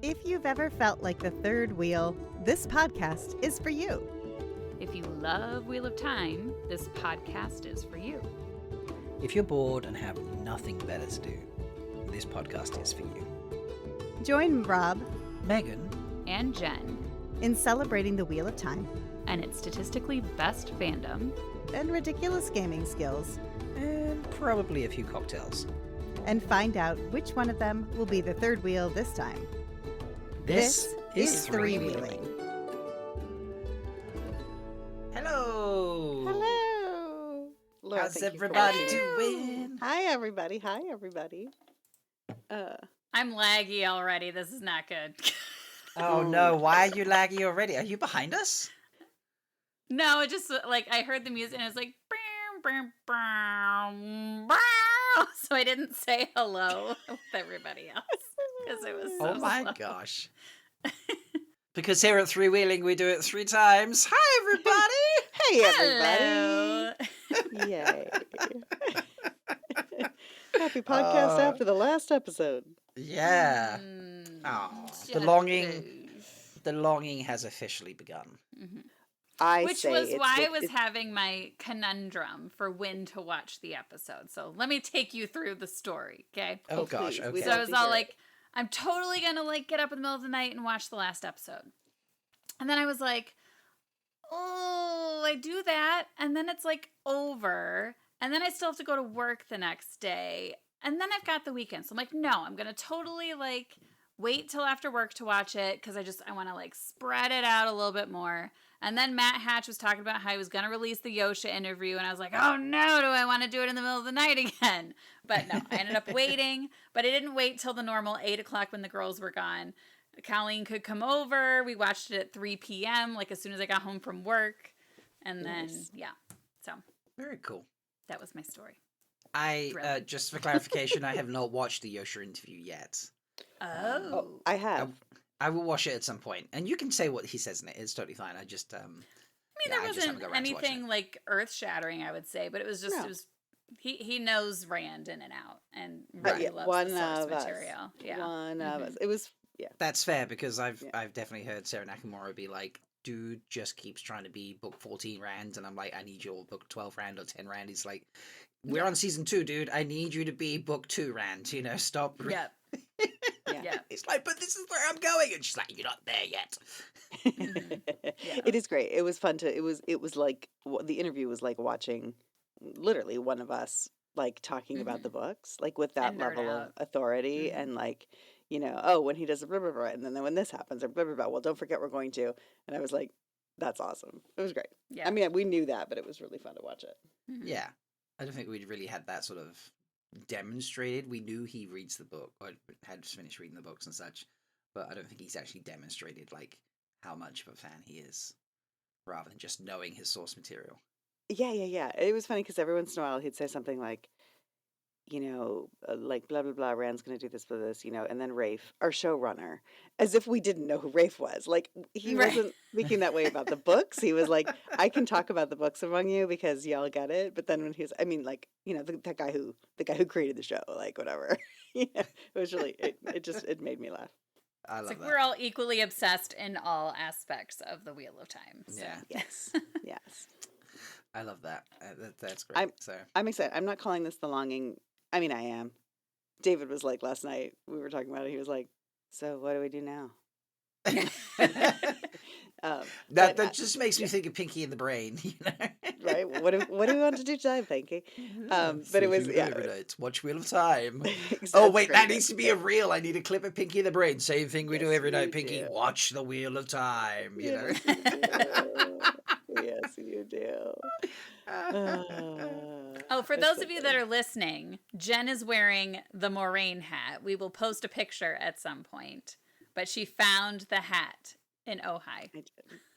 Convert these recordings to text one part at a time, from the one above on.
If you've ever felt like the third wheel, this podcast is for you. If you love Wheel of Time, this podcast is for you. If you're bored and have nothing better to do, this podcast is for you. Join Rob, Megan, And Jen, in celebrating the Wheel of Time and its statistically best fandom, and ridiculous gaming skills, and probably a few cocktails. and find out which one of them will be the third wheel this time. This is three-wheeling. Hello! Hello. Laura, How's thank you for everybody watching. doing? Hi, everybody. Hi, everybody. I'm laggy already. This is not good. Oh no, why are you laggy already? Are you behind us? No, it just like I heard the music and it was like, so I didn't say hello with everybody else because it was so Oh my slow. gosh. Because here at Three Wheeling we do it 3 times. Hi everybody! Hey, everybody. Hello. Yay. Happy podcast after the last episode. Yeah. Mm, Oh, the shut longing up. the longing has officially begun. Which was why I was having my conundrum for when to watch the episode. So let me take you through the story, okay? Oh gosh, please, okay. we'd So I love was to all hear like, I'm totally gonna like get up in the middle of the night and watch the last episode. And then I was like, oh, I do that, and then it's like over, and then I still have to go to work the next day, and then I've got the weekend. So I'm like, no, I'm gonna totally like wait till after work to watch it because I want to like spread it out a little bit more. And then Matt Hatch was talking about how he was going to release the Yosha interview. And I was like, oh no, do I want to do it in the middle of the night again? But no, I ended up waiting. But I didn't wait till the normal 8 o'clock when the girls were gone. Colleen could come over. We watched it at 3 p.m., like as soon as I got home from work. And then, yeah. So Very cool. that was my story. I just for clarification, I have not watched the Yosha interview yet. Oh. I have. I will watch it at some point, and you can say what he says in it. It's totally fine. I just I mean, yeah, there I just haven't wasn't got around to watching anything like earth shattering, I would say, but it was just, No. it was, he knows Rand in and out and But really yeah, loves one the source of us. material. Yeah. One of us. It was, yeah. That's fair because I've Yeah. definitely heard Sarah Nakamura be like, dude just keeps trying to be book 14 Rand, and I'm like, I need your book 12 Rand or 10 Rand. He's like, we're on season 2, dude. I need you to be book 2 Rand. You know, stop. Yep. Yeah. Yeah. It's like, but this is where I'm going, and she's like, you're not there yet. Yeah. It is great. It was fun to, it was like, the interview was like watching literally one of us like talking about the books, like with that And nerd level of out. authority Mhm. and like, you know, oh, when he does a blah, blah, blah, and then when this happens or blah, blah, blah, well, don't forget we're going to. And I was like, that's awesome. It was great. Yeah. I mean, we knew that, but it was really fun to watch it. Mhm. Yeah, I don't think we'd really had that sort of demonstrated. We knew he reads the book, or had finished reading the books and such, but I don't think he's actually demonstrated like how much of a fan he is, rather than just knowing his source material. Yeah. It was funny because every once in a while he'd say something like, you know, like blah, blah, blah, Rand's going to do this, blah, this, you know, and then Rafe, our showrunner, as if we didn't know who Rafe was. Like, he Right. wasn't speaking that way about the books. He was like, I can talk about the books among you because y'all get it. But then when he was, I mean, like, you know, the guy who created the show, like, whatever. You know, it was really, it made me laugh. I It's love like that. we're all equally obsessed in all aspects of the Wheel of Time. So. Yeah. Yes. Yes. I love that. That's great. So I'm excited. I'm not calling this the longing. I mean, I am. David was like last night, we were talking about it. He was like, so what do we do now? But, that just makes me think of Pinky in the Brain, you know. right? What do we want to do today, Pinky? But it was, Every yeah. night, watch Wheel of Time. Exactly. Oh wait, Great. that needs to be a reel. I need a clip of Pinky in the Brain. Same thing we do Yes, every night, you Pinky. do. Watch the Wheel of Time. You know. Yes, you do. Oh, for That's those so of you good. that are listening, Jen is wearing the Moraine hat. We will post a picture at some point. But she found the hat in Ojai.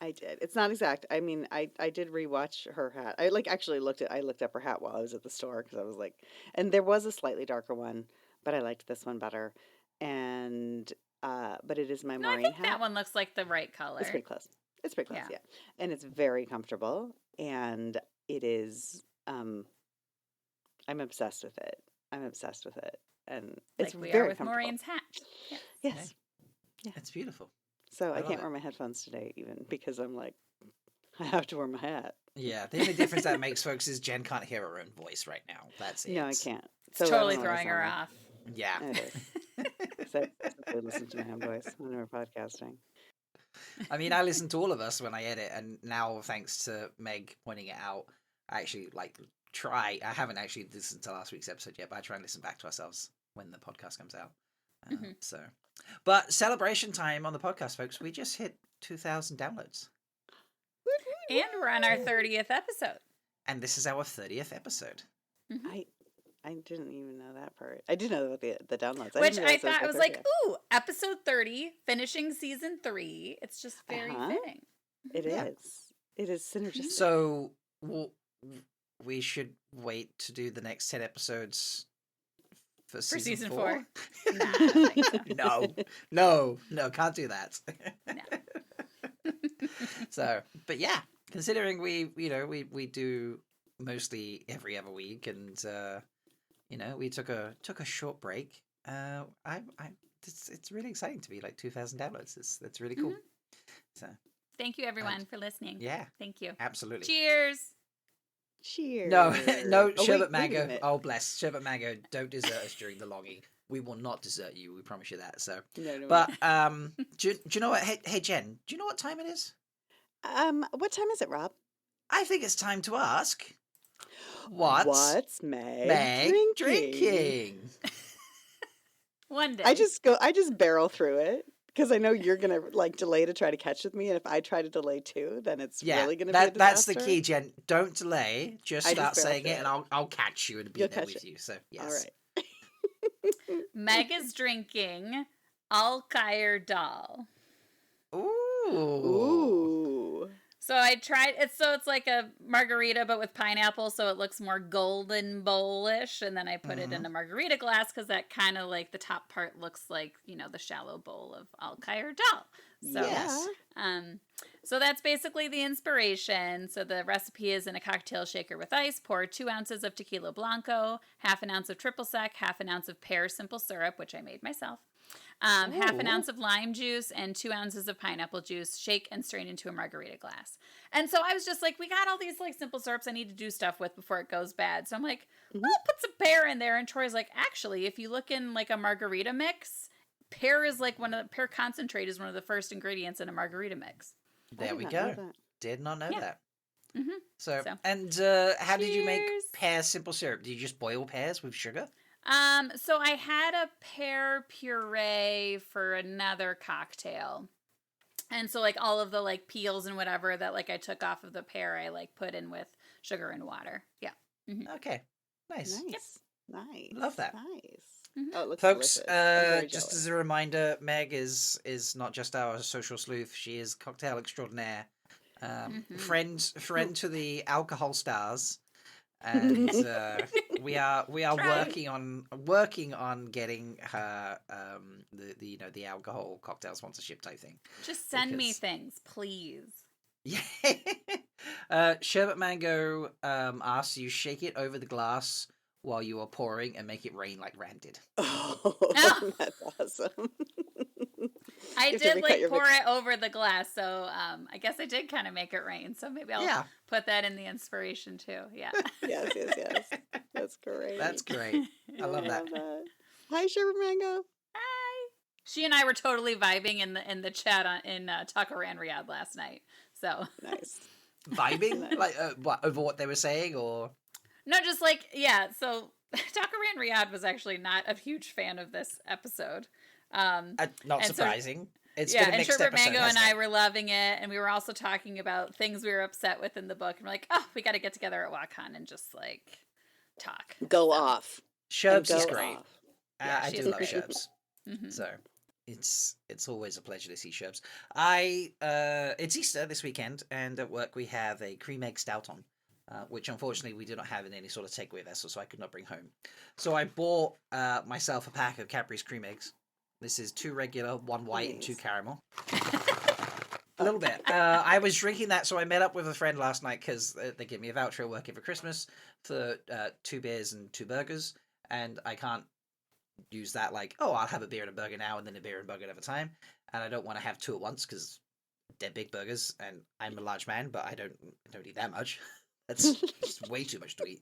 I did. It's not exact. I mean, I did rewatch her hat. I like actually looked up her hat while I was at the store because I was like, and there was a slightly darker one, but I liked this one better. And but it is my No, I Maureen think hat. that one looks like the right color. It's pretty close. It's pretty close, Yeah. yeah. And it's very comfortable, and it is. I'm obsessed with it. And it's Like we very are with comfortable. Maureen's hat. Yeah. Yes. It's beautiful. So I I love can't it. wear my headphones today even because I'm like, I have to wear my hat. Yeah, the only difference that makes, folks, is Jen can't hear her own voice right now. That's No, I it. can't. It's So I totally don't know what I throwing sound her like. off. Yeah. It is. So I simply listen to my own voice when we're podcasting. I mean, I listen to all of us when I edit, and now thanks to Meg pointing it out, I actually try. I haven't actually listened to last week's episode yet, but I try and listen back to ourselves when the podcast comes out. So, but celebration time on the podcast, folks. We just hit 2,000 downloads, And we're on our 30th episode. and this is our 30th episode. I didn't even know that part. I did know about the downloads. Which didn't I realize thought, I it was like, ooh, episode 30, finishing season 3. It's just very fitting. It Yeah. is. It is synergistic. So we should wait to do the next 10 episodes for season 4. Nah, I don't think so. No, can't do that. So, but yeah, considering we do mostly every other week, and we took a short break. It's really exciting to be like 2,000 downloads. That's really cool. So, Thank you, everyone, for listening. yeah, Thank you. absolutely. Cheers. Cheers. No, Oh, Sherbet wait a Mango. minute. Oh, bless. Sherbet Mango, don't desert us during the logging. We will not desert you. We promise you that. So, No, but do you know what? Hey, Jen, do you know what time it is? what time is it, Rob? I think it's time to ask. What's Meg, Meg drinking? drinking? One day. I just barrel through it because I know you're gonna delay to try to catch with me, and if I try to delay too, then it's really gonna be a that's the disaster. key, Jen. Don't delay. Just I just start barrel saying through it, and I'll catch you and be You'll there catch with it. you. So yes. All right. Meg is drinking Alcair Dal. Ooh. Ooh. So I tried it. So it's like a margarita, but with pineapple, so it looks more golden bowl-ish. And then I put it in a margarita glass because that kind of the top part looks like the shallow bowl of Alcair Dal. So, Yes. So that's basically the inspiration. So the recipe is in a cocktail shaker with ice. Pour 2 ounces of tequila blanco, half an ounce of triple sec, half an ounce of pear simple syrup, which I made myself. Half an ounce of lime juice and 2 ounces of pineapple juice. Shake and strain into a margarita glass. And so I was just like, we got all these simple syrups I need to do stuff with before it goes bad. So I'm like, well, put some pear in there. And Troy's like, actually, if you look in a margarita mix, pear is pear concentrate is one of the first ingredients in a margarita mix. There we go. Did not know that. Mm-hmm. So, and how did you make pear simple syrup? Did you just boil pears with sugar? So I had a pear puree for another cocktail. And so all of the peels and whatever that I took off of the pear, I put in with sugar and water. Yeah. Mm-hmm. Okay. Nice. Nice. Love that. Nice. Mm-hmm. Oh, it looks Folks, delicious. I'm very just jealous. as a reminder, Meg is not just our social sleuth, she is cocktail extraordinaire. Friend to the alcohol stars. And we are working on getting her the alcohol cocktail sponsorship type thing. Just send me things, please. Yeah. Sherbet Mango asks you shake it over the glass while you are pouring and make it rain like Rand did. Oh, that's awesome. I You have to did recut your pour it over the glass, so I guess I did kind of make it rain. So maybe I'll put that in the inspiration too. Yeah. Yes. That's great. That's great. I love that. Hi, Sherbet Mango. Hi. She and I were totally vibing in the chat in Taco Ran Riyadh last night. So Nice. Vibing what over what they were saying, or no, just So Taco Ran Riyadh was actually not a huge fan of this episode. not surprising. It's yeah, been a and mixed Sherbet episode, Mango and hasn't I it? were loving it, and we were also talking about things we were upset with in the book, and we're like, oh, we got to get together at WatCon and just talk. Go off. Sherbs And is go great. off. Yeah, I she do is love great. Sherbs. Mm-hmm. So it's always a pleasure to see Sherbs. It's Easter this weekend, and at work we have a cream egg stout on, which unfortunately we do not have in any sort of takeaway vessel, so I could not bring home. So I bought myself a pack of Cadbury's cream eggs. This is 2 regular, 1 white, and 2 caramel. A little bit. I was drinking that, so I met up with a friend last night because they gave me a voucher at work for Christmas for 2 beers and 2 burgers, and I can't use that like, oh, I'll have a beer and a burger now, and then a beer and a burger another time, and I don't want to have two at once because they're big burgers, and I'm a large man, but I don't eat that much. That's just way too much to eat.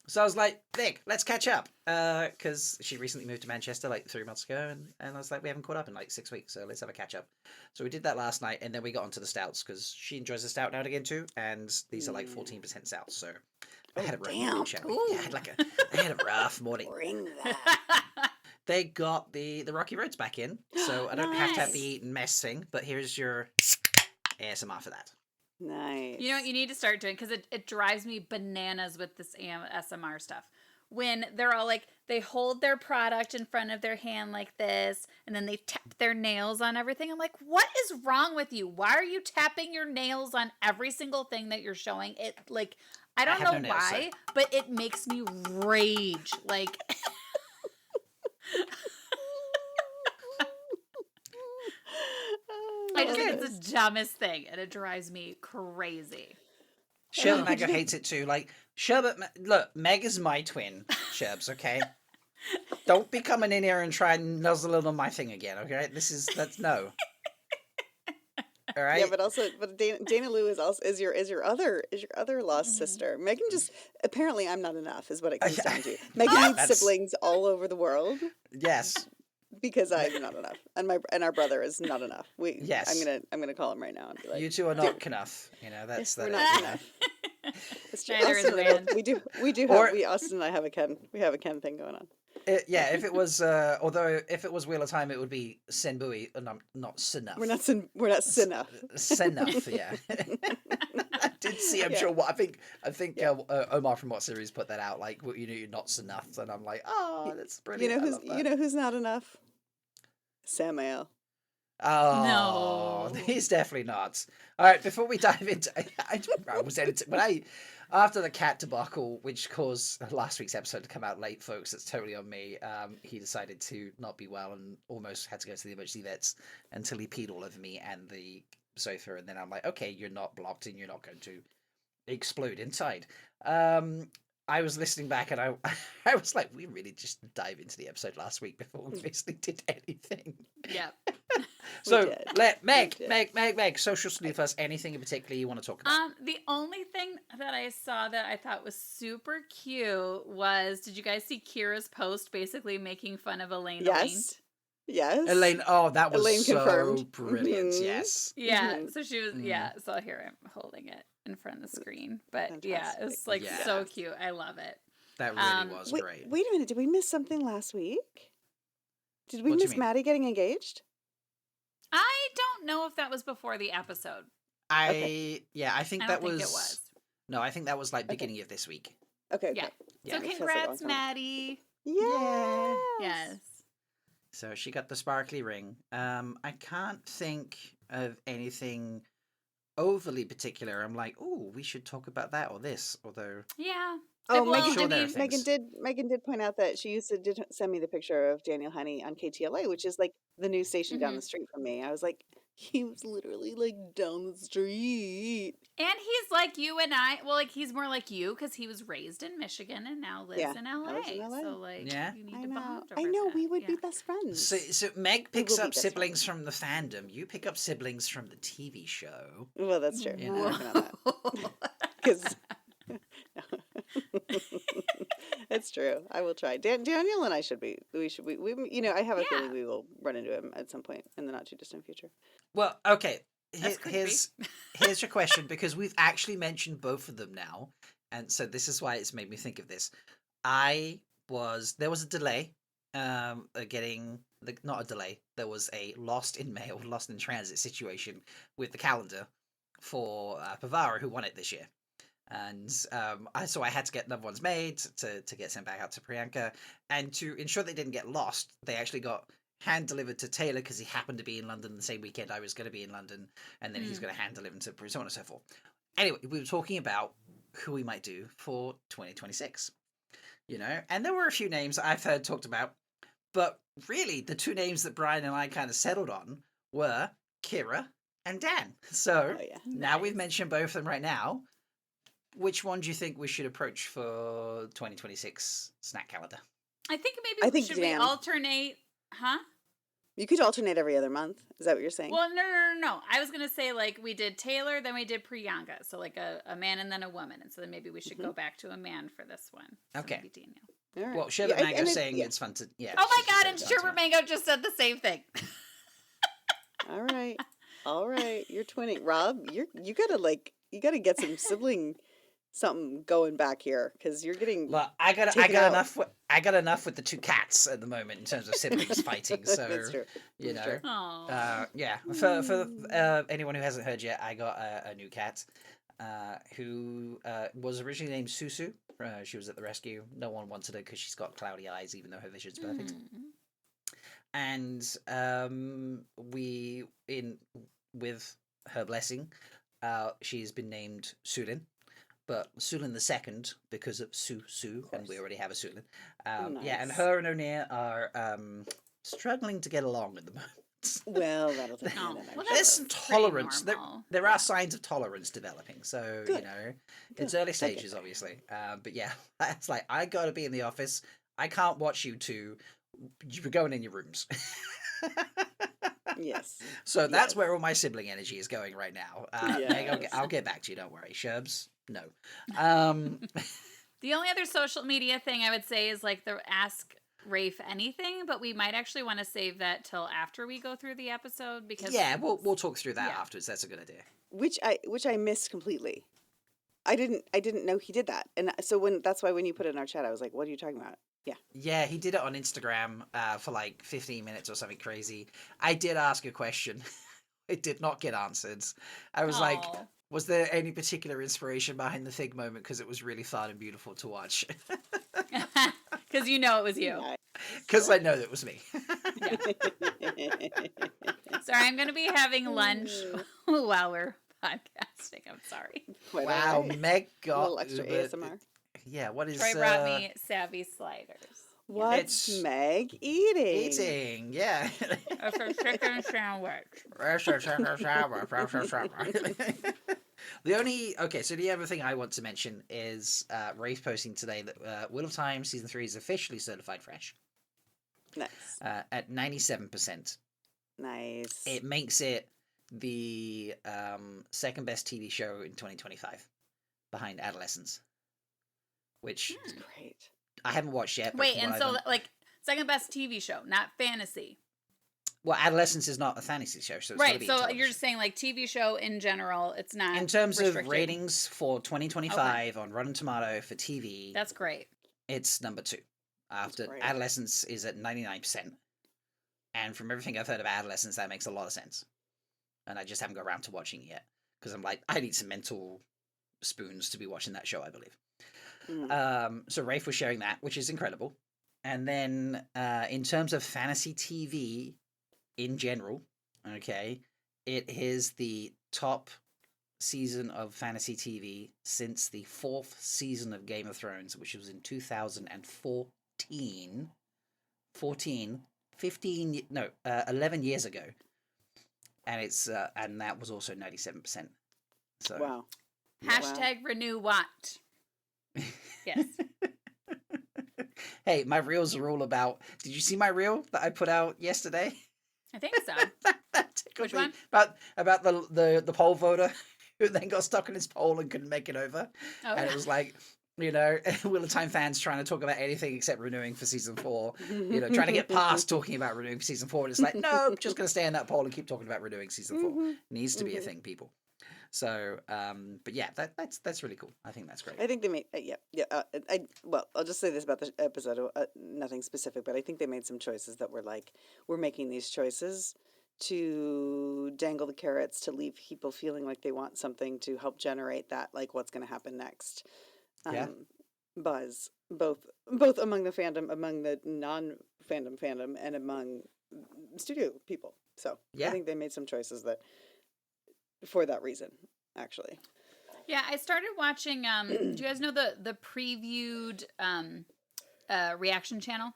So I was like, Vic, let's catch up, because she recently moved to Manchester like 3 months ago, and I was like, we haven't caught up in like 6 weeks, so let's have a catch up. So we did that last night, and then we got onto the stouts because she enjoys the stout now and again too, and these are like 14% stouts, so I had a rough morning, shall we? Yeah, I had a rough morning. Bring that. They got the Rocky Roads back in, so I don't have to have the Nice. eat and mess thing, but here's your ASMR for that. Nice. You know what you need to start doing, because it drives me bananas with this ASMR stuff. When they're all like, they hold their product in front of their hand like this, and then they tap their nails on everything. I'm like, what is wrong with you? Why are you tapping your nails on every single thing that you're showing? It like, I don't have know no nails, why, but it makes me rage. Like, I just think it's the dumbest thing, and it drives me crazy. Sherbet Mega hates it too. Like, look, Meg is my twin, Sherbs, okay? Don't be coming in here and try and nuzzle in on my thing again, okay? That's no. All right? Yeah, but Dana Lou is your other lost sister. Megan just apparently I'm not enough is what it comes down to. Megan needs That's- siblings all over the world Yes. because I'm not enough, and our brother is not enough. Yes. I'm gonna call him right now and be like, You two are not enough. You know, that's we're that. not You know. It's true. Neither is Austin and I Rand. both- we do Or- have Austin and I have a Ken thing going on. Yeah, if it was, although if it was Wheel of Time, it would be Senbui, and not Sinuff. We're not Sinna. Sinuff, yeah. I did see. I'm Yeah. sure. What I think Yeah. Omar from What Series put that out. Like, well, you're not Sinuff, and I'm like, oh, that's You brilliant. know I love that. who's not enough? Samael. Oh, No. he's definitely not. All right, before we dive into, I was editing after the cat debacle, which caused last week's episode to come out late, folks. That's totally on me. He decided to not be well and almost had to go to the emergency vets until he peed all over me and the sofa. And then I'm like, okay, you're not blocked and you're not going to explode inside. I was listening back and I was like, we really just dive into the episode last week before we basically did anything. Yeah. So did. let Meg, did. Meg, social sleuth us. Anything in particular you want to talk about? The only thing that I saw that I thought was super cute was, did you guys see Kira's post basically making fun of Elaine? Yes. Elaine, oh, that was Elaine so confirmed. brilliant. Mhm. Yes. Yeah, Mhm. so she was, yeah, so here I'm holding it in front of the screen. But yeah, it was like Fantastic. so cute. I love it. That really was great. Wait a minute. Did we miss something last week? Did we What do you miss mean? Maddie getting engaged? I don't know if that was before the episode. I think I that don't think was, it was. No, I think that was like beginning of this week. Okay. Yeah. Okay. Yeah. So That feels like a long congrats, time. Maddie. Yes. Yes. So she got the sparkly ring. I can't think of anything overly particular. I'm like, oh, we should talk about that or this. Although, Yeah. Oh, Well, I'm sure there are things. Megan did point out that she did send me the picture of Daniel Honey on KTLA, which is like the news station down Mhm. the street from me. I was like, he was literally like down the street. And he's like you and I. Well, like he's more like you because he was raised in Michigan and now lives Yeah, in I LA. lives in LA. So like, Yeah. you need I to know. bond I over know. that. We would Yeah. be best friends. so Meg We picks will be up best siblings friends. from the fandom. You pick up siblings from the TV show. Well, that's true. You I'm know. working on that. Because it's true. I will try. Daniel and I should be. We you know, I have a Yeah. feeling we will run into him at some point in the not too distant future. Well, okay. That's creepy. Here's your question, because we've actually mentioned both of them now, and so this is why it's made me think of this. There was a delay, getting not a delay. There was a lost in mail, lost in transit situation with the calendar for Pavara, who won it this year, and I had to get another ones made to get sent back out to Priyanka, and to ensure they didn't get lost, they actually got hand delivered to Taylor because he happened to be in London the same weekend I was going to be in London, and then he's going to hand deliver them to Bruce, so on and so forth. Anyway, we were talking about who we might do for 2026, you know, and there were a few names I've heard talked about, but really the two names that Brian and I kind of settled on were Kira and Dan. So Oh yeah. now we've Nice. mentioned both of them right now. Which one do you think we should approach for 2026 snack calendar? I think I maybe think should we Dan. alternate? Huh? You could alternate every other month. Is that what you're saying? Well, no. I was gonna say like we did Taylor, then we did Priyanka, so like a man and then a woman, and so then maybe we should go back to a man for this one. So Okay. maybe Daniel. All right. Well, Sherbet Yeah, Mango's saying it's fun to. Yeah. Oh my she just god! said And it's fun to Sherbet me. Mango just said the same thing. All right. All right. You're twinning. Rob, you gotta get some sibling something going back here because you're getting Look, I got taken out. enough. I got enough with the two cats at the moment in terms of siblings fighting. So That's true. you That's know, true. Aww. yeah. For anyone who hasn't heard yet, I got a new cat, who was originally named Susu. She was at the rescue. No one wanted her because she's got cloudy eyes, even though her vision's perfect. And with her blessing, she's been named Sulin. But Sulin the second, because of Su, and we already have a Sulin. Yeah, and Nice. her and O'Neill are struggling to get along at the moment. Well, that'll take a Oh, minute. I'm well, sure. There's some pretty tolerance. normal. There are signs of tolerance developing. So, Good. it's Good. early Take it. stages, obviously. But yeah, it's like, I got to be in the office. I can't watch you two. You're going in your rooms. Yes. So that's Yes. where all my sibling energy is going right now. Meg, I'll get back to you. Don't worry. Sherbs, no. The only other social media thing I would say is like the Ask Rafe anything, but we might actually want to save that till after we go through the episode because Yeah, we'll talk through that Yeah. afterwards. That's a good idea. Which I missed completely. I didn't know he did that, and so that's why when you put it in our chat, I was like, "What are you talking about?" Yeah. Yeah, he did it on Instagram for like 15 minutes or something crazy. I did ask a question. It did not get answered. I was like, Aw. was there any particular inspiration behind the fig moment? Because it was really fun and beautiful to watch. Because you know it was you. Because I know that it was me. Sorry, I'm going to be having lunch while we're podcasting. I'm sorry. Quite Wow, all right. Meg A got little extra Uber- ASMR. Yeah, what is Troy brought me Savvy Sliders. What's It's- Meg eating? eating? Yeah. It's a chicken sandwich. So the other thing I want to mention is Rafe posting today that Wheel of Time season 3 is officially certified fresh Nice. at 97%. Nice. It makes it the second best TV show in 2025 behind Adolescence, which That's great. I haven't watched yet. But Wait, from and what so I've- like second best TV show, not fantasy. well, Adolescence is not a fantasy show, so it's gotta Right, be a so television you're just saying like TV show in general, it's not in terms restricted. of ratings for 2025 on Rotten Tomato for TV. That's great. It's number 2. After great. Adolescence is at 99%. And from everything I've heard about Adolescence, that makes a lot of sense. And I just haven't got around to watching it yet. Because I'm like, I need some mental spoons to be watching that show, I believe. So Rafe was sharing that, which is incredible. And then in terms of fantasy TV in general, okay, it is the top season of fantasy TV since the 4th season of Game of Thrones, which was in 2014. 11 years ago. And it's and that was also 97%. So Wow. Hashtag renew what? Yes. Hey, my reels are all about. Did you see my reel that I put out yesterday? I think so. That tickled Which me. one? About the poll voter who then got stuck in his poll and couldn't make it over. Oh, And it was like, Wheel of Time fans trying to talk about anything except renewing for season 4. Trying to get past talking about renewing for season 4. And it's like, no, just going to stay in that poll and keep talking about renewing season 4. Needs to be a thing, people. So, but yeah, that's really cool. I think that's great. I think they made I'll just say this about the episode, nothing specific, but I think they made some choices that were like, we're making these choices to dangle the carrots to leave people feeling like they want something to help generate that, like, what's going to happen next. Yeah. Buzz, both among the fandom, among the non-fandom, and among studio people. So Yeah. I think they made some choices that, for that reason, actually. Yeah, I started watching. Do you guys know the previewed reaction channel?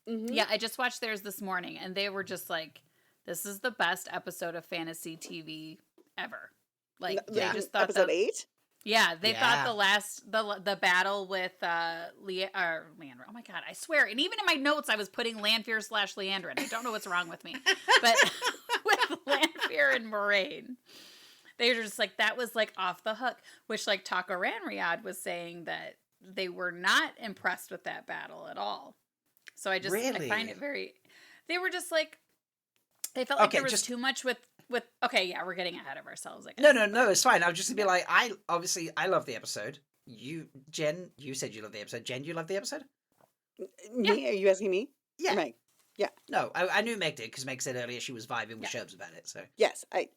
Mm-hmm. Yeah, I just watched theirs this morning, and they were just like, "This is the best episode of fantasy TV ever." Like they just thought episode that, 8. Yeah, they thought Yeah. the battle with Leandra. Oh my god, I swear. And even in my notes, I was putting Lanfear / Leandrin. I don't know what's wrong with me, but with Lanfear and Moraine, they were just like that was like off the hook. Which like Taka Ranriad was saying that they were not impressed with that battle at all. So I Really? find it very. They were just like they felt like Okay, there was just too much with. Okay, yeah, we're getting ahead of ourselves. I no, guess, no, but no. It's fine. I'll just be like, I love the episode. Jen, you said you love the episode. Jen, you love the episode? yeah, Me? Are you asking me? Or Yeah. Meg? Yeah. No, I knew Meg did because Meg said earlier she was vibing with Yeah. Sherbs about it. So Yes, I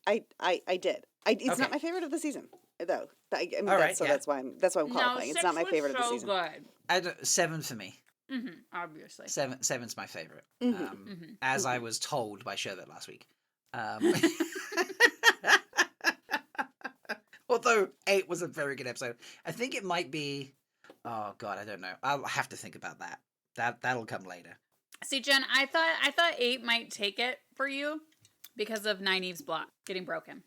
did. It's Okay. not my favorite of the season, though. I mean, All right, yeah. that's why I'm no, qualifying. It's not 6 my was favorite of the so season. good. 7 for me. Obviously. Seven's my favorite. Mhm. As I was told by Sherbet last week. Um, although 8 was a very good episode. I think it might be. Oh God, I don't know. I'll have to think about that. That'll come later. See, Jen, I thought 8 might take it for you because of Nynaeve's block getting broken.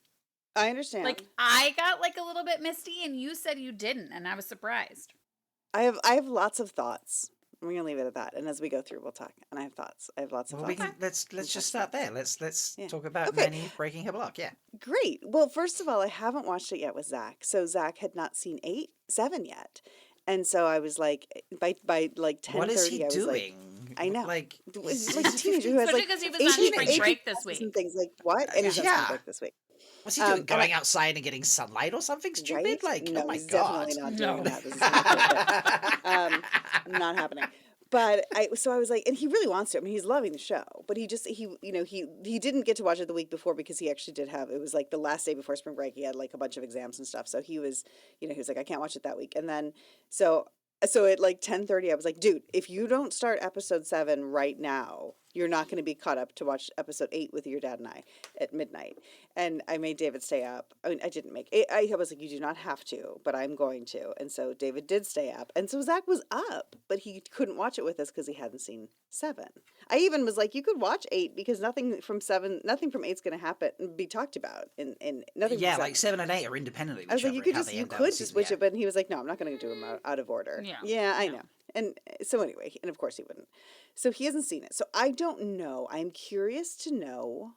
I understand. Like I got like a little bit misty, and you said you didn't, and I was surprised. I have lots of thoughts. We're gonna leave it at that, and as we go through, we'll talk. And I have thoughts. I have lots of Well, we thoughts. can let's just start there. Let's Yeah. talk about Okay. Nanny breaking her block. Yeah. Great. Well, first of all, I haven't watched it yet with Zach. So Zach had not seen 7 yet, and so I was like, by like 10:30, What is he I was doing? I know. Like, like a teenager who has Especially like because he was on 18 spring break this classes week. and things like what? And he's on spring Yeah. break this week. what's he doing? and Going outside and getting sunlight or something stupid? Right? Like, No, oh my he's God. definitely not No. doing that. This is inappropriate. Not happening. But I was like, and he really wants to. I mean, he's loving the show, but he didn't get to watch it the week before because he actually did have, it was like the last day before spring break. He had like a bunch of exams and stuff. So he was like, I can't watch it that week. And then, so at like 10:30, I was like, dude, if you don't start episode 7 right now, you're not going to be caught up to watch episode 8 with your dad and I at midnight. And I made David stay up. I mean, I didn't make it. I was like, you do not have to, but I'm going to. And so David did stay up. And so Zach was up, but he couldn't watch it with us because he hadn't seen 7. I even was like, you could watch 8 because nothing from 8's going to happen and be talked about. In nothing. Yeah, from like 7 and 8 are independently. I was like, each you other could in how just, they you end up could this just season, switch yeah. it, but he was like, no, I'm not going to do them out of order. Yeah. I No. know. And so anyway, and of course he wouldn't. So he hasn't seen it. So I don't know. I'm curious to know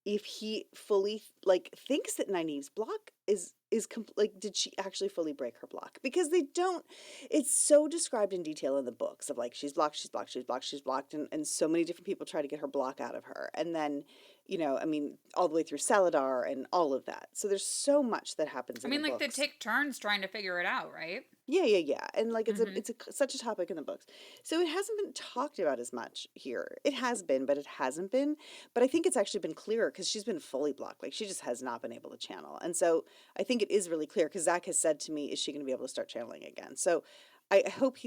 if he fully like thinks that Nynaeve's block is like, did she actually fully break her block? Because they don't, it's so described in detail in the books of like, she's blocked, she's blocked, she's blocked, she's blocked. And so many different people try to get her block out of her. And then, I mean, all the way through Saladar and all of that. So there's so much that happens I in mean, the like books. they take turns trying to figure it out, right? Yeah. And like it's Mhm. such a topic in the books. So it hasn't been talked about as much here. It has been, but it hasn't been. But I think it's actually been clearer because she's been fully blocked. Like she just has not been able to channel. And so I think it is really clear because Zach has said to me, is she going to be able to start channeling again? So I hope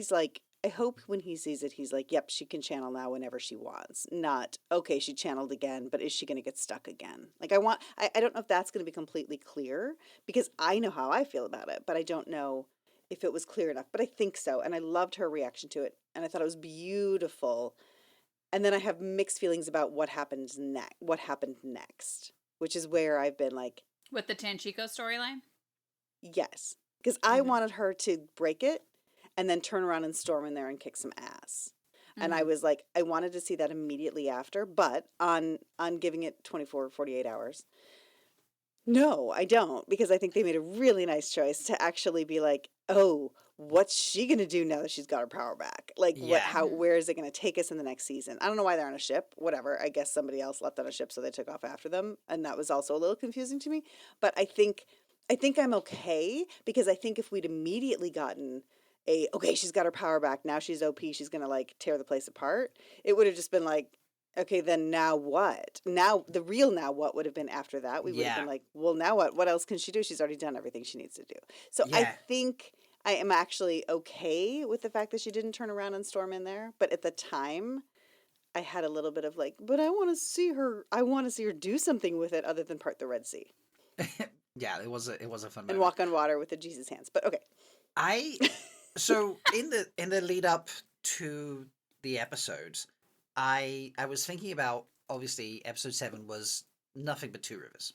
I hope when he sees it, he's like, yep, she can channel now whenever she wants. Not, okay, she channeled again, but is she going to get stuck again? Like I don't know if that's going to be completely clear because I know how I feel about it, but I don't know if it was clear enough, but I think so. And I loved her reaction to it. And I thought it was beautiful. And then I have mixed feelings about what happened next, which is where I've been like, With the Tanchico storyline. yes, because I Mhm. wanted her to break it and then turn around and storm in there and kick some ass. And I Mhm. was like, I wanted to see that immediately after, but on giving it 24, 48 hours. No, I don't, because I think they made a really nice choice to actually be like, oh, what's she going to do now that she's got her power back? Like, Yeah. where is it going to take us in the next season? I don't know why they're on a ship, whatever. I guess somebody else left on a ship, so they took off after them. And that was also a little confusing to me. But I think I'm okay, because I think if we'd immediately gotten okay, she's got her power back, now she's OP, she's going to like tear the place apart, it would have just been like, okay, then now what? Now, the real now what would have been after that. We would have Yeah. been like, well, now what? What else can she do? She's already done everything she needs to do. So I Yeah. think I am actually okay with the fact that she didn't turn around and storm in there. But at the time, I had a little bit of like, but I want to see her do something with it other than part the Red Sea Yeah, it was a fun and moment. walk on water with the Jesus hands. But okay. So in the lead up to the episodes, I was thinking about, obviously episode 7 was nothing but 2 rivers.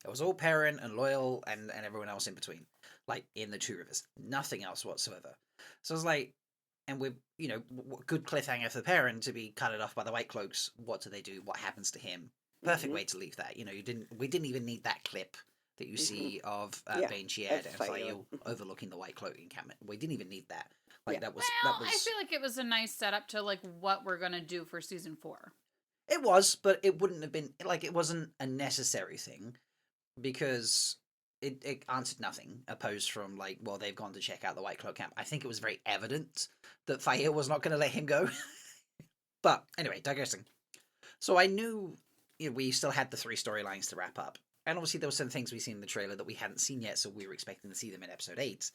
It was all Perrin and Loyal and everyone else in between, like in the Two Rivers. Nothing else whatsoever. So I was like, and with good cliffhanger for Perrin to be cutted off by the White Cloaks. What do they do? What happens to him? Perfect way to leave that. We didn't even need that clip that you see of Bane Sheard and Fael overlooking the White Cloak encampment. We didn't even need that. Like that was. I feel like it was a nice setup to like what we're gonna do for season 4. It was, but it wouldn't have been like it wasn't a necessary thing because it answered nothing opposed from like, well, they've gone to check out the White Cloak camp. I think it was very evident that Fael was not going to let him go. But anyway, digressing. So I knew we still had the 3 storylines to wrap up. And obviously there were some things we've seen in the trailer that we hadn't seen yet, so we were expecting to see them in episode 8.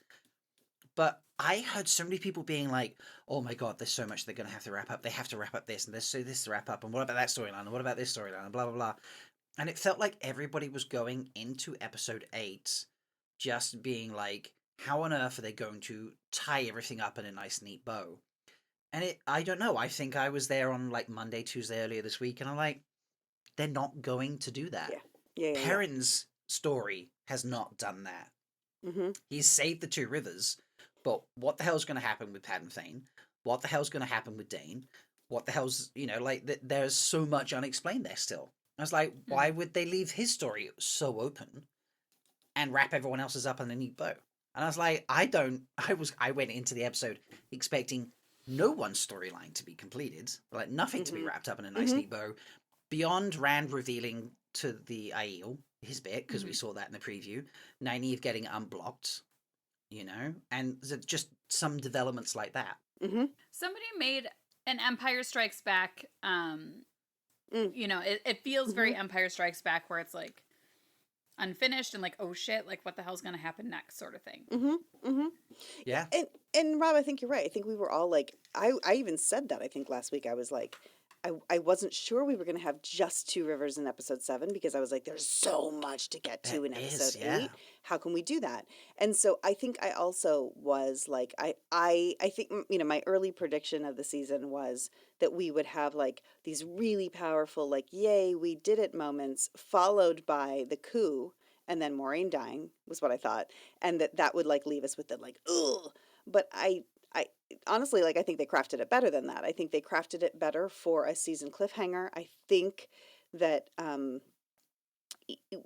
But I heard so many people being like, oh my god, there's so much they're going to have to wrap up. They have to wrap up this, and there's this to wrap up, and what about that storyline, and what about this storyline, and blah, blah, blah. And it felt like everybody was going into episode 8 just being like, how on earth are they going to tie everything up in a nice, neat bow? And I don't know. I think I was there on like Monday, Tuesday earlier this week, and I'm like, they're not going to do that. Perrin's story has not done that. Mm-hmm. He's saved the Two Rivers, but what the hell's going to happen with Padden Thane? What the hell's going to happen with Dane? What the hell's, there's so much unexplained there still. I was like, why would they leave his story so open and wrap everyone else's up in a neat bow? And I was like, I went into the episode expecting no one's storyline to be completed, like nothing to be wrapped up in a nice neat bow, beyond Rand revealing to the Aiel his bit, because we saw that in the preview, Nynaeve getting unblocked, and just some developments like that. Somebody made an Empire Strikes Back, it feels very Empire Strikes Back, where it's like unfinished and like, oh shit, like what the hell's gonna happen next, sort of thing. Yeah. And Rob, I think you're right. I think we were all like, I even said that, I think last week. I was like, I wasn't sure we were going to have just 2 rivers in episode 7, because I was like, there's so much to get to in episode 8. How can we do that? And so I think I also was like, I think, my early prediction of the season was that we would have like these really powerful, like, yay, we did it moments, followed by the coup, and then Maureen dying was what I thought. And that would like leave us with the like, ugh. But I honestly, like, I think they crafted it better than that. I think they crafted it better for a season cliffhanger. I think that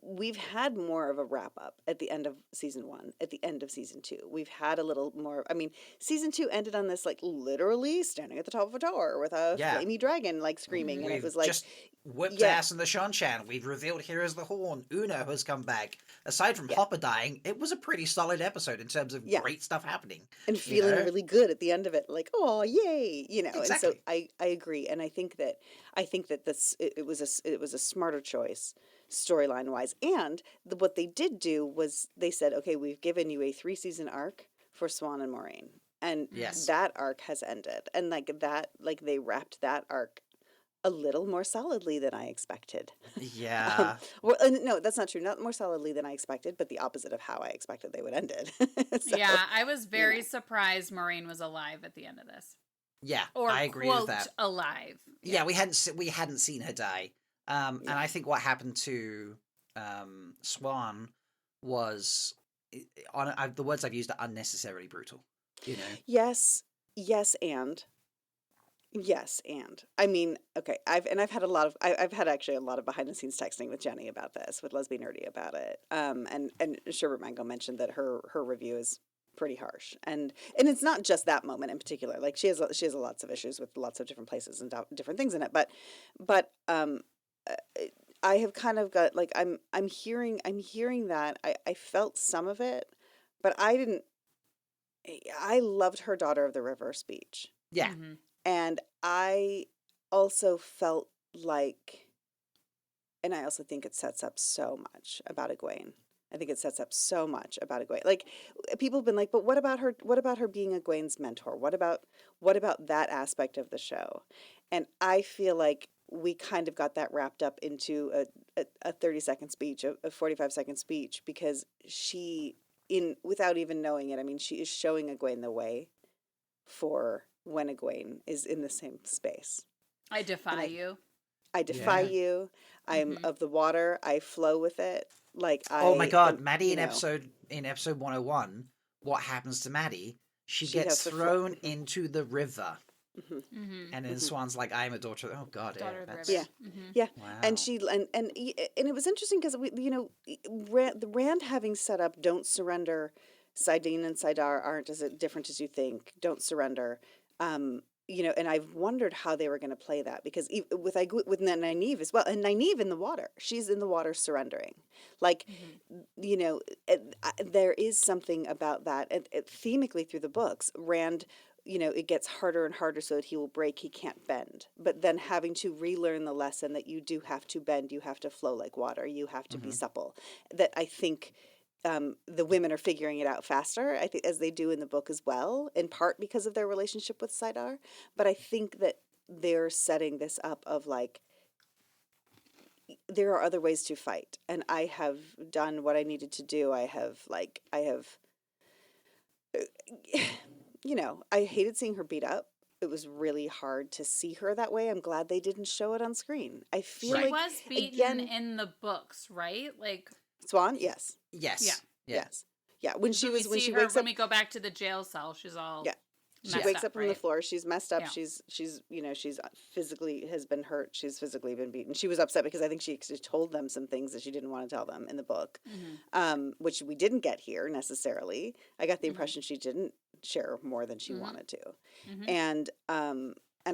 we've had more of a wrap up at the end of season 1, at the end of season 2. We've had a little more. I mean, season 2 ended on this like literally standing at the top of a tower with a flamey dragon like screaming, and it was like just whipped ass in the Shanshan. We've revealed Heroes of the Horn. Una has come back. Aside from Hopper dying, it was a pretty solid episode in terms of great stuff happening and feeling really good at the end of it. Like, oh yay, Exactly. And so I agree, and I think that this it was a smarter choice storyline wise. And what they did do was they said, okay, we've given you a 3-season arc for Swan and Maureen, and that arc has ended, and they wrapped that arc a little more solidly than I expected. Yeah. No, that's not true. Not more solidly than I expected, but the opposite of how I expected they would end it. So, I was very surprised Maureen was alive at the end of this. Yeah, or I agree quote, with that. Alive. Yeah, we hadn't seen her die. And I think what happened to Swan was, the words I've used are unnecessarily brutal. Yes, and I mean, okay, I've had actually a lot of behind the scenes texting with Jenny about this, with Lesbian Nerdy about it. And Sherbert Mango mentioned that her review is pretty harsh, and it's not just that moment in particular. Like she has lots of issues with lots of different places and different things in it, but I have kind of got like I'm hearing that I felt some of it, but I loved her Daughter of the River speech. Yeah. Mm-hmm. And I also felt like, and I also think it sets up so much about Egwene. I think it sets up so much about Egwene. Like, people have been like, but what about her? What about her being Egwene's mentor? What about that aspect of the show? And I feel like we kind of got that wrapped up into a 30-second speech, a 45-second speech, because she, without even knowing it, I mean, she is showing Egwene the way for when Egwene is in the same space. I defy you. I defy Yeah. you. I'm Mhm. of the water. I flow with it. Like Oh my I God, am, Maddie you know, in episode 101, what happens to Maddie? She she gets has to flow. thrown into the river, Hmm. Mhm. and then Hmm. Swan's like, "I am a daughter." Oh God, yeah, Daughter of the Yeah. that's river. Mhm. Yeah. And wow. she and it was interesting because we, the Rand having set up "Don't surrender." Sidine and Sidar aren't as different as you think. Don't surrender. And I've wondered how they were going to play that because with Nynaeve as well, and Nynaeve in the water, she's in the water surrendering. Like, Mhm. there is something about that. Themically through the books, Rand, it gets harder and harder so that he will break, he can't bend. But then having to relearn the lesson that you do have to bend, you have to flow like water, you have to be Hmm. supple. That I think the women are figuring it out faster, I think, as they do in the book as well, in part because of their relationship with Sidar. But I think that they're setting this up of like, there are other ways to fight. And I have done what I needed to do. I hated seeing her beat up. It was really hard to see her that way. I'm glad they didn't show it on screen. I feel She Right. like, was beaten again, in the books, right? Like, Swan, yes, yeah. Yes. Yeah. yes, yeah. When Because when she her wakes when up, we go back to the jail cell, she's all yeah, she Yeah. messed wakes up, up from the right? floor. She's messed up. Yeah. She's she's physically has been hurt. She's physically been beaten. She was upset because I think she actually told them some things that she didn't want to tell them in the book, Mhm. which we didn't get here necessarily. I got the Mhm. impression she didn't share more than she Mhm. wanted to, Mhm. and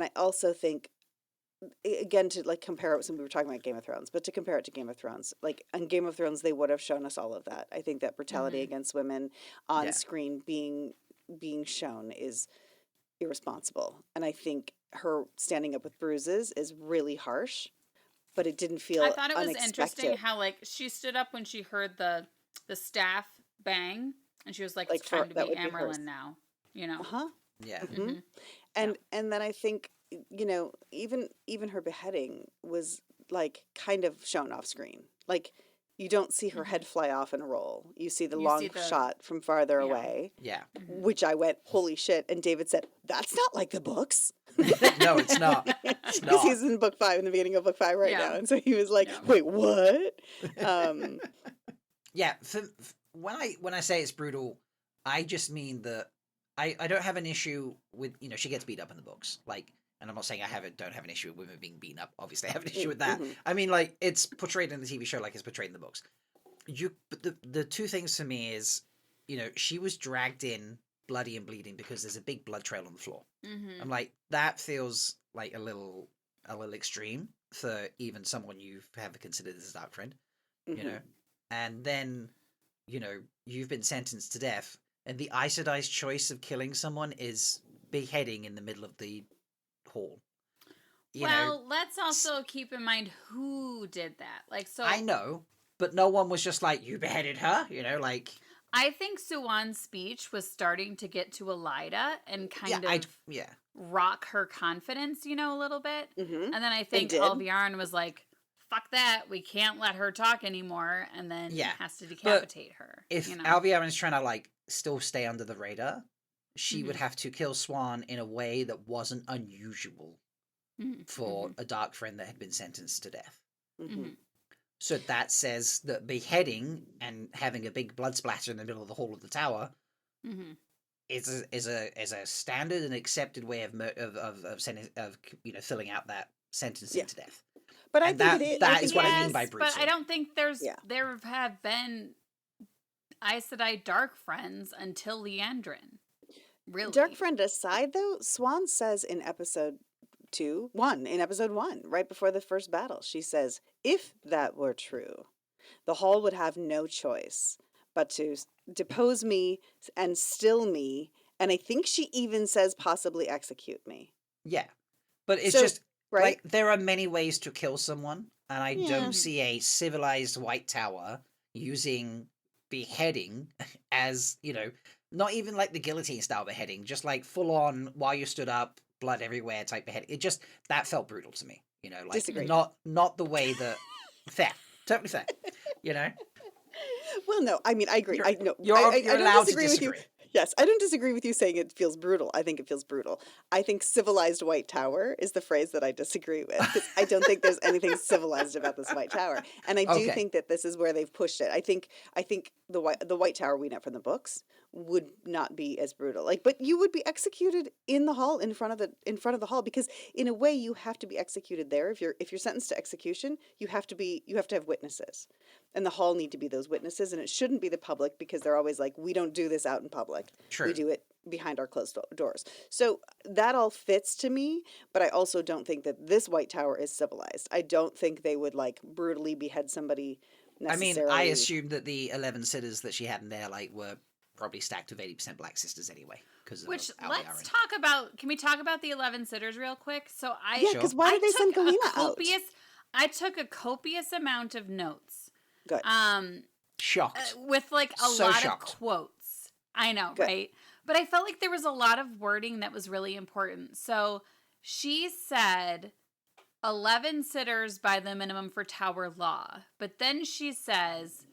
I also think, again, to like compare it, we were talking about Game of Thrones, but to compare it to Game of Thrones, like on Game of Thrones they would have shown us all of that. I think that brutality Mhm. against women on Yeah. screen being shown is irresponsible, and I think her standing up with bruises is really harsh, but it didn't I feel thought it was interesting unexpected, how like she stood up when she heard the staff bang, and she was like, "It's like for time to that be would be hers. Amerlin now," you know. Uh-huh. Yeah. Hmm. Mhm. Yeah. And then I think, even her beheading was like kind of shown off screen. Like, you don't see her Mhm. head fly off and roll. You see the You see long the shot from farther yeah. away, Yeah. Mhm. which I went, holy shit. And David said, that's not like the books. No, it's not. It's Because not. he's in book 5, in the beginning of book 5 right now. Yeah. And so he was like, Yeah. wait, what? Um, Yeah. When I say it's brutal, I just mean that I don't have an issue with she gets beat up in the books, like, and I'm not saying don't have an issue with women being beaten up. Obviously, I have an issue with that. mhm, I mean, like, it's portrayed in the TV show like it's portrayed in the books. But the two things for me is, she was dragged in bloody and bleeding because there's a big blood trail on the floor. I'm Mhm. like, that feels like a little extreme for even someone you have considered as a dark friend, you mhm. know. And then, you've been sentenced to death, and the isodized choice of killing someone is beheading in the middle of the hall. You know, Well, let's also keep in mind who did that. Like, I so know, but no one was just like, you beheaded her, like, I think Suwan's speech was starting to get to Elida and yeah, kind of yeah, rock her confidence, a little bit. Mhm. And then I And think did. Alviarn was like, fuck that, we can't let her talk anymore, and then yeah. has to But decapitate her. if Alviarin is trying to, like, still stay under the radar, she would Mhm. have to kill Swan in a way that wasn't unusual Mhm. for Mhm. a dark friend that had been sentenced to death. Mhm. Mhm. So that says that beheading and having a big blood splatter in the middle of the hall of the tower Mhm. is a standard and accepted way of filling out that sentencing Yeah. to death. But I And think that is what I mean Yes, by but brutal. I don't think Yeah. there have been Aes Sedai dark friends until Leandrin. Really. Dark friend aside, though, Swan says in episode 1, right before the first battle, she says, if that were true, the Hall would have no choice but to depose me and still me, and I think she even says possibly execute me. Yeah. But it's So, just right? like there are many ways to kill someone, and I Yeah. don't see a civilized white tower using beheading as, not even like the guillotine style beheading, just like full on while you stood up, blood everywhere type beheading. It just that felt brutal to me, like Disagree. not the way that fair. Totally fair. You know? Well, no, I mean, I agree. You're I know. you're I you're don't allowed to disagree with you. disagree. Yes, I don't disagree with you saying it feels brutal. I think it feels brutal. I think civilized white tower is the phrase that I disagree with because I don't think there's anything civilized about this white tower. And I do Okay. think that this is where they've pushed it. I think the white tower we know from the books would not be as brutal. Like, but you would be executed in the hall in front of the hall because in a way you have to be executed there. If you're sentenced to execution, you have to have witnesses. And the hall need to be those witnesses, and it shouldn't be the public because they're always like, we don't do this out in public. We True. do it behind our closed doors. So that all fits to me, but I also don't think that this White Tower is civilized. I don't think they would like brutally behead somebody I mean, I necessarily. assumed that the 11 sitters that she had in there, like, were probably stacked with 80% Black Sisters anyway, because of Which Alcair. let's talk about. Can we talk about the 11 sitters real quick? So Yeah, Sure. because why did they send took a Galena out? I took a copious amount of notes. Good. Shocked. With like a So lot shocked. of quotes. I know, Good. right? But I felt like there was a lot of wording that was really important. So she said 11 sitters by the minimum for tower law. But then she says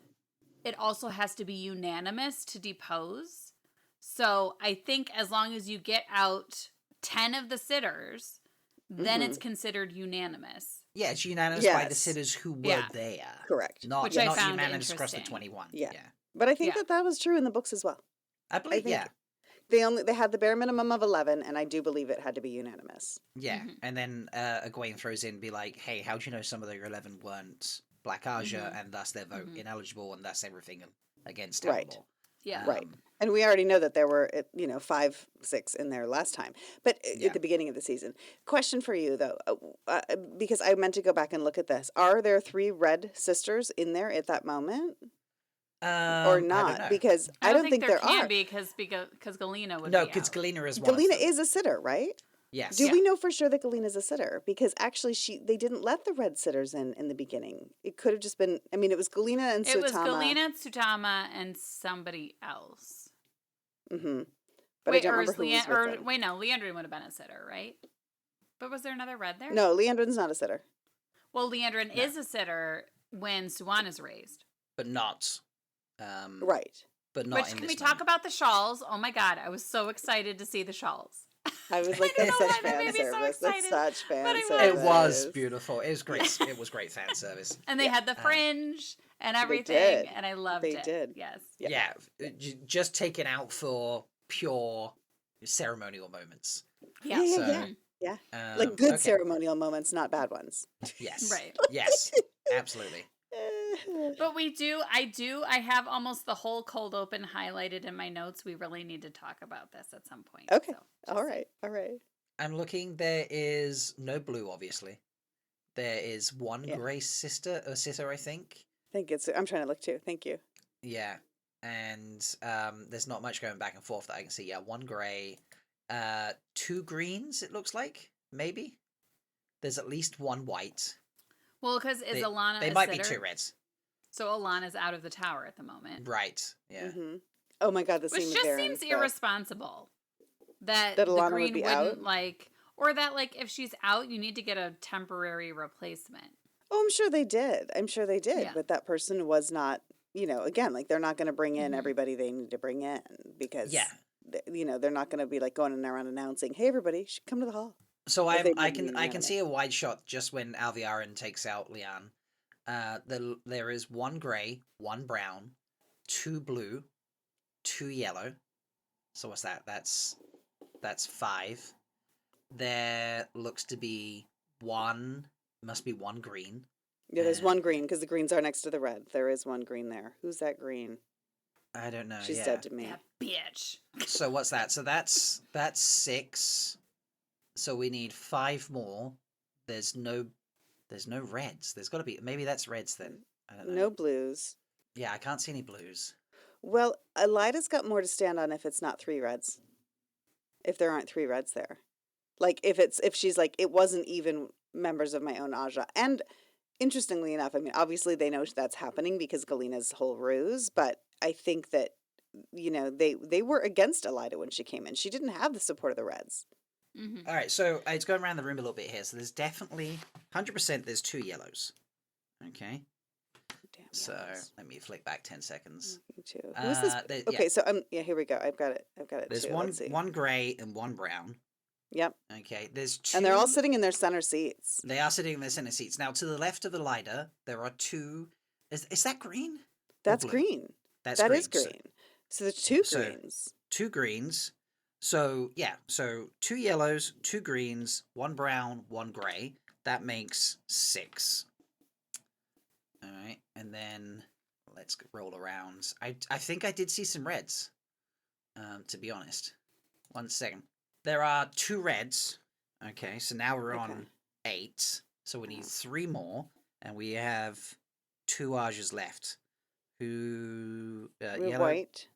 it also has to be unanimous to depose. So I think as long as you get out 10 of the sitters, then it's considered unanimous. Yeah, it's unanimous by the Yes. sitters who were Yeah. there. Correct. Not, Which I not found unanimous across the interesting. 21. Yeah. Yeah. But I think Yeah. that was true in the books as well. I believe, think- yeah. They had the bare minimum of 11, and I do believe it had to be unanimous. Yeah. Mhm. And then Egwene throws in, be like, hey, how do you know some of the 11 weren't Black Aja, and thus their vote ineligible, and thus everything against town Right. law? Yeah. Right. And we already know that there were, 5, 6 in there last time, but Yeah. at the beginning of the season. Question for you, though, because I meant to go back and look at this. Are there 3 red sisters in there at that moment? Or I don't not? know. Because I don't think there can are. be because Galena would No, be because out. Galena is one Galena of them. is a sitter, right? Yes. Do we know for sure that Galena's a sitter? Because actually, they didn't let the red sitters in the beginning. It could have just been. I mean, it was Galena and It was Sutama. Galena, Tsutama, and somebody else. Mm-hmm. But Wait, I don't or remember is who was with them. wait, no, Leandrin would have been a sitter, right? But was there another red there? No, Leandrin's not a sitter. Well, Leandrin is a sitter when Suwan is raised. But not. Right. But not Which, in can this we talk moment. about the shawls? Oh my god, I was so excited to see the shawls. I was like, I don't that's know such why that fan made me so service. That's excited, such fan but it was. service. It was beautiful. It was great. It was great fan service. And they had the fringe and everything, did. and I loved They it. did. Yes. Yeah, just taken out for pure ceremonial moments. Yeah. Yeah, So, yeah. Like good okay. ceremonial moments, not bad ones. Yes. Right. Yes. Absolutely. But I have almost the whole cold open highlighted in my notes. We really need to talk about this at some point. Okay. So, All right. I'm looking. There is no blue, obviously. There is one gray sitter, I think. I'm trying to look too. Thank you. Yeah, and there's not much going back and forth that I can see. Yeah, one gray, 2 greens. It looks like maybe. There's at least one white. well, because is Alana They a might sitter? be 2 reds. So Alana's out of the tower at the moment. Right. Yeah. Mm-hmm. Oh my God, the Which scene just with seems Varys, irresponsible. That That the Alana would green be wouldn't out? like, or that like if she's out, you need to get a temporary replacement. Oh, I'm sure they did. Yeah. But that person was not, again, like they're not going to bring in Mhm. everybody they need to bring in because, Yeah. they're not going to be like going around announcing, hey, everybody, you should come to the hall. So If they I wouldn't be can unanimous. see a wide shot just when Alviarin takes out Leanne. There is 1 gray, 1 brown, 2 blue, 2 yellow. So what's that? That's 5. There looks to be 1. Must be 1 green. Yeah, there's one And- green because the greens are next to the red. There is one green there. Who's that green? I don't know. She's yeah. dead to me. That bitch. So what's that? So that's 6. So we need 5 more. There's no reds. There's got to be. Maybe that's reds then. I don't know. No blues. Yeah, I can't see any blues. Well, Elida's got more to stand on if it's not 3 reds. If there aren't 3 reds there. Like if she's like, it wasn't even members of my own Aja. And interestingly enough, I mean, obviously they know that's happening because Galena's whole ruse, but I think that, they were against Elida when she came in. She didn't have the support of the Reds. Mm-hmm. All right, so it's going around the room a little bit here. So there's definitely 100%. There's 2 yellows. Okay. Damn So yellows. let me flick back 10 seconds. Me too. Who is this? Yeah, Okay, so yeah, here we go. I've got it. there's too. one Let's see. one grey and one brown. Yep. Okay, there's And they're all two. sitting in their center seats. They are sitting in their center seats. Now, to the left of the Elida, there are two. Is that green? Or That's blue? green. That's That green. is green. So there's two So- greens. Two greens. So yeah, so two yellows, two greens, one brown, one grey. That makes 6. All right, and then let's roll around. I think I did see some reds. To be honest, 1 second. There are 2 reds. Okay, so now we're on Okay. 8. So we need 3 more, and we have 2 Ajas left. Who We're yellow, white.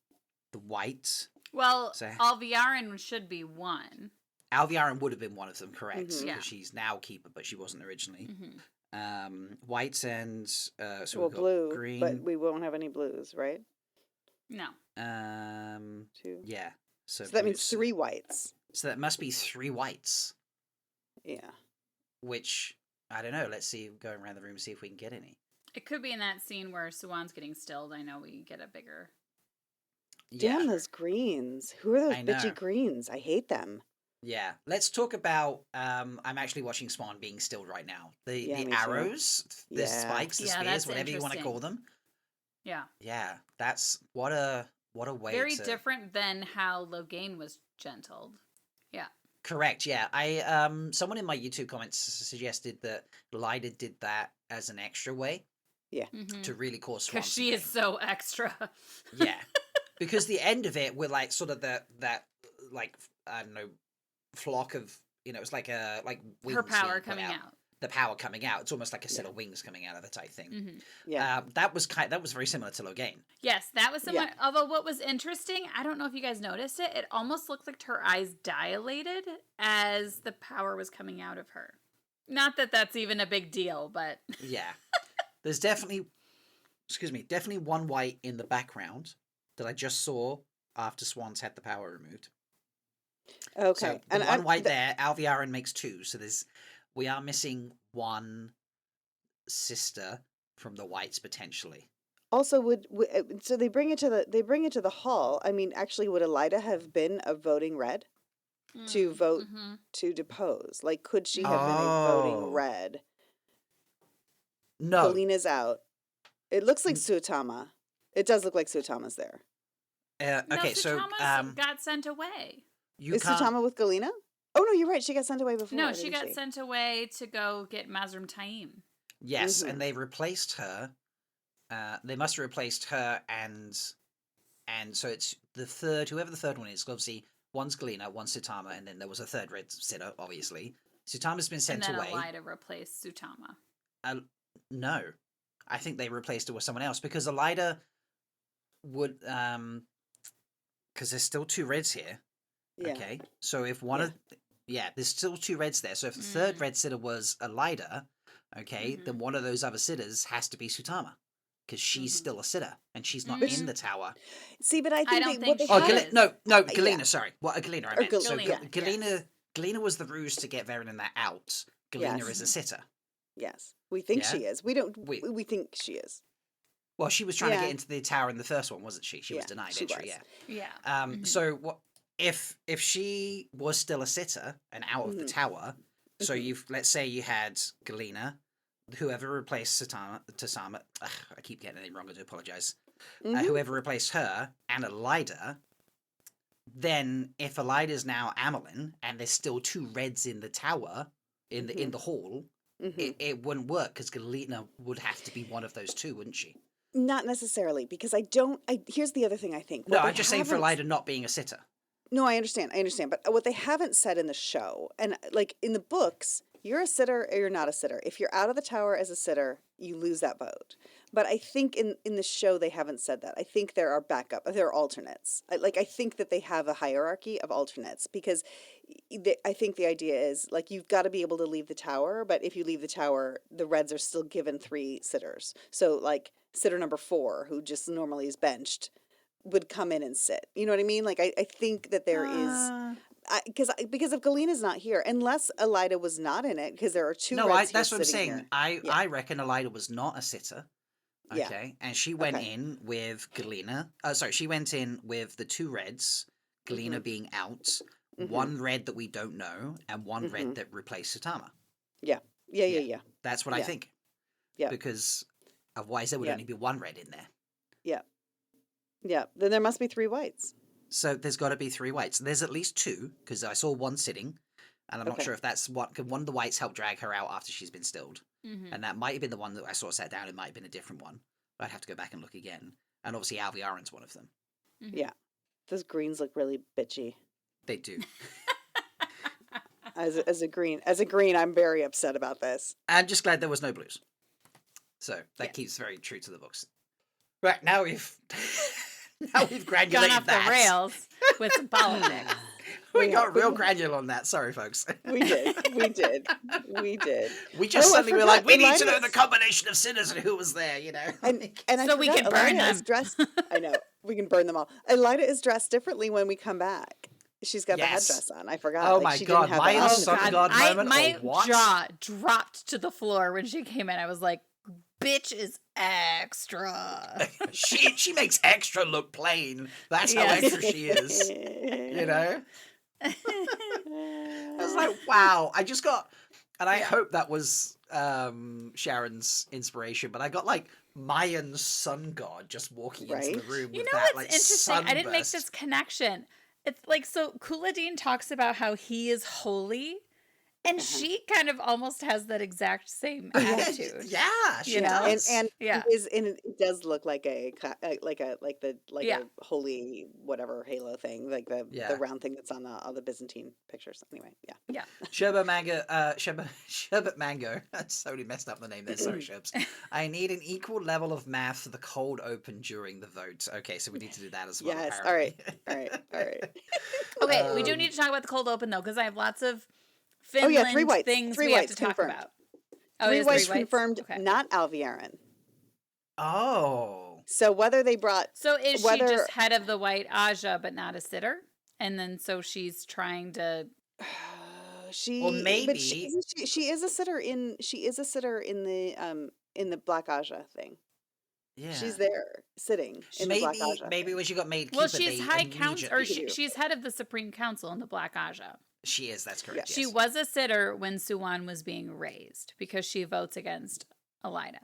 the white. Well, So- Alviarin should be one. Alviarin would have been one of them, correct? Mhm. Because Yeah. she's now keeper, but she wasn't originally. Mm-hmm. Whites and so Well, we've got blue, green. but we won't have any blues, right? No. 2. Yeah. So, So that means blues. 3 whites. So that must be 3 whites, Yeah. which I don't know. Let's see, going around the room, see if we can get any. It could be in that scene where Suwan's getting stilled. I know we get a bigger. Yeah. Damn those greens. Who are those I know. bitchy greens? I hate them. Yeah. Let's talk about. I'm actually watching Swan being stilled right now. Yeah, The me too. arrows, the Yeah. spikes, the Yeah, spears, that's whatever you want to interesting. call them. Yeah. Yeah. That's what a way. Very to... different than how Logain was gentled. Yeah. Correct. Yeah, I someone in my YouTube comments suggested that Lida did that as an extra way to really cause Swan. Because she is so extra. Yeah, because the end of it, with like sort of that like I don't know flock of it's like a wings Her power being put coming out. The power coming out. It's almost like a set of wings coming out of the type thing. Mm-hmm. Yeah. That was very similar to Logain. Yes, that was similar. Yeah. Although what was interesting, I don't know if you guys noticed it, it almost looked like her eyes dilated as the power was coming out of her. Not that that's even a big deal, but Yeah, there's definitely one white in the background that I just saw after Swans had the power removed. Okay. So the one white there, Alviarin makes 2. So we are missing 1 sister from the whites potentially. Also, so they bring it to the hall. I mean, actually, would Elida have been a voting red to vote Mhm. to depose? Like, could she have been a voting Oh. red? No. Galina's out. It looks like Suotama. It does look like Suotama's there. Okay, no, so Sutama's got sent away. you Is can't. Suotama with Galina? Oh no, you're right. She got sent away before. No, she didn't got sent away to go get Mazrim Taim. Yes, Mhm. and they replaced her. They must have replaced her, and so it's the third. Whoever the third one is, obviously one's Galina, one's Sutama, and then there was a third red sitter. Obviously, Sutama's been sent And then away. Elida replaced Sutama. No, I think they replaced her with someone else because Elida would because there's still 2 reds here. Yeah. Okay, so if one of there's still 2 reds there. So if the third red sitter was Elida, okay, then one of those other sitters has to be Sutama because she's still a sitter and she's not in the tower. See, but I think don't what think they she Oh, is. have- no, Galina. Sorry, what Galina? I Or meant. So Galina, Galina, Galina was the ruse to get Verin and that out. Galina Yes. is a sitter. Yes, we think Yeah? she is. We don't. We- We think she is. Well, she was trying to Yeah. get into the tower in the first one, wasn't she? She was Yeah, denied she entry. was. Yeah. Yeah. So what if she was still a sitter and out of the tower? So let's say you had Galina, whoever replaced Tasama. I keep getting it wrong. I do apologize. Whoever replaced her and Elida. Then, if Elida's now Amelin and there's still 2 reds in the tower in the hall, it wouldn't work because Galina would have to be one of those 2, wouldn't she? Not necessarily, because I don't. Here's the other thing I think. No, What I'm they just saying for haven't- Elida not being a sitter. No, I understand. But what they haven't said in the show, and like in the books, you're a sitter or you're not a sitter. If you're out of the tower as a sitter, you lose that vote. But I think in the show they haven't said that. I think there are there are alternates. I think that they have a hierarchy of alternates because I think the idea is like you've got to be able to leave the tower, but if you leave the tower, the reds are still given 3 sitters. So like sitter number 4, who just normally is benched, would come in and sit. You know what I mean? Like I think that there is because if Galina's not here, unless Elida was not in it, because there are 2 No, reds that's here what I'm sitting saying. here. I reckon Elida was not a sitter. Yeah. Okay, and she went Okay. in with Galena. She went in with the 2 reds, Galena being out, Mm-hmm. 1 red that we don't know, and 1 Mm-hmm. red that replaced Satama. Yeah. Yeah. That's what I Yeah. think. Yeah. Because otherwise there would Yeah. only be 1 red in there. Yeah. Yeah. Then there must be 3 whites. So there's got to be 3 whites. There's at least 2 because I saw 1 sitting, and I'm not Okay. sure if that's what. Cause one of the whites helped drag her out after she's been stilled, and that might have been the one that I saw sat down. It might have been a different one. But I'd have to go back and look again. And obviously Alviaren's one of them. Yeah. Those greens look really bitchy. They do. As a green, I'm very upset about this. I'm just glad there was no blues. So that keeps very true to the books. Right, now we've granulated Gone off that. the rails with some politics. We got real granular on that. Sorry, folks. We did. We just suddenly were like, we need to know Elida's- the combination of sinners and who was there, you know? And I So we forgot, can burn Elida is them. dressed. I know we can burn them all. Elida is dressed differently when we come back. She's got Yes. the headdress on. I forgot. Oh Like, my she God, didn't have my that on. sun god moment, my or what? jaw dropped to the floor when she came in. I was like, bitch is extra. she makes extra look plain. That's how Yes. extra she is. You know? I was like, wow. I just got, and I hope that was Sharon's inspiration, but I got like Mayan sun god just walking into the Right. room You with know that what's like interesting? I didn't make sunburst. this connection. It's like, so Kuladin talks about how he is holy, and she kind of almost has that exact same attitude. Yeah, she You know? does. And Yeah. it does look like a Yeah. holy whatever halo thing, like the Yeah. round thing that's on all the Byzantine pictures. Anyway, yeah. Sherbet Mango. I totally messed up the name there. Sorry, Sherbs. I need an equal level of math for the cold open during the vote. Okay, so we need to do that as well. Yes. Apparently. All right. Okay, we do need to talk about the cold open, though, because I have lots of Oh, Finland yeah, 3 whites. things 3 we have whites to talk confirmed. about. Oh, it 3 is whites 3 whites? confirmed, Okay. not Alviaren. Oh. So whether they brought So is she whether just head of the white Aja, but not a sitter? And then so she's trying to. she, Well, but maybe- she is a sitter in the Black Aja thing. Yeah. She's there sitting in the Black Aja. Maybe thing. when she got made Well, keeper, she's they high council, or immediately- she's head of the Supreme Council in the Black Aja. She is. That's correct. She yes. was a sitter when Suwan was being raised because she votes against Elida.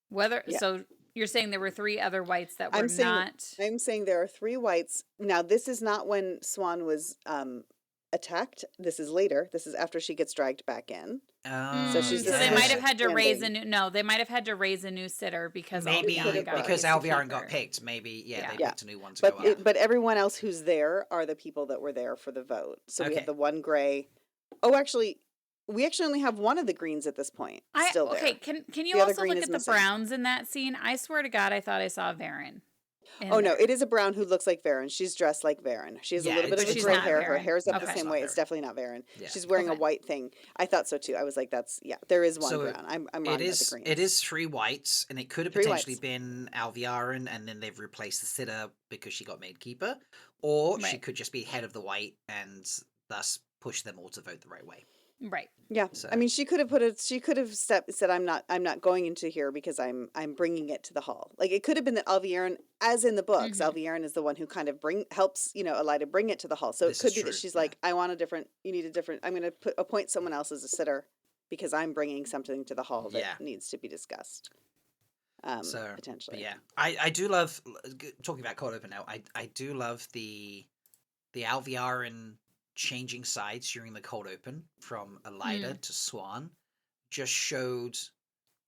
Yeah. So you're saying there were 3 other whites that were I'm saying- not. I'm saying there are 3 whites. Now, this is not when Swan was attacked. This is later. This is after she gets dragged back in. Oh, So she's So the they sitter might have had to raise a standing. new. No, they might have had to raise a new sitter because maybe Alviarin got because raised to Alviarin got keeper. picked. Maybe they Yeah. Yeah. picked a new one to go up. But everyone else who's there are the people that were there for the vote. So we Okay. have the one gray. Oh, actually, we actually only have one of the greens at this point still there. Okay, can you The other also green look is at the missing. browns in that scene? I swear to God, I thought I saw Varen. Oh no, it is a brown who looks like Varen. She's dressed like Varen. She has Yeah, a little bit it's- of a it's gray not hair. Her Varen. hair's up Okay. the It's same not way. It's Varen. definitely not Varen. Yeah. She's wearing a Okay. white thing. I thought so too. I was like, there is one So brown. I'm wrong It about the is. green. It is 3 whites, and it could have 3 potentially whites. been Alviarin, and then they've replaced the sitter because she got made keeper, or she Right. could just be head of the white and thus push them all to vote the right way. Right. Yeah, So- I mean, she could have said, I'm not going into here because I'm bringing it to the hall. Like it could have been that Alviarin, as in the books, Mhm. Alviarin is the one who kind of helps Elida bring it to the hall. So This it could is be true, that she's yeah. like, you need a different. I'm going to appoint someone else as a sitter because I'm bringing something to the hall that Yeah. needs to be discussed. So Potentially, But yeah, I do love talking about cold open now. I do love the Alviarin changing sides during the cold open from Elida to Swan. Just showed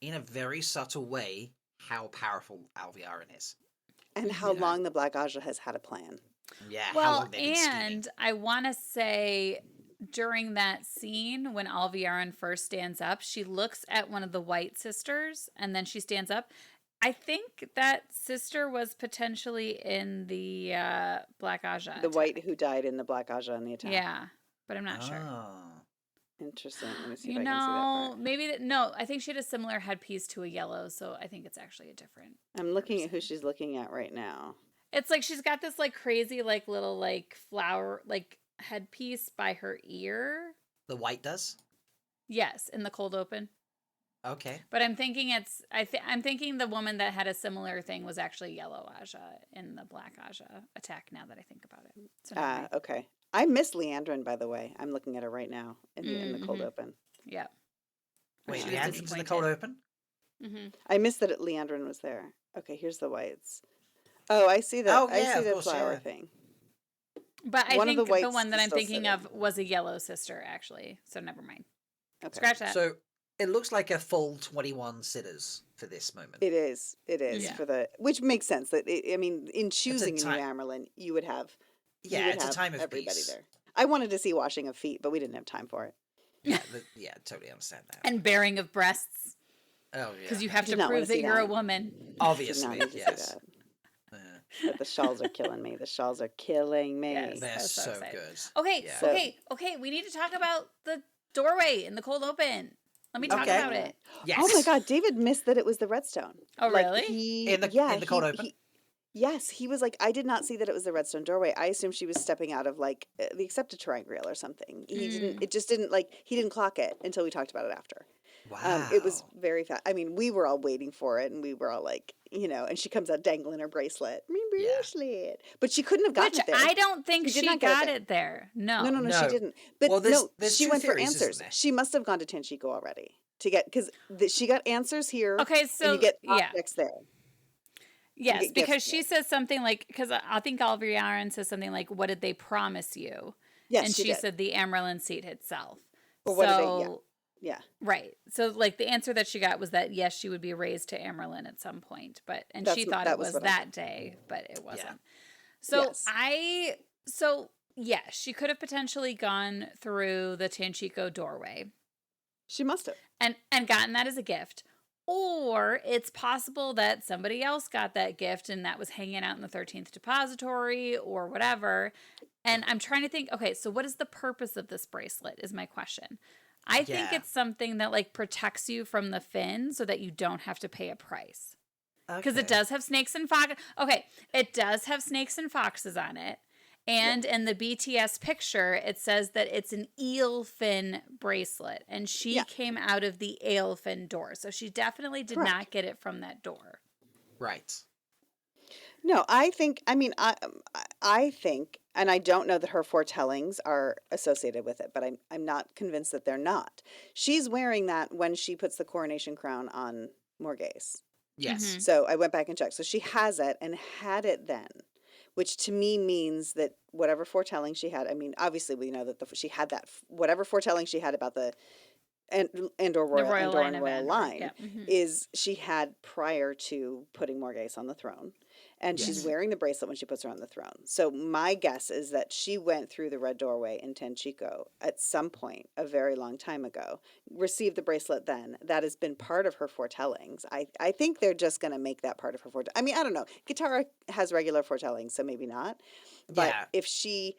in a very subtle way how powerful Alviarin is. and how Yeah. long the Black Aja has had a plan. Yeah, how Well, long they've been scheming. and I want to say during that scene when Alviarin first stands up, she looks at one of the white sisters and then she stands up. I think that sister was potentially in the Black Aja. The attack. white who died in the Black Aja in the attack. Yeah, but I'm not sure. Oh. Interesting. Let me see if You I can see that know, part. maybe no. I think she had a similar headpiece to a yellow, so I think it's actually a different. I'm looking at who she's looking at right now. It's like she's got this like crazy like little like flower like headpiece by her ear. The white does? Yes, in the cold open. Okay. But I'm thinking I'm thinking the woman that had a similar thing was actually Yellow Aja in the Black Aja attack. Now that I think about it, so never mind. Okay. I miss Leandrin, by the way. I'm looking at her right now in the cold Mhm. open. Yeah. Wait, She was Leandrin's in the cold disappointed. open? Mm-hmm. I missed that Leandrin was there. Okay, here's the whites. Oh, I see the Oh, I yeah, see of the course, flower yeah. thing. But I One of the think the whites one that is I'm still thinking sitting. of was a Yellow Sister, actually. So never mind. Okay. Scratch that. So it looks like a full 21 sitters for this moment. It is Yeah. for the, which makes sense that I mean, in It's a choosing a new time. Amerlin, you would have Yeah, it's a time of everybody peace. there. I wanted to see washing of feet, but we didn't have time for it. Yeah, totally understand that. And bearing of breasts, Oh, because yeah. you have Did to not wanna prove that see you're a that. woman. Did Obviously, not need to yes. see that. But the shawls are killing me. The shawls are killing me. Yes. They're I was so so excited. good. Okay, Yeah. So- okay. We need to talk about the doorway in the cold open. Let me talk Okay. about it. Yes. Oh my God, David missed that it was the redstone. Oh, Like, really? In the cold open? Yes, he was like, I did not see that it was the redstone doorway. I assumed she was stepping out of like the accepted triangle or something. He didn't. It just didn't like he didn't clock it until we talked about it after. Wow. It was very fast. I mean, we were all waiting for it, and we were all like, and she comes out dangling her bracelet. My Yeah. bracelet. But she couldn't have gotten Which it there. I don't think She did she not get it got there. it there. No. No, she No. didn't. But Well, there's she two went for theories, isn't answers. there? She must have gone to Tenchiko already to get because she got answers here. Okay, and so you get yeah. objects there. Yes, get because gifts she there. says something like, because I think Alviarin says something like, what did they promise you? Yes, And she she did. said the Amerlin seat itself. Or what did they? So, Yeah. right. So, like, the answer that she got was that, yes, she would be raised to Amerlin at some point. And she thought that it was was what I that day, but it wasn't. Yeah. So, yeah, she could have potentially gone through the Tanchiko doorway She must have. and gotten that as a gift. Or it's possible that somebody else got that gift and that was hanging out in the 13th depository or whatever. And I'm trying to think, okay, so what is the purpose of this bracelet is my question. I think Yeah. it's something that like protects you from the fin so that you don't have to pay a price. Because it does have snakes and foxes. Okay, it does have snakes and foxes on it. And in the BTS picture, it says that it's an eel fin bracelet. And she came out of the eel fin door. So she definitely did Correct. not get it from that door. Right. No, I think. I mean, I think, and I don't know that her foretellings are associated with it, but I'm not convinced that they're not. She's wearing that when she puts the coronation crown on Morghese. Yes. Mhm. So I went back and checked. So she has it and had it then, which to me means that whatever foretelling she had. I mean, obviously we know that she had that. Whatever foretelling she had about the Andor royal line and of royal Andor, line yeah. Mhm. is she had prior to putting Morghese on the throne. And she's Yes. wearing the bracelet when she puts her on the throne. So my guess is that she went through the red doorway in Tenchiko at some point a very long time ago, received the bracelet then. That has been part of her foretellings. I think they're just going to make that part of her foretellings. I mean, I don't know. Katara has regular foretellings, so maybe not. But Yeah. if she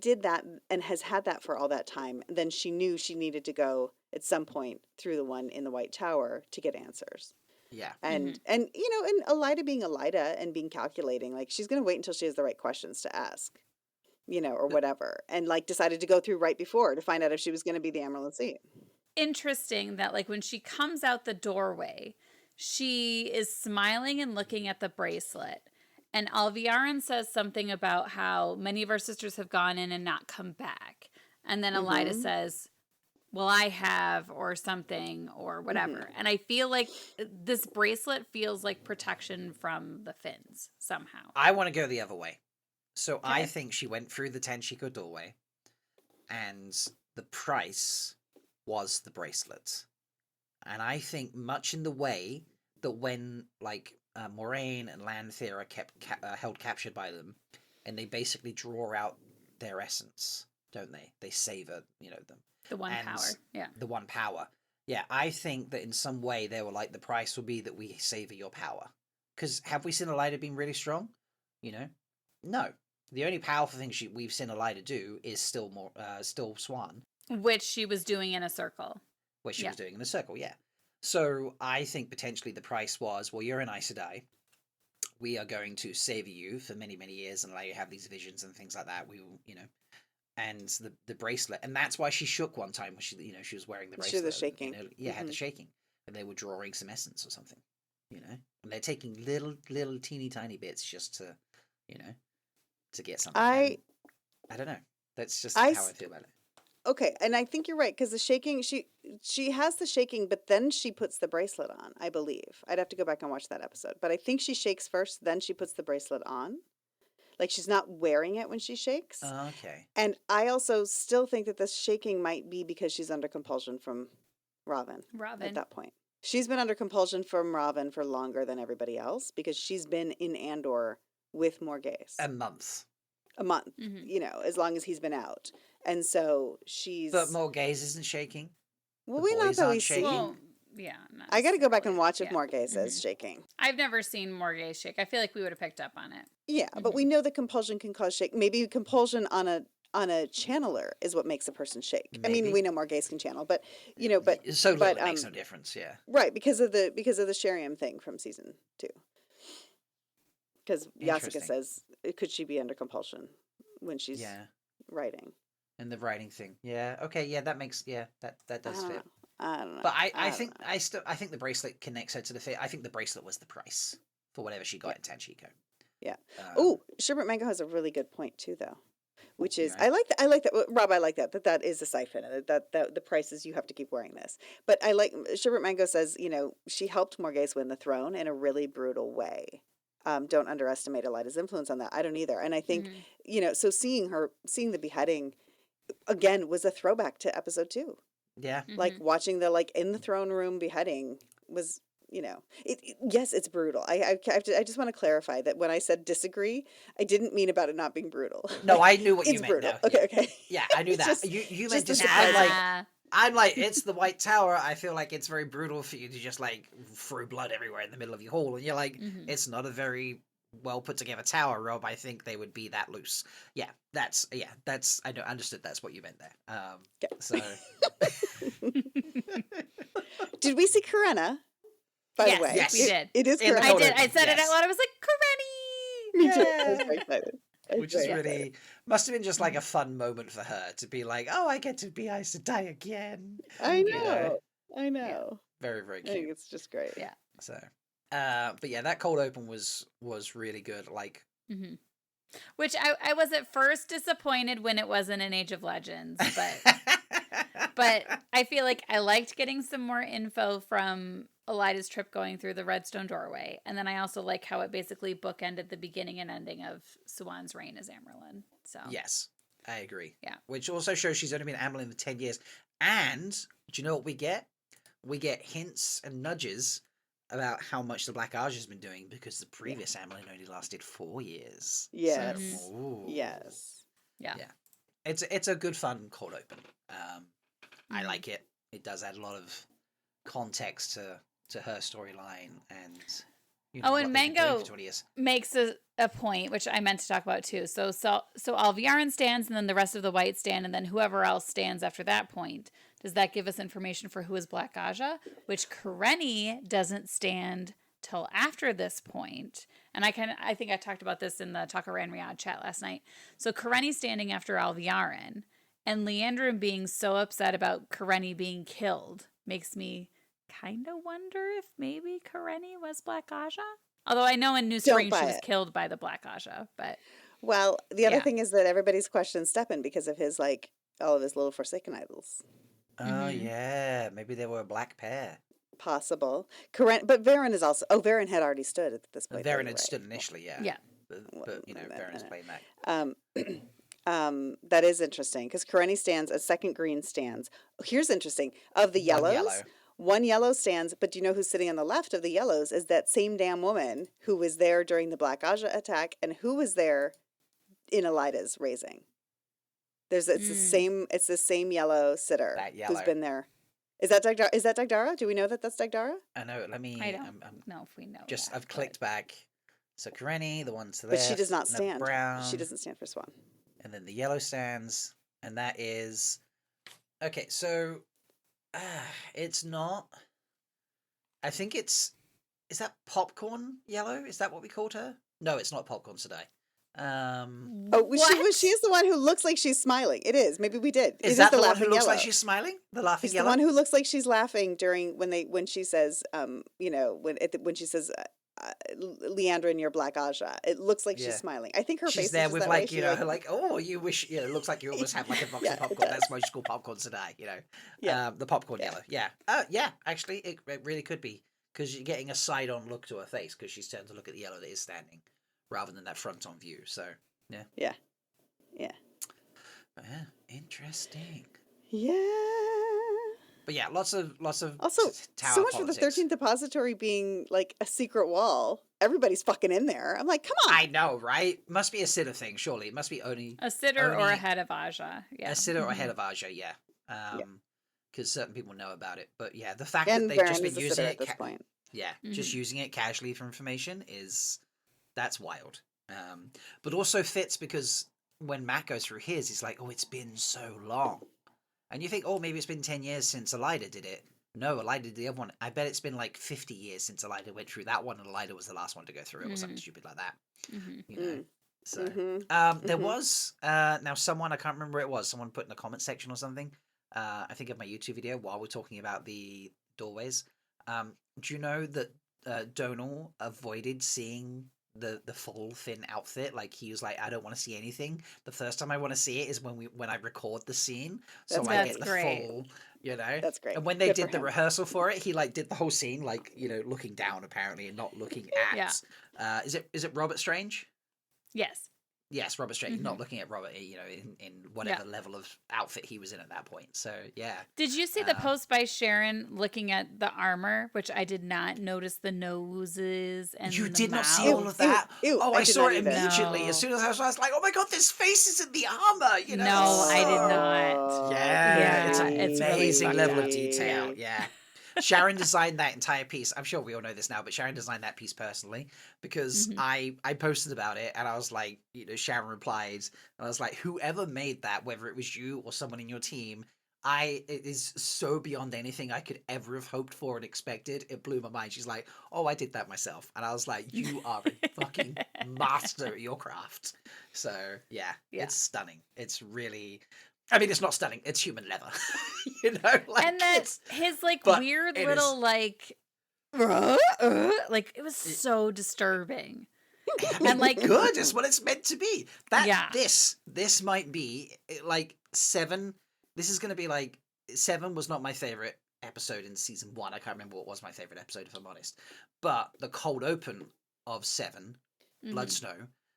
did that and has had that for all that time, then she knew she needed to go at some point through the one in the White Tower to get answers. Yeah. And and Elida being Elida and being calculating, like she's gonna wait until she has the right questions to ask, or whatever. And like decided to go through right before to find out if she was gonna be the Amerlin seat. Interesting that like when she comes out the doorway, she is smiling and looking at the bracelet. And Alviarin says something about how many of our sisters have gone in and not come back. And then Elida says, well, I have, or something, or whatever. And I feel like this bracelet feels like protection from the Finns somehow. I want to go the other way. So I think she went through the Tenchiko doorway, and the price was the bracelet. And I think much in the way that when, like, Moraine and Lanthir are kept held captured by them, and they basically draw out their essence, don't they? They savor, them. The one And power, yeah. The one power. Yeah, I think that in some way they were like, the price will be that we savor your power. Because have we seen Elida being really strong? No. The only powerful thing we've seen Elida do is still Swan. Which she was doing in a circle. Which she was doing in a circle, yeah. So I think potentially the price was, well, you're an Aes Sedai. We are going to savor you for many, many years and allow you to have these visions and things like that. We will, and the bracelet, and that's why she shook one time when she was wearing the bracelet. She had the shaking. Had the shaking and they were drawing some essence or something, you know, and they're taking little teeny tiny bits just to, you know, to get something. I And I don't know. That's just I how I s- feel about it. okay, and I think you're right because the shaking she has the shaking, but then she puts the bracelet on. I believe I'd have to go back and watch that episode, but I think she shakes first, then she puts the bracelet on. Like she's not wearing it when she shakes. Okay. And I also still think that this shaking might be because she's under compulsion from Robin at Robin. that point. She's been under compulsion from Robin for longer than everybody else because she's been in Andor with Morghese A month. a month, Mhm. you know, as long as he's been out. And so she's But Morghese isn't shaking. well, the we not boys that we aren't see. shaking. Well, yeah. Not I got to go back and necessarily. watch if Yeah. Morghese is Mhm. shaking. I've never seen Morghese shake. I feel like we would have picked up on it. Yeah, but we know that compulsion can cause shake. Maybe compulsion on a channeler is what makes a person shake. I mean, Maybe. we know Morghese can channel, but you know, but So little but it makes no difference. Yeah. right because of the Shariam thing from season 2. Because Yasuka Interesting. says, could she be under compulsion when she's Yeah. writing? And the writing thing. Yeah. Okay. Yeah. That makes. Yeah. That I does don't fit. know. I don't know. But I don't think know. I think the bracelet connects her to the fit. I think the bracelet was the price for whatever she got in Tanchico. Yeah. Um, Oh, Sherbert Mango has a really good point too, though, which is Right. I like that Rob. I like that is a siphon. That the price is you have to keep wearing this. But I like Sherbert Mango says, you know, she helped Morghese win the throne in a really brutal way. Don't underestimate Elida's influence on that. I don't either. And I think Mhm. you know, so seeing the beheading again was a throwback to episode 2. Yeah. Like Mhm. watching the like in the throne room beheading was, you know, yes, it's brutal. I just want to clarify that when I said disagree, I didn't mean about it not being brutal. No, Like, I knew what you it's meant. brutal. No. Okay, Yeah. okay. Yeah, I knew It's that. just- You just meant a just. I'm like Nah. it's the White Tower. I feel like it's very brutal for you to just like throw blood everywhere in the middle of your hall, and you're like, Mhm. it's not a very well put together tower, Rob. I think they would be that loose. Yeah, that's I understood that's what you meant there. Okay. So Did we see Karena? By Yes, the way, Yes. we did. It is In the Karena. I cold did. I open, said it out yes. loud. I was like, Kareni! Me too. I was Yeah. very excited. I was which is very excited. really must have been just like a fun moment for her to be like, oh, I get to be Aes Sedai again. I You know. know? I know. Very very I think cute. it's just great. Yeah. So, but yeah, that cold open was really good. Like, Mhm. Which I was at first disappointed when it wasn't an Age of Legends, but I feel like I liked getting some more info from Elida's trip going through the Redstone doorway. And then I also like how it basically bookended the beginning and ending of Suwan's reign as Amyrlin. So yes, I agree. Yeah. Which also shows she's only been Amyrlin for 10 years. And do you know what we get? We get hints and nudges about how much the Black Arch has been doing because the previous Amyrlin only lasted 4 years. Yes. So, ooh. Yes. yeah. Yeah. It's a good fun cold open. I Mhm. like it. It does add a lot of context to her storyline and Oh, what and they've been doing Mango for 20 years. makes a point, which I meant to talk about too. So Alviarin stands, and then the rest of the White stand, and then whoever else stands after that point. Does that give us information for who is Black Aja? Which Karenni doesn't stand till after this point. And I think I talked about this in the Takaran Riyadh chat last night. So Karenni standing after Alviarin, and Leandrin being so upset about Karenni being killed makes me kind of wonder if maybe Karenni was Black Aja. Although I know in New Don't Spring buy she was it. killed by the Black Aja, but Well, the other Yeah. thing is that everybody's questioned Steppen because of his like all of his little Forsaken idols. Oh Mhm. yeah, maybe they were a black pair. Possible. But Varen is also. Oh, Varen had already stood at this point. Varen you're had right. stood initially, yeah. Yeah. But you know, Varen's playing back. That is interesting because Karenni stands a second green stands. Here's interesting of the One yellows. yellow. One yellow stands, but do you know who's sitting on the left of the yellows is that same damn woman who was there during the Black Aja attack and who was there in Elida's raising. It's the same yellow sitter That who's yellow. been there. Is that Dagdara? Do we know that that's Dagdara? I know. Let me. I don't know if we know. that, I've clicked back. So Karenni, the one to the But left, she does not and the stand. brown, She doesn't stand for Swan. and then the yellow stands, and that is okay. So it's not. I think it's. Is that popcorn yellow? Is that what we called her? No, it's not popcorn today. Oh, she is the one who looks like she's smiling. It is. Maybe we did. Is It that the the one laughing who looks yellow. like she's smiling? The laughing It's yellow? the one who looks like she's laughing during when she says, when she says, Leandra in your black aja. It looks like Yeah. she's smiling. I think her face She's is there just with that like, way. you know, like, oh, you wish, you know, it looks like you almost have like a box Yeah, of it popcorn. does. That's most school popcorn today, you know. Yeah. The popcorn Yeah. yellow. Yeah. Yeah, actually, it really could be. Because you're getting a side-on look to her face because she's turned to look at the yellow that is standing rather than that front-on view. So, yeah. Yeah. Yeah. But, yeah, interesting. Yeah. But yeah, lots of Also, tower so much for the politics. 13th depository being like a secret wall. Everybody's fucking in there. I'm like, come on. I know, right? Must be a sitter thing, surely. It must be only A sitter or a head of aja. Yeah. a sitter or a head of Aja, yeah. Because certain people know about it. But yeah, the fact And that they've Baron just is been a using sitter it, at this point. yeah, just using it casually for information that's wild. But also fits because when Matt goes through his, he's like, oh, it's been so long. And you think, oh, maybe it's been 10 years since Elida did it. No, Elida did the other one. I bet it's been like 50 years since Elida went through that one, and Elida was the last one to go through it, or something stupid like that. You know? So, there was, now someone, I can't remember who it was, someone put in the comment section or something, I think of my YouTube video while we're talking about the doorways. Do you know that Donal avoided seeing the full Finn outfit? Like, he was like, I don't want to see anything. The first time I want to see it is when I record the scene, so I get the full, you know. That's great. And when they Good did for the him. rehearsal for it, he like did the whole scene, like, you know, looking down apparently and not looking at. Is it Robert Strange? Yes. Yes, Robert Strange, not looking at Robert, you know, in whatever level of outfit he was in at that point. So, yeah. Did you see the post by Sharon looking at the armor, which I did not notice the noses and You the did not see mouth? all of that? Ew, Oh, I I did saw not it either. immediately. As soon as I was like, oh my god, there's faces in the armor, you know? No, I did So- not. Yeah, it's it's really amazing fucked level up. of detail. Yeah. Sharon designed that entire piece. I'm sure we all know this now, but Sharon designed that piece personally because I posted about it and I was like, you know, Sharon replied and I was like, whoever made that, whether it was you or someone in your team, it is so beyond anything I could ever have hoped for and expected. It blew my mind. She's like, oh, I did that myself. And I was like, you are a fucking master at your craft. So yeah, it's stunning. It's really, I mean, it's not stunning. It's human leather, you know. Like, And that his like but weird it little is- like it was so disturbing. and like good is what it's meant to be. This might be like 7. This is going to be like 7 was not my favorite episode in season 1. I can't remember what was my favorite episode, if I'm honest. But the cold open of 7, Blood Snow,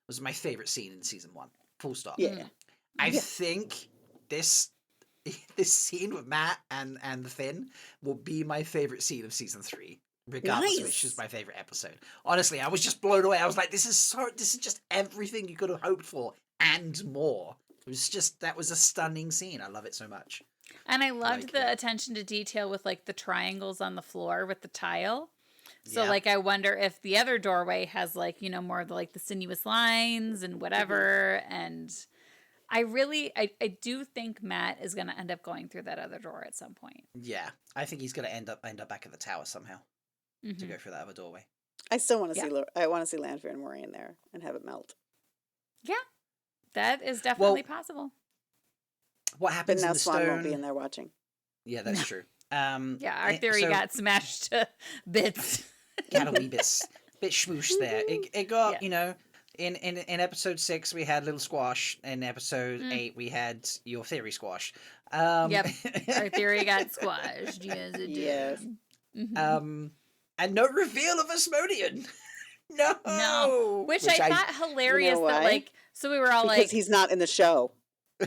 was my favorite scene in season 1. Full stop. Yeah. I think this scene with Matt and the Finn will be my favorite scene of season 3. Regardless of which is my favorite episode. Honestly, I was just blown away. I was like, this is just everything you could have hoped for and more. That was a stunning scene. I love it so much. And I loved Like the that. attention to detail with like the triangles on the floor with the tile. So Yeah. like I wonder if the other doorway has like, you know, more of the like the sinuous lines and whatever. And I do think Matt is gonna end up going through that other door at some point. Yeah, I think he's gonna end up back at the tower somehow to go through that other doorway. I still want to see. I want to see Lanfear and Morian there and have it melt. Yeah. That is definitely possible. What But happens now in the Swan stone? won't be in there watching. Yeah, that's true. Yeah, our theory got smashed to bits. Got a wee bit smoosh there. It got, you know, in episode 6 we had little squash. In episode 8 we had your theory squash. Yep, our theory got squashed. Yes, it did. Yes. And no reveal of Asmodean. No. Which I thought hilarious You know that why? like so we were all Because like he's not in the show. no,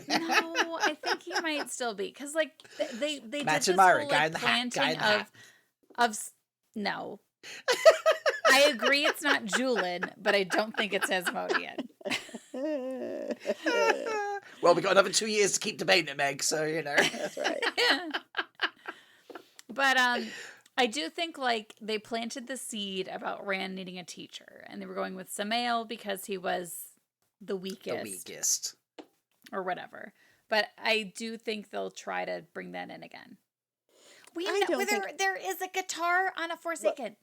I think he might still be because like they did Matt this and Myra, whole guy like in the hat, guy planting in the hat. of no. I agree it's not Julian, but I don't think it's Asmodean. Well, we got another 2 years to keep debating it, Meg. So you know. That's right. But I do think like they planted the seed about Rand needing a teacher, and they were going with Samael because he was the weakest, or whatever. But I do think they'll try to bring that in again. There is a guitar on a Forsaken.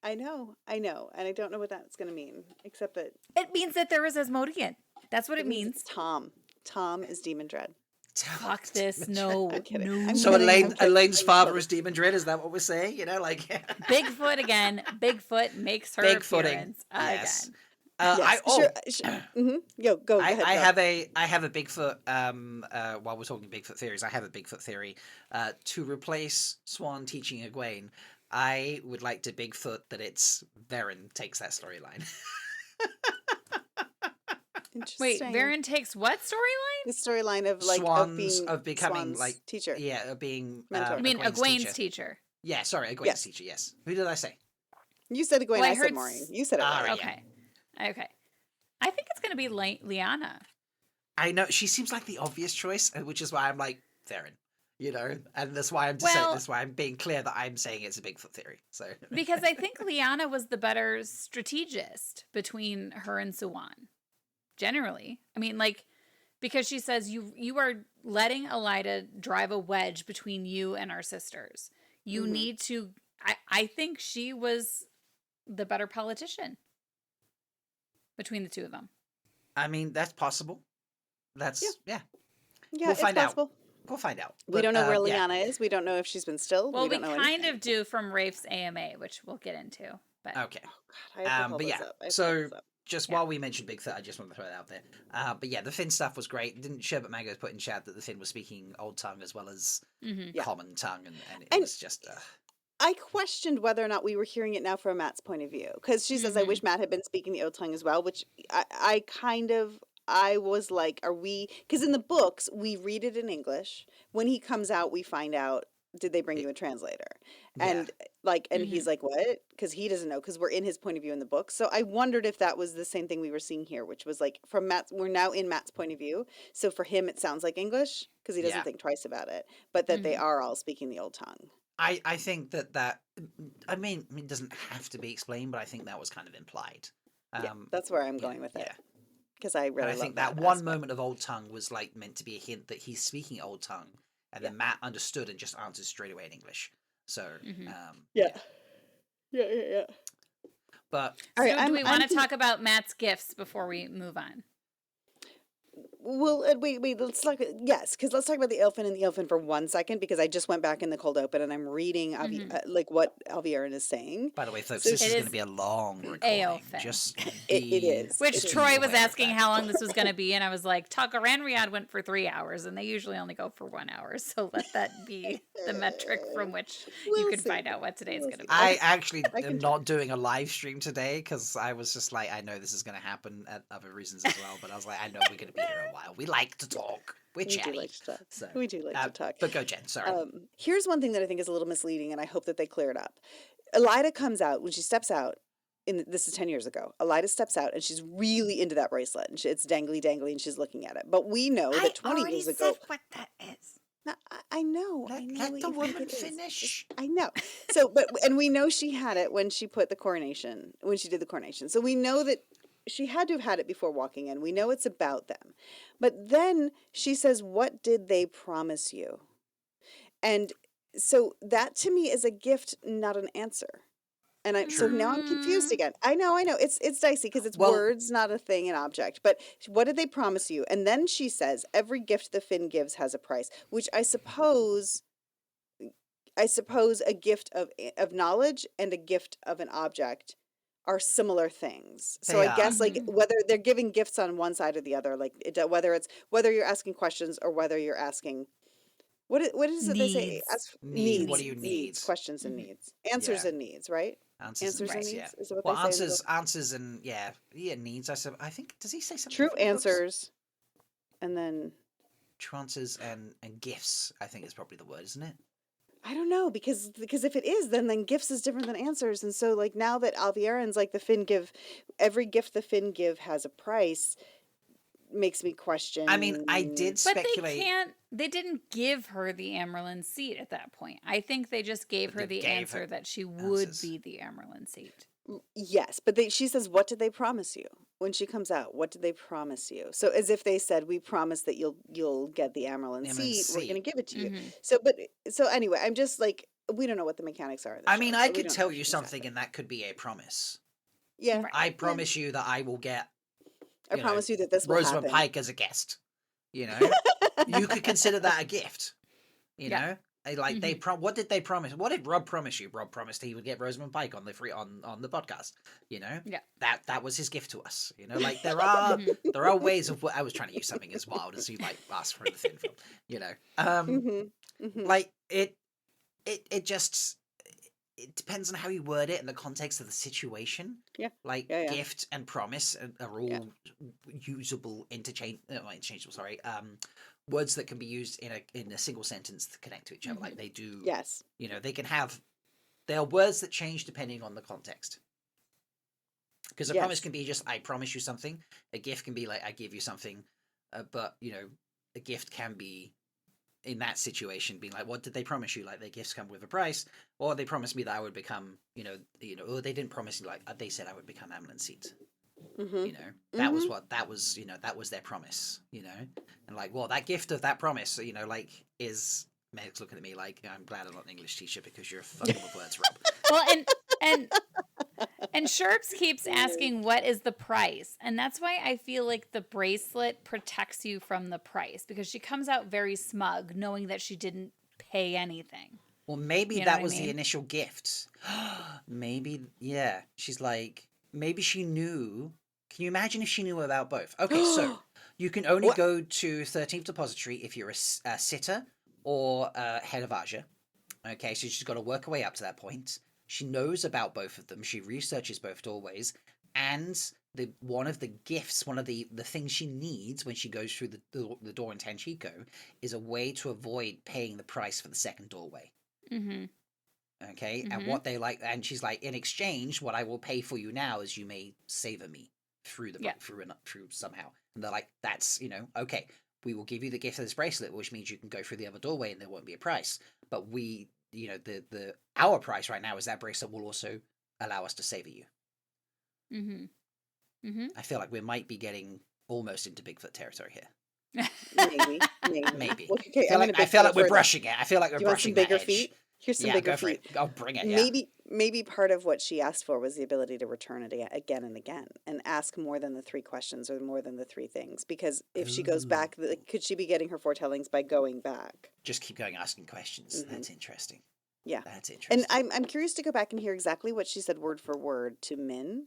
I know, and I don't know what that's going to mean, except that It means that there is Asmodean. That's what it means means. it's Tom. Tom is Demon Dread. Fuck this. No. I'm kidding. No. I'm So kidding. Elaine's I'm father totally- is Demon Dread. Is that what we're saying? You know, like Bigfoot again. Bigfoot makes her Bigfooting. appearance Yes. again. Yes, sure. Go I ahead. have Go. I have a Bigfoot. While we're talking Bigfoot theories, I have a Bigfoot theory. To replace Swan teaching Egwene, I would like to Bigfoot that it's Varen takes that storyline. Wait, Interesting. Varen takes what storyline? The storyline of like Swans of being becoming Swan's like teacher. Yeah, of being Mentor. You mean Egwene's Egwene's teacher? Yeah, sorry, Egwene's Yes. teacher. Yes. Who did I say? You said Egwene. Well, I I said heard Maureen. You said it Ah, right. right. Okay. Okay. I think it's going to be Liana. I know she seems like the obvious choice, which is why I'm like Varen. You know, and that's why that's why I'm being clear that I'm saying it's a Bigfoot theory. So Because I think Liana was the better strategist between her and Suwan. Generally. I mean, like, because she says you are letting Elida drive a wedge between you and our sisters. You need to I think she was the better politician between the two of them. I mean, that's possible. That's Yeah, We'll it's find out. possible. We'll find out. We But, don't know where yeah. Liana is. We don't know if she's been stilled. Well, we don't know kind anything. of do from Rafe's AMA, which we'll get into. But Okay. God, I have to pull But this yeah, up. I have to so pull this up. just Yeah. while we mentioned Bigfoot, I just want to throw it out there. But yeah, the Finn stuff was great. Didn't Sherbet Mango put in chat that the Finn was speaking Old Tongue as well as Yeah. Common Tongue, and it And- was just. I questioned whether or not we were hearing it now from Matt's point of view, because she says, "I wish Matt had been speaking the Old Tongue as well," which I was like, "Are we?" Because in the books we read it in English. When he comes out, we find out, did they bring you a translator? And he's like, "What?" Because he doesn't know, because we're in his point of view in the book. So I wondered if that was the same thing we were seeing here, which was like from Matt's. We're now in Matt's point of view, so for him it sounds like English because he doesn't Yeah. think twice about it, but that they are all speaking the Old Tongue. I think that I mean it doesn't have to be explained, but I think that was kind of implied. That's where I'm going with it. Because I really and I think love that one aspect. moment of Old Tongue was like meant to be a hint that he's speaking Old Tongue, and then Matt understood and just answered straight away in English. So Yeah. But All right, so do we want to I'm- talk about Matt's gifts before we move on? Well, wait. Let's talk. Yes, because let's talk about the Ilfin and the Ilfin for 1 second, because I just went back in the cold open and I'm reading like what Alviarin is saying. by the way, folks, So this it is going is to be a long recording. Aelfin. Just It be- is. Which be Troy was aware of asking that. how long this was going to be, and I was like, Tucker and Riyadh went for 3 hours, and they usually only go for 1 hour, so let that be the metric from which you We'll can see. find out what today's We'll going to see. be. I actually I can am not doing a live stream today because I was just like, I know this is going to happen at other reasons as well, but I was like, I know we're going to be here a while. We like to talk. We're We do chatty. like to talk. So, We do like to talk. But go, Jen. Sorry. Here's one thing that I think is a little misleading, and I hope that they clear it up. Elida comes out when she steps out. This is 10 years ago. Elida steps out and she's really into that bracelet, and it's dangly, and she's looking at it. But we know that 20 years ago. what that is. No, I know. I let know let what the you think woman it is. finish. I know. So, and we know she had it when she put the coronation, when she did the coronation. So we know that she had to have had it before walking in. We know it's about them. But then she says, "What did they promise you?" And so that to me is a gift, not an answer. And so now I'm confused again. I know. It's dicey because it's Well- words, not a thing, an object. But what did they promise you? And then she says, every gift the Finn gives has a price, which I suppose a gift of knowledge and a gift of an object are similar things. So They I guess are. like whether they're giving gifts on one side or the other, like whether you're asking questions or whether you're asking what is it they say? Needs. Needs. What do you need? Questions and needs, answers Yeah. and needs, right? Answers, Answers and needs, needs yeah. is what Well, they say. in the answers, and needs. I think does he say something? True different in the books? answers, and then True answers and gifts. I think is probably the word, isn't it? I don't know, because if it is, then gifts is different than answers, and so like now that Alviarin's like the Finn give, every gift the Finn give has a price, makes me question. I mean, I did But speculate. they didn't give her the Amerlin seat at that point. I think they just gave her They the gave her answer that she would answers. be the Amerlin seat. Yes, but she says, "What did they promise you?" When she comes out, what did they promise you? So as if they said, "We promise that you'll get the Amerlin Amerlin seat. We're going to seat. give it to you." Mhm. So anyway, I'm just like we don't know what the mechanics are of the I show, mean, so I we could don't know tell if you she's something, happy. and that could be a promise. Yeah, Right. I promise you that I will get, I you know, promise you that this will Rosamund happen. Pike as a guest. You know, you could consider that a gift. You Yeah. know, like they Mhm. what did they promise? What did Rob promise you? Rob promised he would get Rosamund Pike on the on the podcast. You know, Yeah. that was his gift to us. You know, like there are Mhm. ways of I was trying to use something as wild as you like asked for the thin film. You know, like it just it depends on how you word it and the context of the situation. Yeah. Like Yeah. gift and promise are Yeah. all usable interchangeable. Sorry, words that can be used in a single sentence to connect to each other. Like they do. Yes. You know, they can have. There are words that change depending on the context. Because a promise Yes. can be just I promise you something. A gift can be like I give you something. But you know, a gift can be in that situation being like, what did they promise you? Like their gifts come with a price, or they promised me that I would become, or they didn't promise me, like they said I would become Amlin Seat. Mm-hmm. You know, that was what that was. You know, that was their promise. You know, and like, well, that gift of that promise, you know, like is Meg's looking at me like I'm glad I'm not an English teacher because you're fucking with words, Rob. Well, and Sherps keeps asking what is the price, and that's why I feel like the bracelet protects you from the price, because she comes out very smug knowing that she didn't pay anything. Well, maybe You know that what I was the mean? initial gift. Maybe, yeah. She's like, maybe she knew. Can you imagine if she knew about both? Okay, so you can only What? go to 13th Depository if you're a sitter or a head of Aja. Okay, so she's got to work her way up to that point. She knows about both of them. She researches both doorways, and one of the gifts, one of the things she needs when she goes through the door in Tenchico is a way to avoid paying the price for the second doorway. Mm-hmm. Okay, and what they like, and she's like, in exchange, what I will pay for you now is you may savor me through through somehow. And they're like, that's okay. We will give you the gift of this bracelet, which means you can go through the other doorway and there won't be a price. But we, our price right now is that bracelet will also allow us to savor you. Mm-hmm. Mm-hmm. I feel like we might be getting almost into Bigfoot territory here. Maybe. Well, Okay, I feel like we're brushing it. I feel like we're you want brushing some bigger that edge. feet? Here's some Yeah, bigger go for feet. it. I'll bring it. Yeah. Maybe part of what she asked for was the ability to return it again and again and ask more than the 3 questions or more than the 3 things. Because if she goes back, could she be getting her foretellings by going back? Just keep going asking questions. That's interesting. Yeah. That's interesting. And I'm curious to go back and hear exactly what she said word for word to Min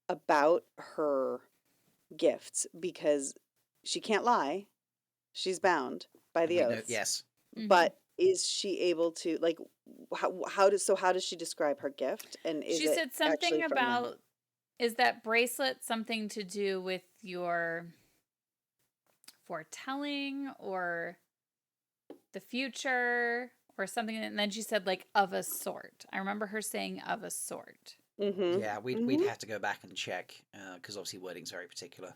about her gifts, because she can't lie. She's bound by the oaths. Yes. But is she able to, like, how does she describe her gift? And is she it said something actually from them? about, is that bracelet something to do with your foretelling or the future or something? And then she said, like, of a sort. I remember her saying of a sort. Mm-hmm. Yeah, we'd have to go back and check because obviously wording's very particular.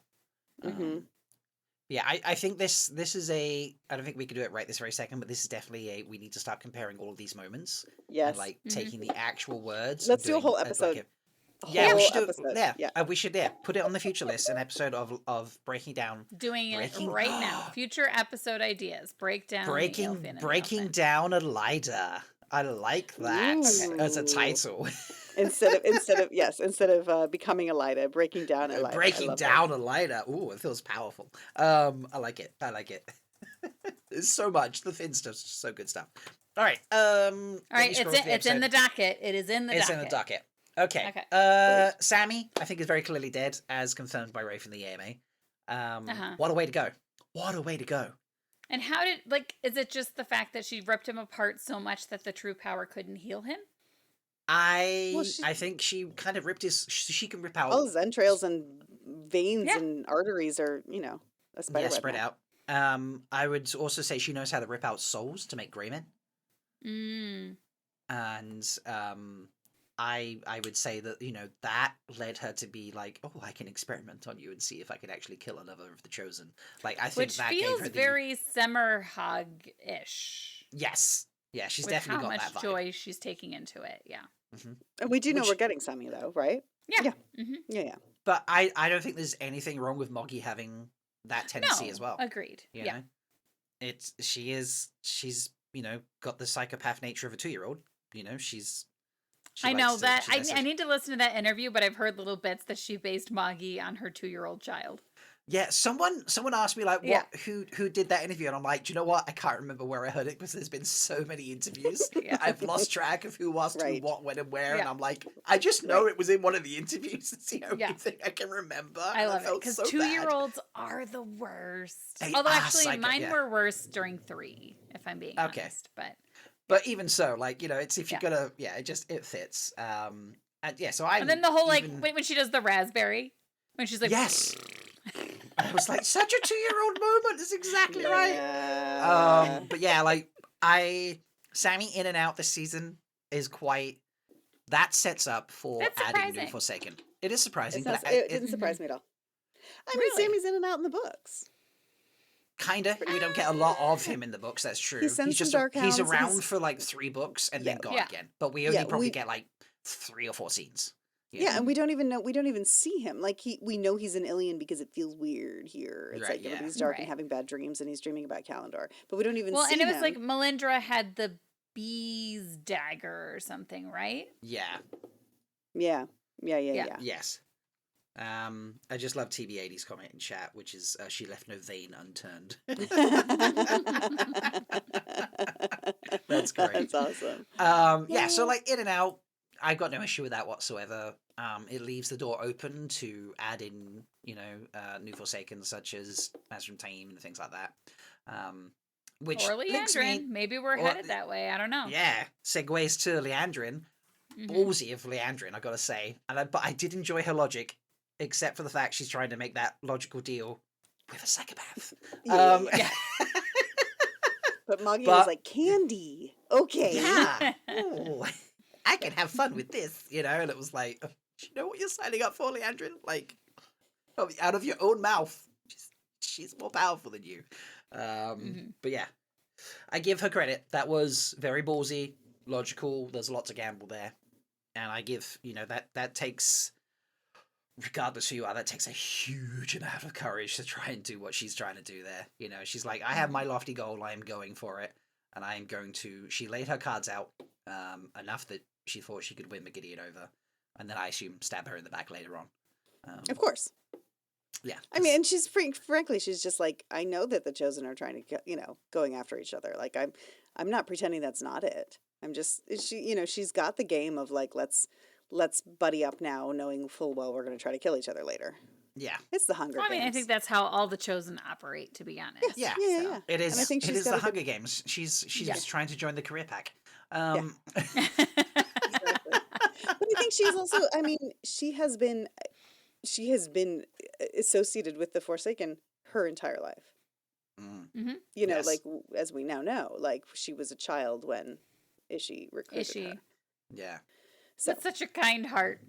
Yeah, I think this is I don't think we could do it right this very second, but this is definitely we need to start comparing all of these moments. Yes. And like taking the actual words. Let's do a whole episode. We should do it. Yeah, we should put it on the future list, an episode of breaking down. Doing it right now. Future episode ideas. Breaking down a lighter. I like that as a title. instead of becoming a lighter, breaking down a lighter. Breaking down a lighter. Ooh, it feels powerful. I like it. There's so much. The Finn stuff's so good stuff. All right. It's in the docket. It is in the docket. It's in the docket. Okay. Sammy, I think, is very clearly dead, as confirmed by Rafe in the AMA. What a way to go. What a way to go. And how did, is it just the fact that she ripped him apart so much that the true power couldn't heal him? I think she kind of ripped she can rip out all his entrails and veins and arteries are, a spider web spread out. I would also say she knows how to rip out souls to make grey men. And I would say that, that led her to be like, oh, I can experiment on you and see if I can actually kill another of the chosen. Like, I think that gave her very Semerhog-ish. Yes. Yeah, she's definitely got that vibe. How much joy she's taking into it, yeah. And we do know we're getting Sammy, though, right? Yeah. Yeah. But I don't think there's anything wrong with Moggy having that tendency as well. Agreed. You know? She's got the psychopath nature of a 2-year-old. She I know likes to, that. she likes I to need to listen to that interview, but I've heard little bits that she based Moggy on her 2-year-old child. Yeah, someone asked me like Yeah. who did that interview, and I'm like, do you know what? I can't remember where I heard it because there's been so many interviews. Yeah. I've lost track of who asked who, Right. what, when, and where, and Yeah. I'm like, I just know it was in one of the interviews. It's the only Yeah. thing I can remember. I and love it felt because so bad. 2-year-olds are the worst. They Although are actually, psycho- mine yeah. were worse during 3, if I'm being Okay. honest. But even so, like it's if you're Yeah. gonna, it fits. And yeah, so I. And then the whole even... when she does the raspberry, when she's like, yes. I was like, such a 2-year-old moment. That's exactly right. Yeah. But yeah, like Sammy in and out this season is quite. That sets up for That's adding New surprising. Forsaken. It is surprising, It's not- but it didn't surprise me at all. I mean, Really? Sammy's in and out in the books. kinda. We don't get a lot of him in the books. That's true. He sends He's some just dark he's hounds, around he's- for like 3 books and then Yeah. gone Yeah. again. But we only Yeah, probably we- get like 3 or 4 scenes. Yeah, and we don't even see him. Like we know he's an alien because it feels weird here. It's Right, like yeah. everybody's dark and Right. having bad dreams, and he's dreaming about Calendar. But we don't even well, see and it was him. like Melindra had the bee's dagger or something, right? Yeah. Yeah. Yeah. Yes. I just love TB80's comment in chat, which is she left no vein unturned. That's great. That's awesome. Yeah, so like in and out, I've got no issue with that whatsoever. It leaves the door open to add in, new Forsakens such as Mazrim Taim and things like that. Which Or links Leandrin. me, Maybe we're or- headed that way. I don't know. yeah, segues to Leandrin. Mhm. Ballsy of Leandrin, I gotta say. But I did enjoy her logic, except for the fact she's trying to make that logical deal with a psychopath. Yeah. Yeah. But Moggy But- was like, candy. Okay. Yeah. Ooh, I can have fun with this, and it was like, do you know what you're signing up for, Leandrin? Like, out of your own mouth. She's more powerful than you. But yeah, I give her credit. That was very ballsy, logical. There's lots of gamble there. And I give, that takes, regardless who you are, that takes a huge amount of courage to try and do what she's trying to do there. She's like, I have my lofty goal. I am going for it. And I am going to, she laid her cards out enough that she thought she could win McGideon over. And then I assume stab her in the back later on. Of course. Yeah. I mean, and she's frankly, she's just like, I know that the Chosen are trying to get, going after each other. Like I'm not pretending that's not it. I'm just she's got the game of like let's buddy up now, knowing full well we're going to try to kill each other later. Yeah. It's the Hunger Well, I mean, I Games. think that's how all the Chosen operate, to be honest. Yeah. Yeah. It is. And I think It she's is got the a good- Hunger Games. She's Yeah. just trying to join the career pack. Exactly. But I think she's also. I mean, she has been associated with the Forsaken her entire life. Mm. Mhm. Yes. Like as we now know, like she was a child when Ishi recruited Ishi. her. Yeah. So With such a kind heart.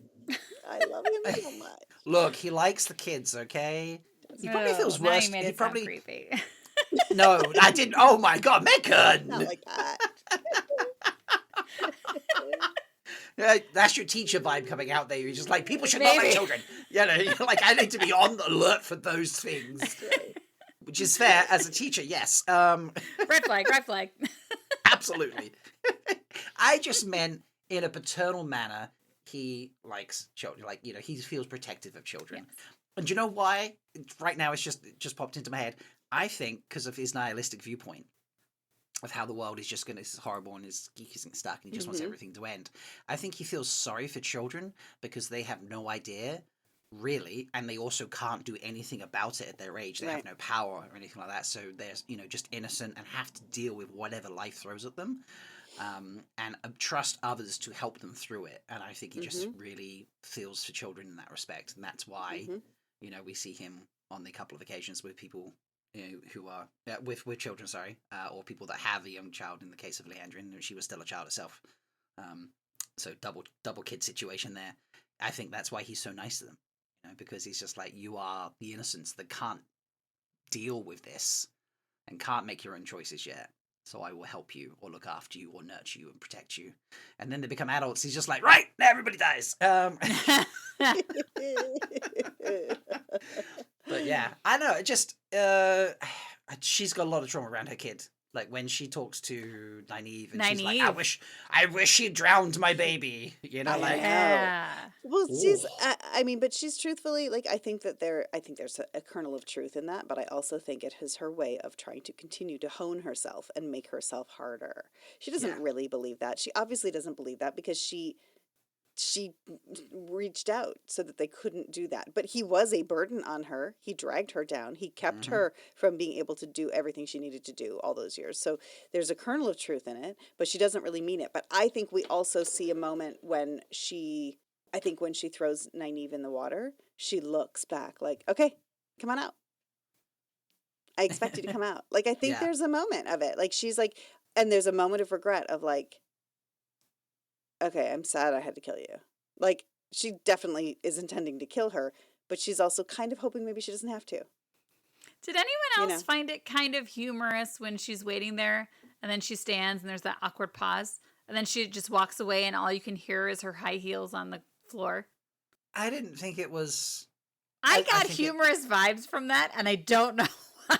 I love him so much. Look, he likes the kids. Okay. He probably feels now worse. You made He it probably sound creepy. no. I didn't. Oh my God, Megan! Not like that. Yeah, that's your teacher vibe coming out there. You're just like, people should not like Maybe. children. You're like, I need to be on the alert for those things. Right. Which is fair as a teacher, yes. Red flag, red flag. Absolutely. I just meant in a paternal manner, he likes children. Like, he feels protective of children. Yes. And do you know why? Right now, it just popped into my head. I think because of his nihilistic viewpoint of how the world is just this is horrible and his geek isn't stuck and he just wants Mhm. everything to end. I think he feels sorry for children because they have no idea, really, and they also can't do anything about it at their age. They have Right. no power or anything like that. So they're, just innocent and have to deal with whatever life throws at them. And trust others to help them through it. And I think he just really feels for children in that respect. And that's why, Mhm. we see him on the couple of occasions with people who are with children, or people that have a young child. In the case of Leandrin, she was still a child herself. So double kid situation there. I think that's why he's so nice to them, because he's just like, you are the innocents that can't deal with this and can't make your own choices yet. So I will help you or look after you or nurture you and protect you. And then they become adults. He's just like, right, now everybody dies. But yeah, I know. It just she's got a lot of trauma around her kid. Like when she talks to Nynaeve and she's like, Nynaeve. I wish she drowned my baby. You know, I like know. Yeah. Well, Ooh. I mean, but she's truthfully, like, I think there's a kernel of truth in that, but I also think it is her way of trying to continue to hone herself and make herself harder. She doesn't Yeah. really believe that. She obviously doesn't believe that because she reached out so that they couldn't do that. But he was a burden on her. He dragged her down. He kept Mhm. her from being able to do everything she needed to do all those years. So there's a kernel of truth in it, but she doesn't really mean it. But I think we also see a moment when when she throws Nynaeve in the water, she looks back like, okay, come on out. I expect you to come out. Like, I think Yeah. there's a moment of it. Like, she's like, and there's a moment of regret of like, okay, I'm sad I had to kill you. Like, she definitely is intending to kill her, but she's also kind of hoping maybe she doesn't have to. Did anyone You else know. find it kind of humorous when she's waiting there and then she stands and there's that awkward pause and then she just walks away and all you can hear is her high heels on the floor? I didn't think it was. I I got think it- humorous vibes from that and I don't know why.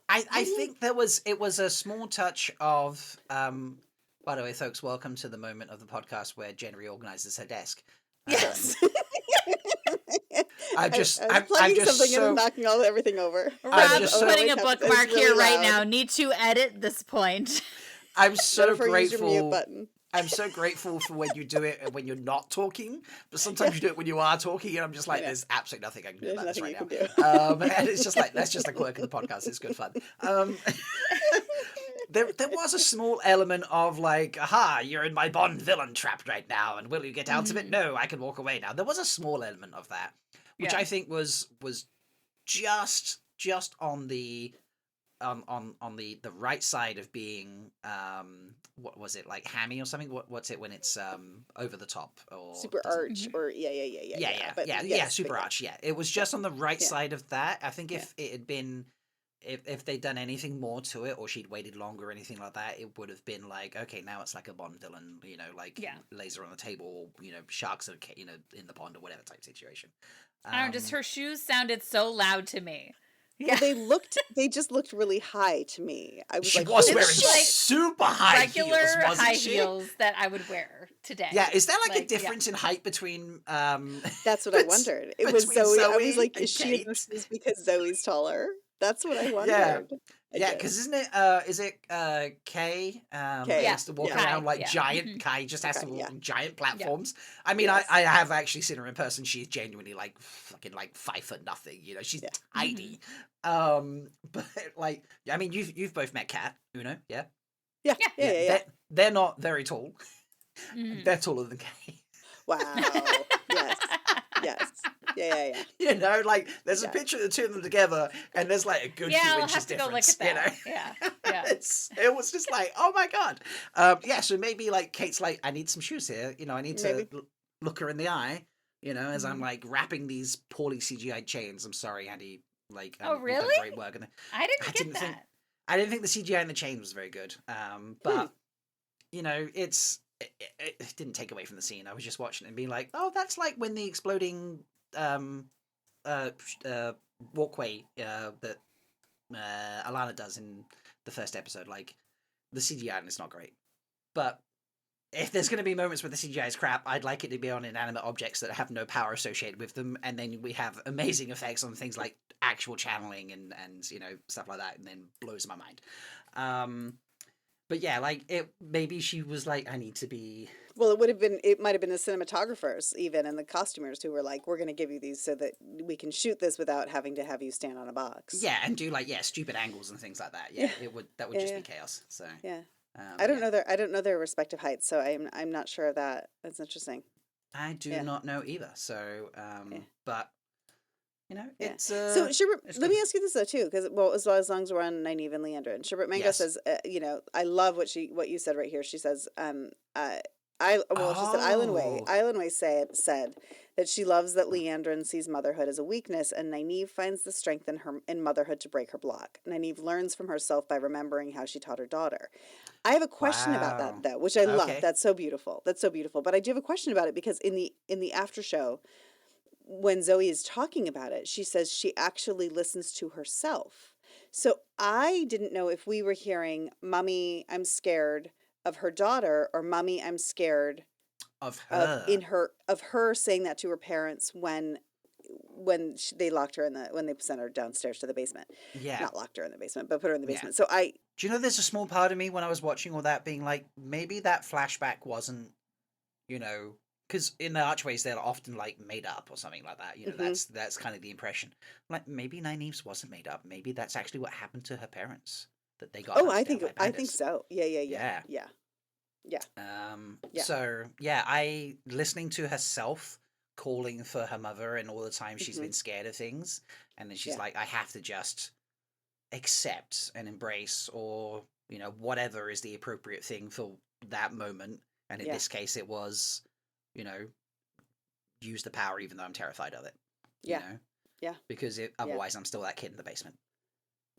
I think it was a small touch of by the way, folks, welcome to the moment of the podcast where Jen reorganizes her desk. Yes. I just I was I'm plugging just something so and knocking everything over. I'm Rob's just so- putting a It was bookmark really here right loud. now. Need to edit this point. I'm so Jennifer, use your mute grateful. button. I'm so grateful for when you do it and when you're not talking, but sometimes you do it when you are talking, and I'm just like, Yeah. there's absolutely nothing I can do There's about this nothing right you now. can do. And it's just like that's just a quirk of the podcast. It's good fun. There was a small element of like, aha, you're in my Bond villain trap right now, and will you get out of it? No, I can walk away now. There was a small element of that, which Yeah. I think was just on the the right side of being what was it, like hammy or something? What's it when it's over the top or Super doesn't- arch or yeah. But yes, super but arch. Yeah, it was just on the right Yeah. side of that. I think Yeah. if it had been if they'd done anything more to it or she'd waited longer or anything like that, it would have been like, okay, now it's like a Bond villain, you know, like Yeah. laser on the table, you know, sharks are, you know, in the pond or whatever type situation. I don't know, just her shoes sounded so loud to me. Well, they just looked really high to me. I was She like, was holy wearing looked like shit. super high Regular heels, wasn't high she? heels that I would wear today. Yeah, is there like a Like, difference in height between That's what I bet- woned. It was between Zoe. I Zoe was like, and is she in Kate? this shoes because Zoe's taller? That's what I Yeah. wondered. I Yeah, did. because isn't it is it Kay that Kay. has to walk Yeah. around like Yeah. giant Mhm. Kay just has to Okay, walk yeah. on giant platforms. I mean Yes. I have actually seen her in person. She's genuinely like fucking like 5'0", you know, she's Yeah. tiny. But like I mean you've both met Kat, Uno, yeah? Yeah. They're not very tall. Mhm. They're taller than Kay. Wow. Yes. Yes. Yeah. You know, like there's a Yeah. picture of the two of them together, and there's like a good Yeah, few I'll inches have to go look difference. at that. You know, Yeah. it was just like, oh my god. Yeah, so maybe like Kate's like, I need some shoes here. You know, I need to Maybe. look her in the eye. You know, as I'm Mhm. like wrapping these poorly CGI chains. I'm sorry, Andy. Like, Oh, you've done really? great work, and I didn't I get didn't that. think I didn't think the CGI in the chain was very good. But you know, it didn't take away from the scene. I was just watching it and being like, oh, that's like when the exploding walkway that Alana does in the first episode. Like the CGI and it's not great, but if there's going to be moments where the CGI is crap, I'd like it to be on inanimate objects that have no power associated with them, and then we have amazing effects on things like actual channeling and you know stuff like that, and then blows my mind. But yeah, like it. Maybe she was like, I need to be. Well, it might have been the cinematographers even and the costumers who were like, we're going to give you these so that we can shoot this without having to have you stand on a box. Yeah, and do like stupid angles and things like that. Yeah, that would just be chaos. So Yeah. I don't know their respective heights, so I'm not sure of that. That's interesting. I do not know either. So, but you know, it's so Sherbert. it's Let good. me ask you this though too, because as long as we're on Nynaeve and Leandra, and Sherbert Mango Yes. says, you know, I love what you said right here. She says, she said Island Way. Oh. Island Way said that she loves that Leandrin sees motherhood as a weakness, and Nynaeve finds the strength in motherhood to break her block. Nynaeve learns from herself by remembering how she taught her daughter. I have a question about Wow. that though, which I love. Okay. That's so beautiful. But I do have a question about it because in the after show, when Zoe is talking about it, she says she actually listens to herself. So I didn't know if we were hearing "Mommy, I'm scared" of her daughter, or "Mommy, I'm scared" Of of her. her saying that to her parents when they locked her when they sent her downstairs to the basement. Yeah. Not locked her in the basement, but put her in the Yeah. basement. So Do you know there's a small part of me when I was watching all that being like, maybe that flashback wasn't, because in the archways they're often like made up or something like that. That's kind of the impression. Like maybe Nynaeve's wasn't made up. Maybe that's actually what happened to her parents. That they got oh, hunted down by I think bandits. so. Yeah. Yeah. Yeah. Yeah. So yeah, listening to herself calling for her mother and all the time she's been scared of things, and then she's Yeah. like, I have to just accept and embrace, or whatever is the appropriate thing for that moment. And in Yeah. this case, it was, use the power even though I'm terrified of it. Yeah. Yeah. Because otherwise I'm still that kid in the basement.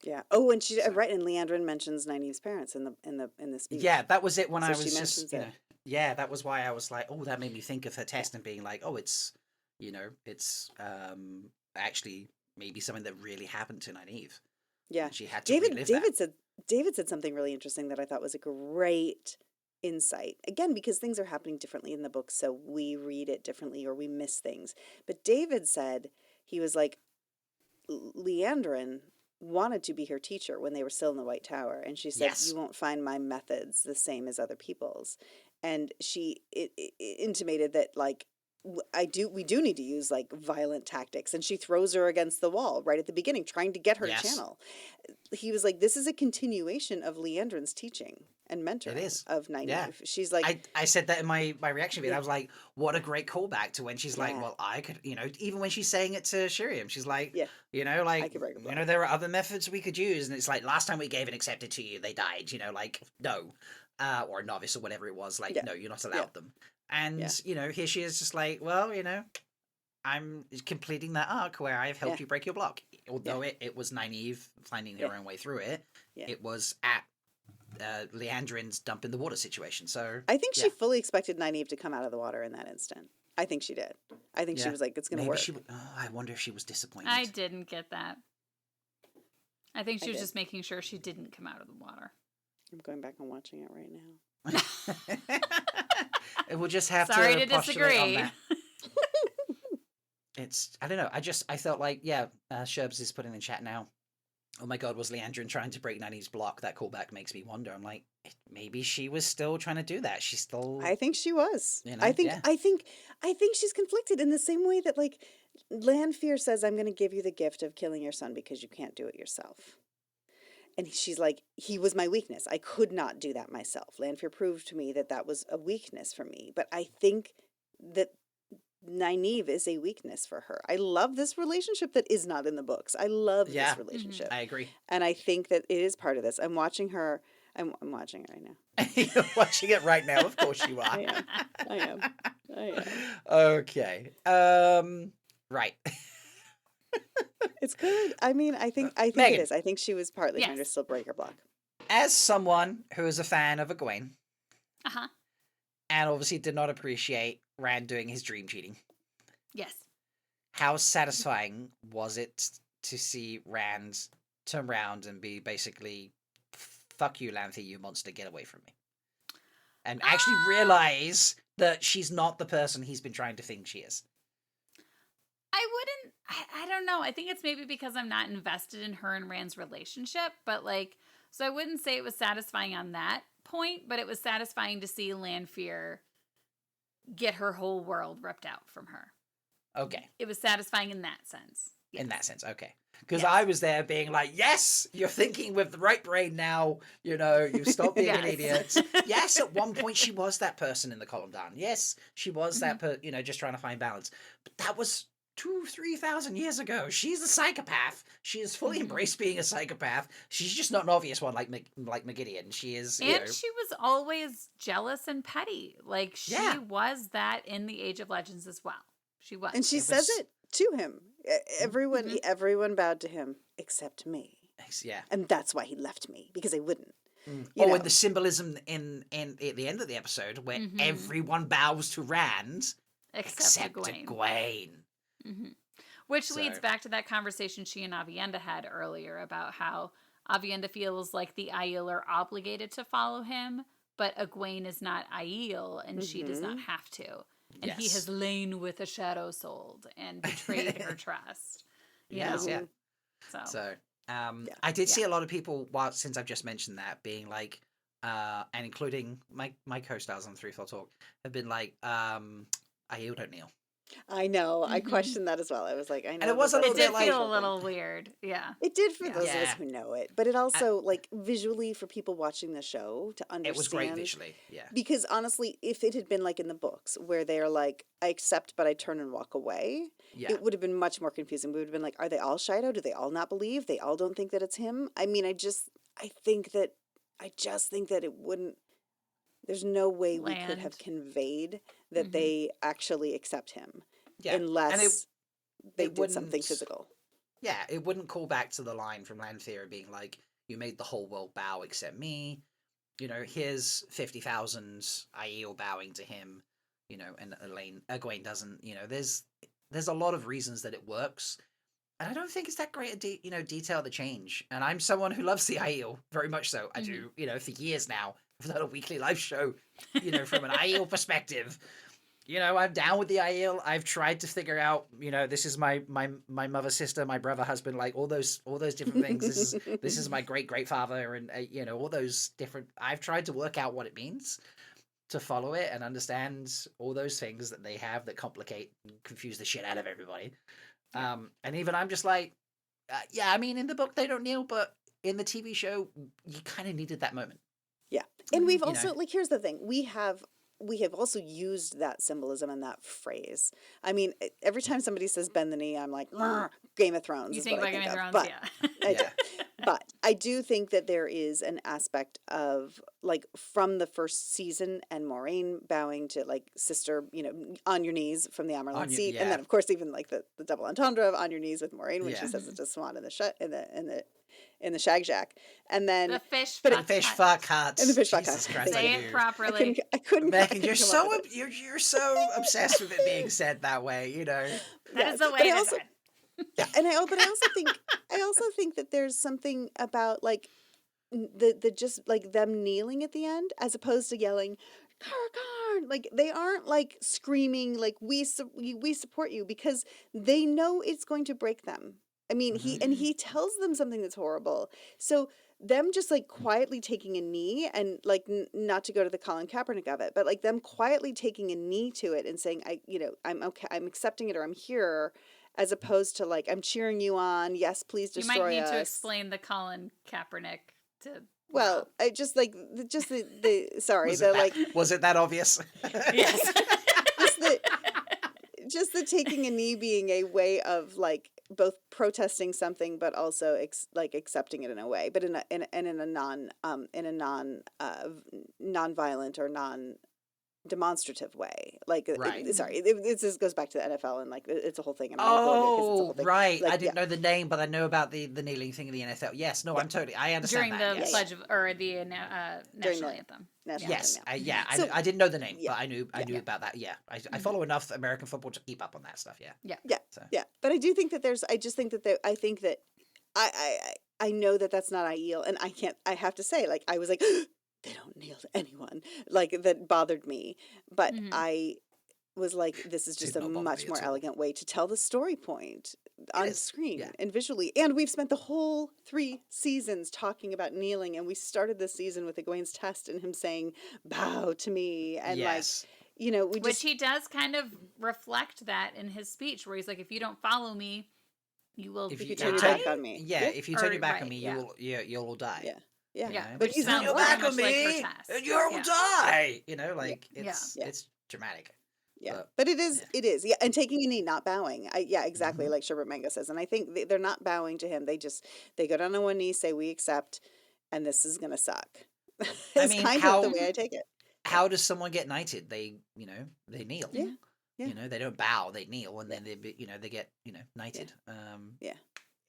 Yeah. Oh, and she So- right, and Leandrin mentions Nynaeve's parents in the speech. Yeah, that was it when So I she was mentions just, it. yeah, that was why I was like, oh, that made me think of her test and being like, oh, it's, it's actually maybe something that really happened to Nynaeve. Yeah. And she had to relive that. David said something really interesting that I thought was a great insight. Again, because things are happening differently in the book, so we read it differently or we miss things. But David said, he was like, Leandrin wanted to be her teacher when they were still in the White Tower, and she said, Yes. you won't find my methods the same as other people's. And she intimated that, like, we do need to use like violent tactics, and she throws her against the wall right at the beginning, trying to get her Yes. to channel. He was like, this is a continuation of Leandrin's teaching and mentoring is. of Nynaeve. Yeah. She's like, I said that in my reaction video. Yeah. I was like, what a great callback to when she's like, Yeah. well, I could, even when she's saying it to Shiriam, she's like, Yeah. like, could break a block. there are other methods we could use. And it's like, last time we gave and accepted to you, they died, like, no. Or a novice or whatever it was, like, Yeah. no, you're not allowed Yeah. them. And, Yeah. here she is just like, well, I'm completing that arc where I've helped Yeah. you break your block. Although it was Nynaeve finding her own way through it, it was at Leandrin's dump in the water situation. So I think she fully expected Nynaeve to come out of the water in that instant. I think she did. I think she was like, it's going to work. I wonder if she was disappointed. I didn't get that. I think she I was did. just making sure she didn't come out of the water. I'm going back and watching it right now. We'll just have Sorry to to postulate on disagree. that. I don't know. I felt like, Sherbs is putting in chat now. Oh my God, was Leandrin trying to break Nynaeve's block? That callback makes me wonder. I'm like, maybe she was still trying to do that. She's still. I think she was. You know, I think yeah. I think she's conflicted in the same way that, like, Lanfear says, I'm going to give you the gift of killing your son because you can't do it yourself. And she's like, he was my weakness. I could not do that myself. Lanfear proved to me that that was a weakness for me. But I think that Nynaeve is a weakness for her. I love this relationship that is not in the books. I love this relationship. I agree. And I think that it is part of this. I'm watching her. I'm watching it right now. You're watching it right now. Of course you are. I am. Okay. Right. It's good. I mean, I think Megan. it is. I think she was partly trying to Yes. still break her block. As someone who is a fan of Egwene, Uh-huh. and obviously did not appreciate Rand doing his dream cheating, Yes. how satisfying was it to see Rand turn around and be basically, fuck you, Lanthe, you monster, get away from me. And actually realize that she's not the person he's been trying to think she is. I don't know. I think it's maybe because I'm not invested in her and Rand's relationship, but so I wouldn't say it was satisfying on that point, but it was satisfying to see Lanfear get her whole world ripped out from her. Okay. It was satisfying in that sense. Yes. In that sense, okay. Because Yes. I was there being like, yes, you're thinking with the right brain now, you stop being an idiot. Yes, at one point she was that person in the column down. Yes, she was that, just trying to find balance. But that was 2,000-3,000 years ago. She's a psychopath. She has fully embraced being a psychopath. She's just not an obvious one like McGideon. She is, And she was always jealous and petty. Like, she was that in the Age of Legends as well. She was. And she says it to him. Everyone bowed to him except me. Yeah. And that's why he left me, because I wouldn't. And the symbolism in at the end of the episode where everyone bows to Rand except Egwene. Mm-hmm. Which leads back to that conversation she and Avienda had earlier about how Aviendha feels like the Aiel are obligated to follow him, but Egwene is not Aiel, and she does not have to. And he has lain with a shadow soul and betrayed her trust. You know? Yeah. So, I did see a lot of people, since I've just mentioned that, being like, and including my co-stars on 3 Floor Talk, have been like, Aiel don't kneel. I know. I questioned that as well. I was like, I know. And it was a It little did bit like, feel a little weird. Yeah. It did for those of Yeah. us who know it, but it also like visually for people watching the show to understand. it was great visually. Yeah. Because honestly, if it had been like in the books where they are like, I accept, but I turn and walk away, Yeah. it would have been much more confusing. We would have been like, are they all Shido? Do they all not believe? They all don't think that it's him? I mean, I just think that it wouldn't, there's no way we could have conveyed that they actually accept him unless they did something physical. Yeah, it wouldn't call back to the line from Lanthea being like, you made the whole world bow except me. You know, here's 50,000 Aiel bowing to him, you know, and Egwene doesn't. You know, there's a lot of reasons that it works. And I don't think it's that great a detail to change. And I'm someone who loves the Aiel very much so. I do, you know, for years now. I've done a weekly live show, you know, from an Aiel perspective. You know, I'm down with the Aiel. I've tried to figure out, you know, this is my mother, sister, my brother, husband, like all those different things. This is my great father, and you know, all those different. I've tried to work out what it means to follow it and understand all those things that they have that complicate and confuse the shit out of everybody. And even I'm just like, yeah, I mean, in the book they don't kneel, but in the TV show, you kind of needed that moment. Yeah. And we've also, like, here's the thing. We have also used that symbolism and that phrase. I mean, every time somebody says bend the knee, I'm like, Game of Thrones. You is think what about I Game think of of. Thrones, But I do think that there is an aspect of, like, from the first season and Moraine bowing to, like, sister, you know, on your knees from the Amerlin seat. And then, of course, even, like, the double entendre of on your knees with Moraine when she says it to Swan in the Shag Shack. And then the fish fuck hut. And the fish fuck Jesus hut. Christ, Say it properly. I couldn't. Megan, you're so obsessed with it being said that way, you know. That is the way it is. Yeah, and I also think that there's something about like the just like them kneeling at the end as opposed to yelling Karn. Like they aren't like screaming like we support you because they know it's going to break them. I mean, he tells them something that's horrible. So them just like quietly taking a knee and like not to go to the Colin Kaepernick of it, but like them quietly taking a knee to it and saying, I'm okay, I'm accepting it, or I'm here, as opposed to like, I'm cheering you on. Yes, please destroy us. You might need to explain the Colin Kaepernick to. Well, I just like sorry, was it that obvious? Yes. just the taking a knee being a way of like both protesting something but also like accepting it in a way, but in a non-violent or non-demonstrative way. Like right. This goes back to the NFL and like it's a whole thing. And right. Like, I didn't know the name, but I know about the kneeling thing in the NFL. Yes, no, I'm totally. I understand during that, the pledge of or the national anthem. Yes, I didn't know the name, but I knew about that. Yeah, I follow enough American football to keep up on that stuff. Yeah. But I do think that I just think that I think that I know that that's not Aiel, and I have to say, like, I was like, they don't kneel to anyone, like that bothered me, but I was like, this is just a much more elegant way to tell the story point on screen and visually. And we've spent the whole 3 seasons talking about kneeling, and we started this season with Egwene's test and him saying, bow to me. And like, you know, which he does kind of reflect that in his speech where he's like, if you don't follow me, you will if you turn your back on me. Yeah, if you turn your back on me, you'll all die. Yeah. Yeah. You know? But he's turn your back on me and you'll die. You know, like it's dramatic. Yeah, but it is. Yeah, and taking a knee, not bowing. Exactly, like Sherbert Mango says. And I think they're not bowing to him. They go down on one knee, say we accept, and this is gonna suck. It's kind of the way I take it. How does someone get knighted? They kneel. Yeah. You know, they don't bow, they kneel, and then they get knighted.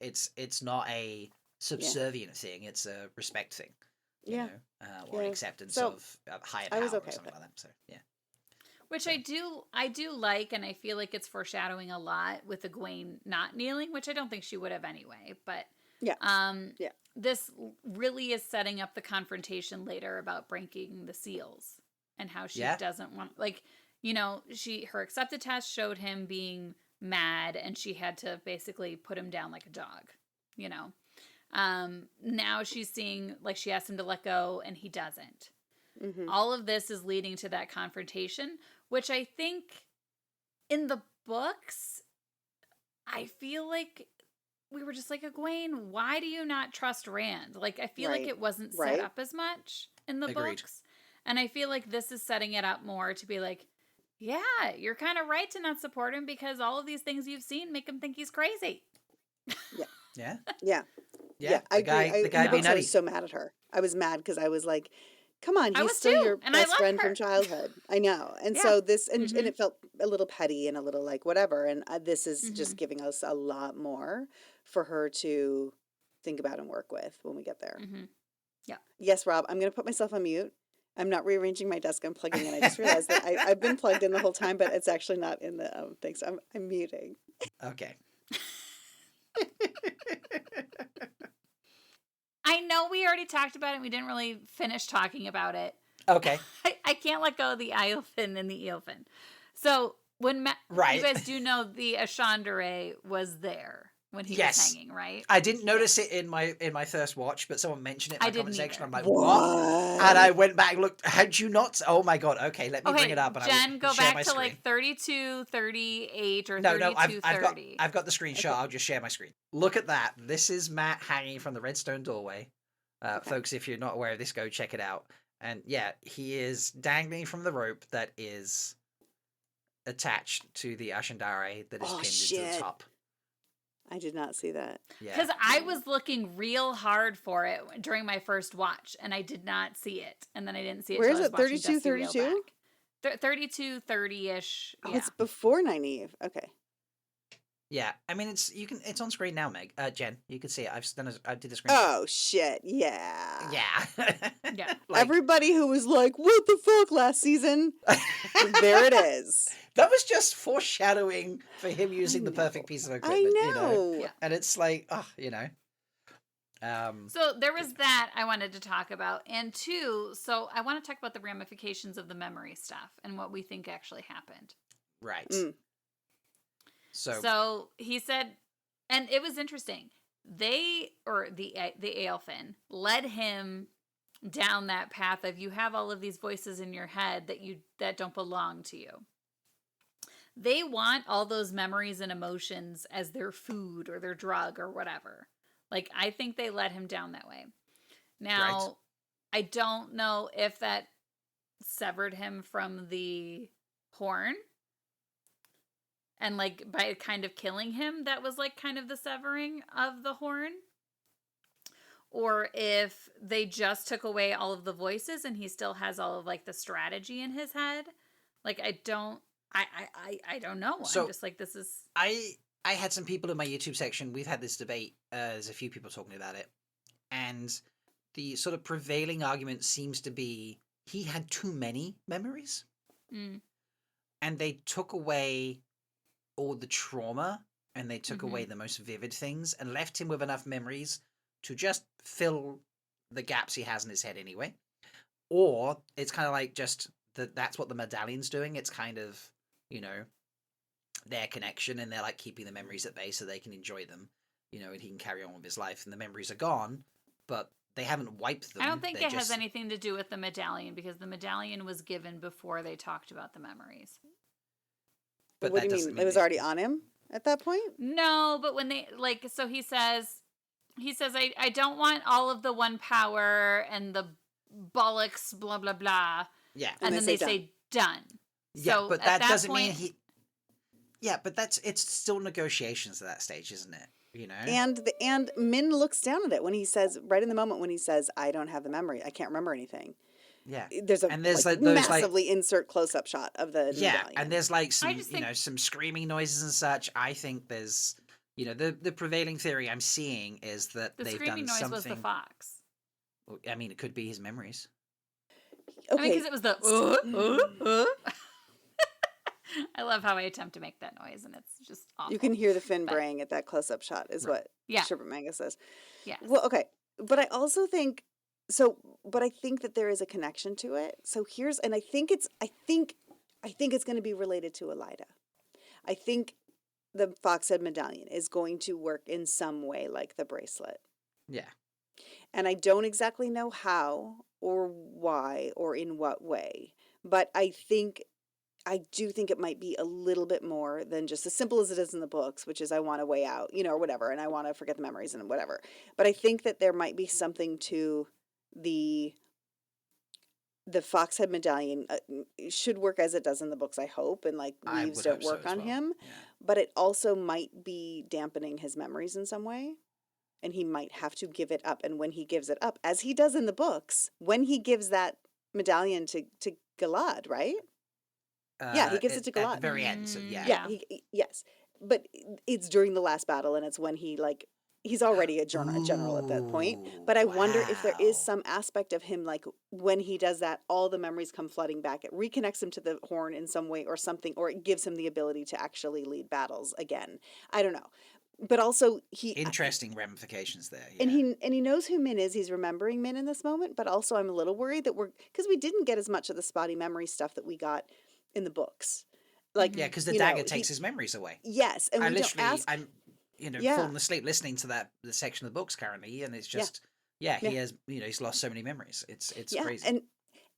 It's not a subservient thing. It's a respect thing. You know, or acceptance of higher power or something like that. So yeah. Which I do like, and I feel like it's foreshadowing a lot with Egwene not kneeling, which I don't think she would have anyway. But Yeah. Yeah. This really is setting up the confrontation later about breaking the seals and how she doesn't want, like, you know, her accepted test showed him being mad and she had to basically put him down like a dog, you know. Now she's seeing, like, she asked him to let go and he doesn't. All of this is leading to that confrontation, which I think in the books, I feel like we were just like, Egwene, why do you not trust Rand? Like, I feel like it wasn't set up as much in the books. And I feel like this is setting it up more to be like, yeah, you're kind of right to not support him because all of these things you've seen make him think he's crazy. Yeah. I agree. The guy be I nutty. was so mad at her. I was mad because I was like, come on, I he's was still too, your and I best love friend her. from childhood. I know. And so this, and it felt a little petty and a little like whatever. And this is just giving us a lot more for her to think about and work with when we get there. Yeah. Yes, Rob, I'm going to put myself on mute. I'm not rearranging my desk. I'm plugging in. I just realized that I've been plugged in the whole time, but it's actually not in the thing. So I'm muting. Okay. I know we already talked about it. We didn't really finish talking about it. Okay. I can't let go of the Eilfin and the Eilfin. So when you guys do know the Ashandere was there when he was hanging, right? I didn't notice it in my first watch, but someone mentioned it in my comment section. I'm like, what? And I went back and looked. Had you not? Oh my god. Okay, let me bring it up. And Jen, I will go share back my to screen. like 32:38 or No, 32:30. I've got the screenshot. Okay. I'll just share my screen. Look at that. This is Matt hanging from the redstone doorway. Folks, if you're not aware of this, go check it out. And yeah, he is dangling from the rope that is attached to the Ashandare that is pinned into the top. I did not see that. Because I was looking real hard for it during my first watch, and I did not see it. And then I didn't see it. Where is it? 32:32? 32:30-ish. Oh, it's before Nynaeve. Okay. Yeah, I mean it's on screen now, Meg. Jen, you can see it. I did a screen. Oh shit! Yeah. Yeah. Yeah. Like, everybody who was like, "What the fuck?" last season, there it is. That was just foreshadowing for him using the perfect piece of equipment. I know. You know? Yeah. And it's like, you know. So there was that I wanted to talk about, and two, so I want to talk about the ramifications of the memory stuff and what we think actually happened. Right. So he said, and it was interesting. The Eilfin led him down that path of you have all of these voices in your head that don't belong to you. They want all those memories and emotions as their food or their drug or whatever. Like, I think they led him down that way. Now, I don't know if that severed him from the horn. And, like, by kind of killing him, that was, like, kind of the severing of the horn. Or if they just took away all of the voices and he still has all of, like, the strategy in his head. Like, I don't know. So, I'm just like, this is... I had some people in my YouTube section. We've had this debate. There's a few people talking about it. And the sort of prevailing argument seems to be he had too many memories. And they took away all the trauma and they took away the most vivid things and left him with enough memories to just fill the gaps he has in his head anyway. Or it's kind of like just that's what the medallion's doing. It's kind of, you know, their connection and they're like keeping the memories at bay so they can enjoy them, you know, and he can carry on with his life and the memories are gone, but they haven't wiped them. I don't think it has anything to do with the medallion because the medallion was given before they talked about the memories. But what do you mean? It was already on him at that point? No, but when they, like, so he says, I don't want all of the one power and the bollocks, blah, blah, blah. Yeah. And then they say done. Yeah, so but that doesn't point, mean he... Yeah, but it's still negotiations at that stage, isn't it? You know? And Min looks down at it when he says, right in the moment when he says, I don't have the memory. I can't remember anything. Yeah. There's a like, massively insert close-up shot of the medallion. And there's like some, some screaming noises and such. I think there's, you know, the prevailing theory I'm seeing is that they've done something. The screaming noise was the fox. I mean, it could be his memories. Okay. I mean, because it was the I love how I attempt to make that noise, and it's just awful. You can hear the fin But- braying at that close-up shot, is Right. what Yeah. Sherbet Manga says. Yes. Well, okay, but I also think so. But I think that there is a connection to it. So here's, and I think it's going to be related to Elida. I think the Foxhead medallion is going to work in some way like the bracelet. Yeah. And I don't exactly know how or why or in what way, but I do think it might be a little bit more than just as simple as it is in the books, which is I want to weigh out, or whatever, and I want to forget the memories and whatever. But I think that there might be something to the Foxhead medallion. Should work as it does in the books, I hope, and like I leaves would don't hope so work as on well. him. Yeah. But it also might be dampening his memories in some way. And he might have to give it up. And when he gives it up, as he does in the books, when he gives that medallion to Galad, right? Yeah, he gives it to At Galad. the very end. So yeah. Yeah, yes. But it's during the last battle, and it's when he's already a general at that point. But I wonder if there is Wow. some aspect of him, like when he does that, all the memories come flooding back. It reconnects him to the horn in some way or something, or it gives him the ability to actually lead battles again. I don't know. But also Interesting ramifications there. and Yeah. he knows who Min is. He's remembering Min in this moment, but also I'm a little worried that because we didn't get as much of the spotty memory stuff that we got in the books. Like Yeah, because the you know, dagger takes his memories away. yes, and I we don't literally, ask. I'm, Yeah. falling asleep listening to the section of the books currently, and it's just, he has, he's lost so many memories. It's crazy.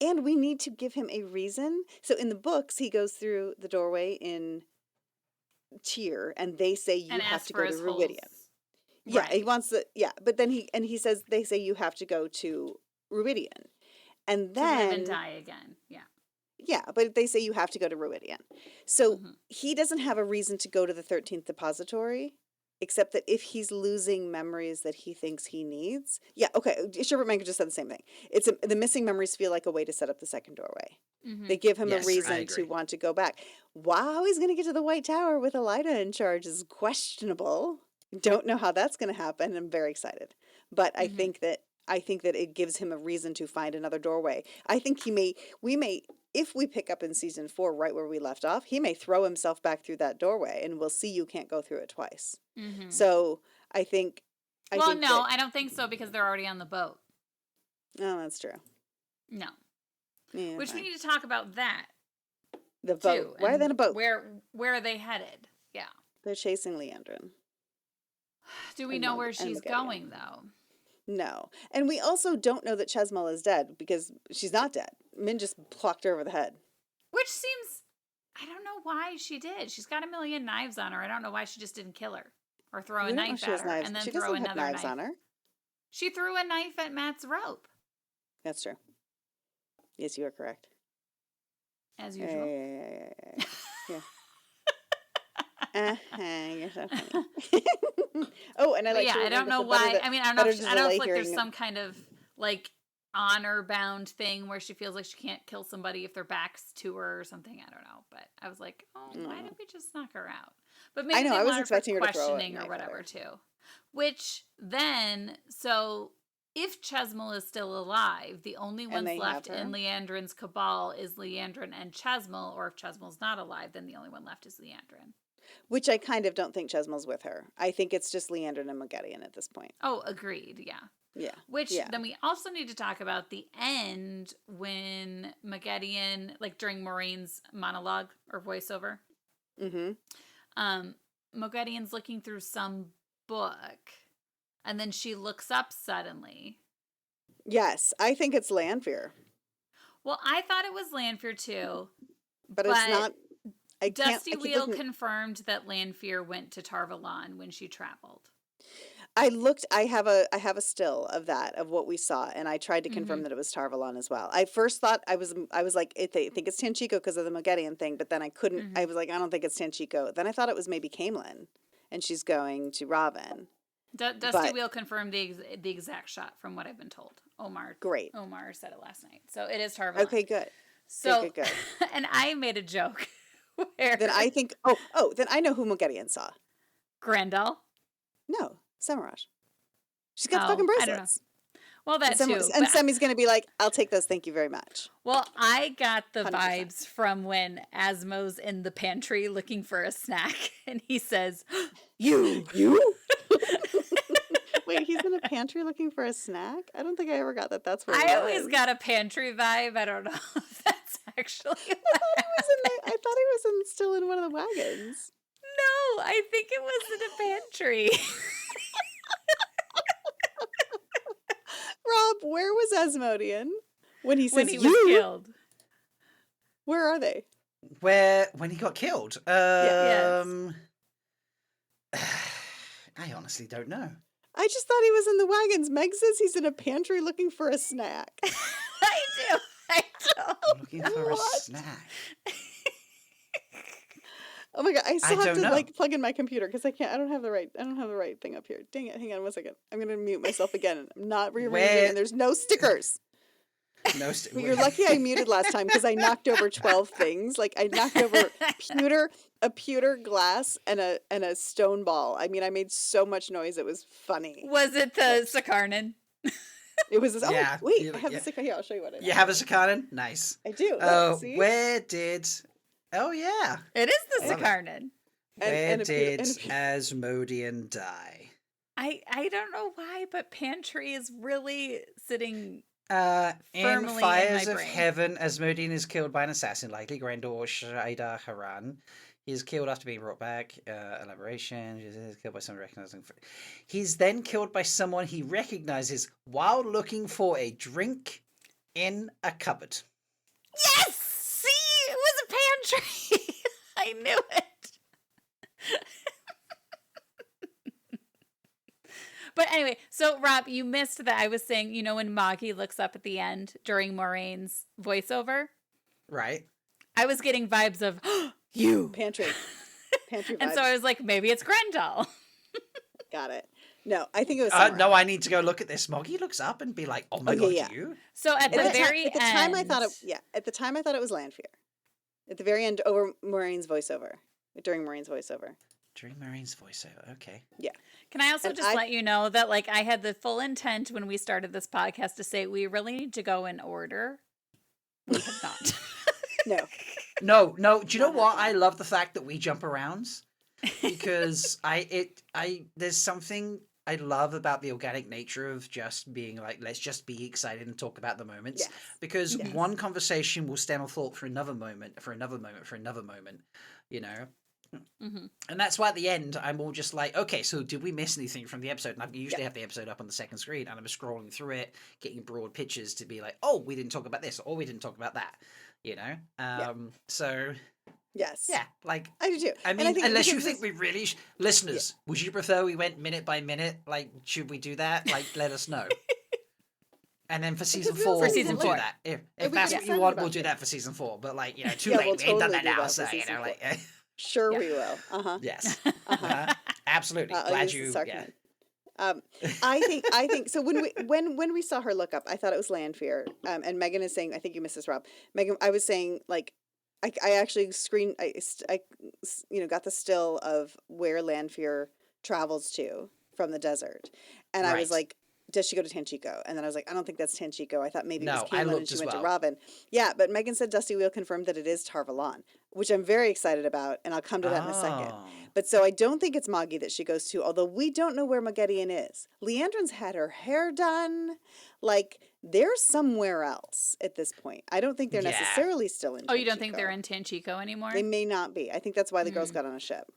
And we need to give him a reason. So in the books, he goes through the doorway in Tyr, and they say you and have ask to for go to his Ruidian. holes. Yeah, he Right. wants the but then he says they say you have to go to Ruidian, and To live and then die again. Yeah. yeah, but they say you have to go to Ruidian. So Mhm. he doesn't have a reason to go to the 13th depository, except that if he's losing memories that he thinks he needs. Yeah, okay. Sherbert Manker just said the same thing. The missing memories feel like a way to set up the second doorway. Mhm. They give him Yes, a I reason agree. to want to go back. Wow, he's going to get to the White Tower with Elida in charge is questionable. Don't know how that's going to happen. I'm very excited. But I Mhm. think that it gives him a reason to find another doorway. I think we may if we pick up in season 4 right where we left off, he may throw himself back through that doorway and we'll see you can't go through it twice. Mhm. So, I think Well, no, that, I don't think so because they're already on the boat. oh, that's true. No. Yeah, Which we fine. need to talk about that The too. boat. Why are they on a and boat? Where are they headed? Yeah. They're chasing Leandrin. Do we And know Mog- where and she's Mageddon. going though? No. And we also don't know that Chesmal is dead because she's not dead. Min just plucked her over the head. Which seems I don't know why she did. She's got a million knives on her. I don't know why she just didn't kill her or throw We a don't know knife she has at her knives. and then She throw doesn't have another knives knife. on her. She threw a knife at Matt's rope, That's true. Yes, you are correct. as Yeah, usual. yeah. You're so funny. Oh, and I But like yeah, to I remember don't know the better why. to- I mean, I don't know. better If, to I don't know delay if like there's hearing- some kind of like honor bound thing where she feels like she can't kill somebody if their back's to her or something. I don't know. But I was like, oh, why did we just knock her out? But maybe I know, they I was want her for expecting her to throw a questioning knife or at whatever her. too. Which then, so if Chesmal is still alive, the only ones they left have her? in Leandrin's cabal is Leandrin and Chesmal. Or if Chesmal's not alive, then the only one left is Leandrin. Which I kind of don't think Chesmal's with her. I think it's just Leandrin and Mageddon at this point. Oh, agreed. Yeah. Yeah. Which Yeah. then we also need to talk about the end when Mageddon, like during Maureen's monologue or voiceover, Mm-hmm. Mageddon's looking through some book, and then she looks up suddenly. Yes, I think it's Lanfear. Well, I thought it was Lanfear too, But it's not. I can't. Dusty I keep Wheel looking- confirmed that Lanfear went to Tarvalon when she traveled. I looked. I have a still of that of what we saw, and I tried to confirm Mm-hmm. that it was Tarvalon as well. I first thought I was like, I think it's Tanchico because of the Mageddon thing, but then I couldn't. Mm-hmm. I was like, I don't think it's Tanchico. Then I thought it was maybe Camelin, and she's going to Robin. Dusty But- Wheel confirmed the exact shot from what I've been told. Omar said it last night, so it is Tarvalon. Okay, good. So, Good. and I made a joke where Then I think. Then I know who Mageddon saw. Grendel. No, Semiraj. She's got the Oh, fucking I don't know. bracelets. Well, that too. And But Semi's going to be like, I'll take those. Thank you very much. well, I got the 100%. vibes from when Asmo's in the pantry looking for a snack, and he says, "You." Wait, he's in a pantry looking for a snack? I don't think I ever got that. That's where I always got a pantry vibe. I don't know if that's actually. I thought he was still in one of the wagons. No, I think it was in a pantry. Rob, where was Asmodean when he says when he was you? killed. Where are they? When he got killed? Yes. I honestly don't know. I just thought he was in the wagons. Meg says he's in a pantry looking for a snack. I do. I'm looking for a What? snack. Oh my god, I still have don't to know. like plug in my computer because I don't have the right thing up here. Dang it, hang on 1 second. I'm gonna mute myself again. I'm not rearranging Where- and there's no stickers. No, But you're lucky I muted last time because I knocked over 12 things. Like I knocked over a pewter glass and a stone ball. I mean, I made so much noise it was funny. Was it the Sakarnan? It was this, Yeah, wait, you- I have yeah. the sticker here, I'll show you what I You have a Sakanen? Nice. I do. Look, Oh, see? where did? Oh yeah. It is the Love it. Sakarnan. Where and a did pewter- Asmodean die? I don't know why, but pantry is really sitting. In Firmly in Fires my of brain. Heaven, Asmodean is killed by an assassin, likely Grendor Shaidar Haran. He is killed after being brought back. Elaboration. He is killed by someone recognizing. He's then killed by someone he recognizes while looking for a drink in a cupboard. Yes! See? It was a pantry. I knew it. But anyway, so Rob, you missed that I was saying, you know, when Moggy looks up at the end during Moraine's voiceover, Right. I was getting vibes of you. Pantry vibes. And so I was like, maybe it's Grendel. Got it. No, I think it was No, I need to go look at this. Moggy looks up and be like, "Oh my god, yeah. you!" So at the very at the end, time I thought at the time I thought it was Lanfear. At the very end, over Maureen's voiceover, during Maureen's voiceover. During Marine's voiceover. Okay. Yeah. Can I also And just let you know that like I had the full intent when we started this podcast to say we really need to go in order. We have not. No. No. Do you know what? I love the fact that we jump around because there's something I love about the organic nature of just being like, let's just be excited and talk about the moments. Yes. Because Yes. one conversation will stem a thought for another moment, for another moment, for another moment, you know? Mhm. And that's why at the end, I'm all just like, okay, so did we miss anything from the episode? And I usually have the episode up on the second screen and I'm scrolling through it, getting broad pictures to be like, oh, we didn't talk about this or we didn't talk about that, you know? So, Yes. yeah, like, I do too. I And mean, think unless you because think we really... Listeners, would you prefer we went minute by minute? Like, should we do that? Like, let us know. And then for season we 4, also For season we'll do 4. that. If we that's get what you excited want, about we'll do it. that for season 4. But, like, you know, too Yeah, late. we'll We ain't done totally that do now, that so, for you know, season like... Sure we will. Uh-huh. Yes. Uh-huh. Absolutely. I'll Glad use the you... sarcasm. Yeah. I think so. When we saw her look up, I thought it was Lanfear. And Megan is saying, I think you missed this, Rob. Megan, I was saying like, I actually got the still of where Lanfear travels to from the desert, and I was Right. like, does she go to Tanchico? And then I was like, I don't think that's Tanchico. I thought maybe it No, was I Keeneland and looked she as went well. to Robin. Yeah, but Megan said Dusty Wheel confirmed that it is Tarvalon, which I'm very excited about, and I'll come to that in a second. Oh. But so I don't think it's Moggy that she goes to, although we don't know where Moghedian is. Leandrin's had her hair done. Like, they're somewhere else at this point. I don't think they're Yeah. necessarily still in Oh, you don't think Tanchico. they're in Tanchico anymore? They may not be. I think that's why the girls Mm. got on a ship.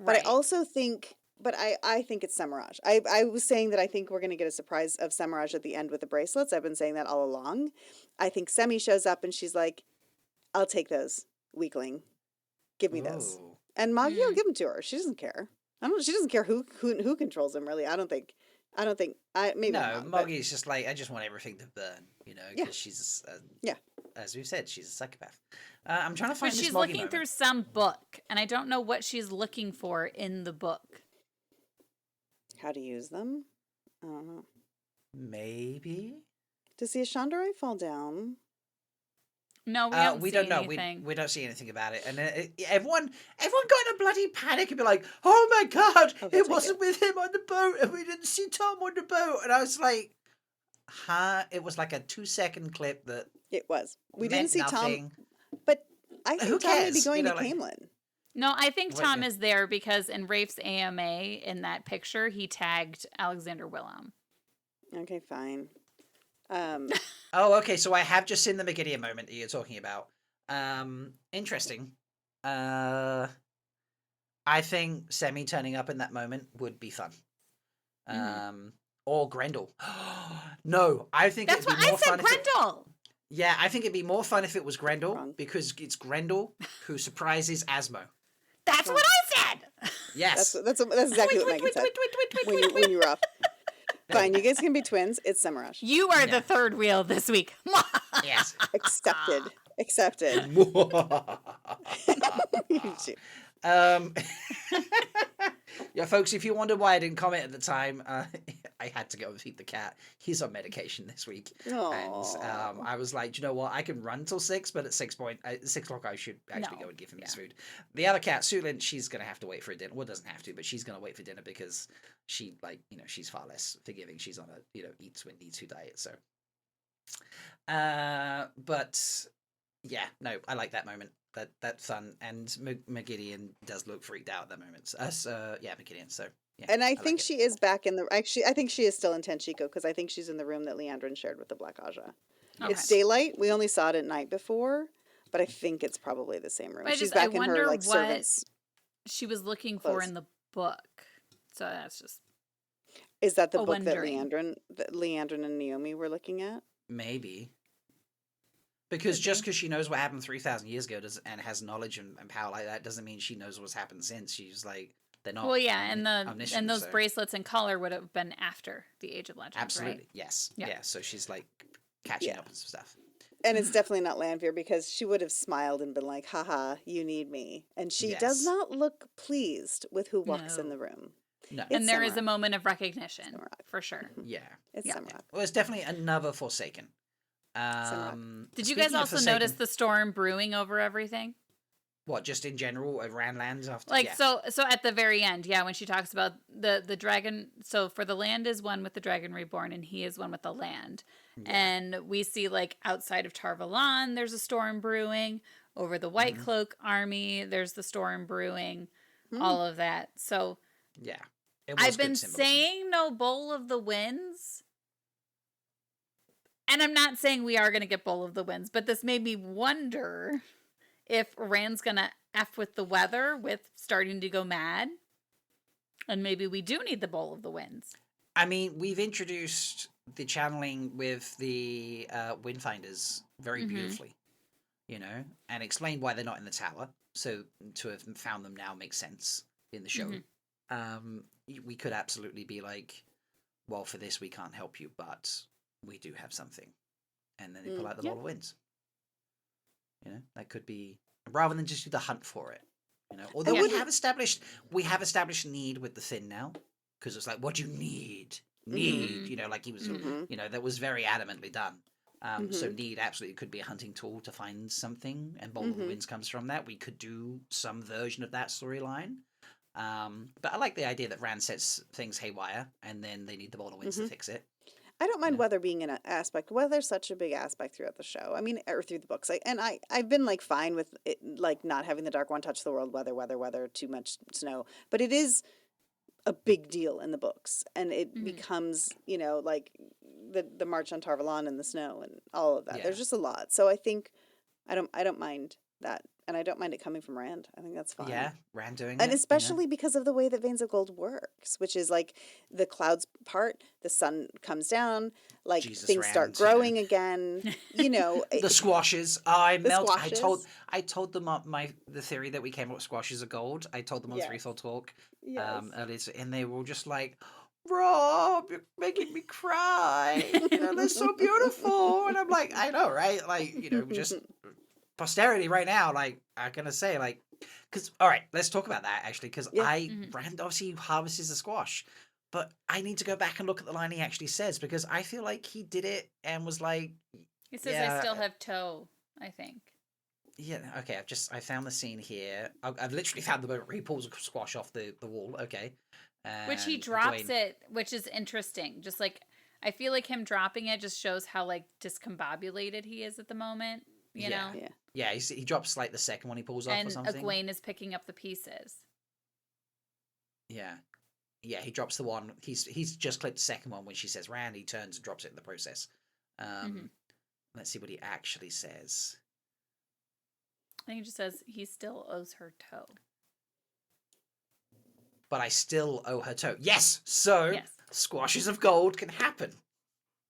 But Right. I also think, I think it's Semiraj. I was saying that I think we're going to get a surprise of Semiraj at the end with the bracelets. I've been saying that all along. I think Semi shows up and she's like, I'll take those, weakling. Give me those. Ooh. And Moggy will Mm. give them to her. She doesn't care. She doesn't care who controls them, really. I don't think, maybe No, not, but- Moggy's just like, I just want everything to burn, you know, Yeah. because she's, Yeah. as we've said, she's a psychopath. I'm trying to find But this she's Moggy looking moment. through some book, and I don't know what she's looking for in the book. How to use them? I don't know. Maybe? Does the Ashandare fall down? No, we don't see anything. We don't see anything about it, and everyone got in a bloody panic and be like, "Oh my god, Oh, they'll it take wasn't with him on the boat, and we didn't see Tom on the boat." And I was like, It was like a 2-second clip that It was. We didn't meant see nothing. Tom, but I Who think Tom may be cares? going You to know, like, Camelin. No, I think What- Tom is there because in Rafe's AMA in that picture, he tagged Alexander Willem. Okay, fine. Oh, okay. So I have just seen the McGideon moment that you're talking about. Interesting. I think Semi turning up in that moment would be fun. Or Grendel. No, I think That's it'd be what I more said, fun. Grendel. Yeah, I think it'd be more fun if it was Grendel Wrong. because it's Grendel who surprises Asmo. That's what I said. Yes. That's exactly what Megan said when you were off. Fine, you guys can be twins. It's Semrush. You are Yeah. the third wheel this week. Yes. Accepted. Accepted. um, yeah, folks, if you wonder why I didn't comment at the time, I had to go and feed the cat. He's on medication this week. And Aw. I was like, do you know what? I can run till 6, but at 6 o'clock I should actually No. go and give him his food. The other cat, Sulin, she's going to have to wait for a dinner. Well, doesn't have to, but she's going to wait for dinner because she, she's far less forgiving. She's on a, eats when needs to diet. So, but yeah, no, I like that moment. That's fun. And McGideon does look freaked out at that moment. McGideon. So, yeah. And I like think it. she is back in the. Actually, I think she is still in Tenchiko because I think she's in the room that Leandrin shared with the Black Aja. Okay. It's daylight. We only saw it at night before, but I think it's probably the same room. But She's I back in wonder her what servants. she was looking for Clothes. in the book. So that's just Is that the book wondering. that Leandrin and Naomi were looking at? Maybe. Because just because she knows what happened 3,000 years ago and has knowledge and power like that doesn't mean she knows what's happened since. She's like, they're not. well, yeah, and omniscient, those so- bracelets and collar would have been after the Age of Legends, Absolutely, right? yes, Yeah. yeah. So she's like catching Yeah. up and stuff. And it's definitely not Lanfear because she would have smiled and been like, haha, you need me. And she does Yes. not look pleased with who walks in No. the room. No, It's And there is a Samurott. moment of recognition Samurott. for sure. yeah. It's Yeah. Samurott. Well, it's definitely another Forsaken. Did you speaking guys of also Forsaken- notice the storm brewing over everything? What, just in general around lands after? Like yeah. so at the very end, yeah, when she talks about the dragon, so for the land is one with the dragon reborn and he is one with the land. Yeah. And we see like outside of Tarvalon there's a storm brewing, over the White Mhm. Cloak army there's the storm brewing, Hmm. all of that. So Yeah. It was I've good been symbolism. saying no Bowl of the Winds. And I'm not saying we are going to get Bowl of the Winds, but this made me wonder if Rand's going to F with the weather with starting to go mad. And maybe we do need the Bowl of the Winds. I mean, we've introduced the channeling with the Windfinders very Mhm. beautifully, and explained why they're not in the tower. So to have found them now makes sense in the show. Mhm. We could absolutely be like, well, for this we can't help you, but we do have something, and then they pull out the Yeah. Ball of Winds. That could be rather than just do the hunt for it. Although we have established need with the Thin now, because it's like, what do you need? Need, like he was, that was very adamantly done. So need absolutely could be a hunting tool to find something, and Bowl of the Winds comes from that. We could do some version of that storyline. But I like the idea that Rand sets things haywire, and then they need the Bowl of Winds to fix it. I don't mind weather being an aspect. Weather's such a big aspect throughout the show. I mean, or through the books. I've been like fine with it, like not having the Dark One touch the world. Weather, too much snow. But it is a big deal in the books, and it becomes like the March on Tarvalon and the snow and all of that. Yeah. There's just a lot. So I think I don't mind that, and I don't mind it coming from Rand. I think that's fine. Yeah, Rand doing And it. especially because of the way that Veins of Gold works, which is like the clouds part, the sun comes down, like Jesus, things start Rand, growing again. the squashes. I squashes. I told them the theory that we came up with squashes are gold. I told them on Yes. Threefold Talk. Yes. Earlier, and they were all just like, Rob, you're making me cry. They're so beautiful. And I'm like, I know, right? Like, just posterity right now, like, I'm gonna say, like, because all right, let's talk about that actually, because Yeah. Rand obviously harvests the squash, but I need to go back and look at the line he actually says, because I feel like he did it and was like, He says Yeah. I still have toe, I think. yeah, okay, I found the scene here. I've literally found the moment where he pulls a squash off the wall. Okay, Which he and drops Egwene- it, which is interesting. Just like I feel like him dropping it just shows how like discombobulated he is at the moment, you know? Yeah. Yeah, he drops like the second one he pulls off or And something. Egwene is picking up the pieces. Yeah. Yeah, he drops the one. He's just clipped the second one when she says Rand. He turns and drops it in the process. Let's see what he actually says. I think it just says he still owes her toe. But I still owe her toe. Yes! So, Yes. squashes of gold can happen.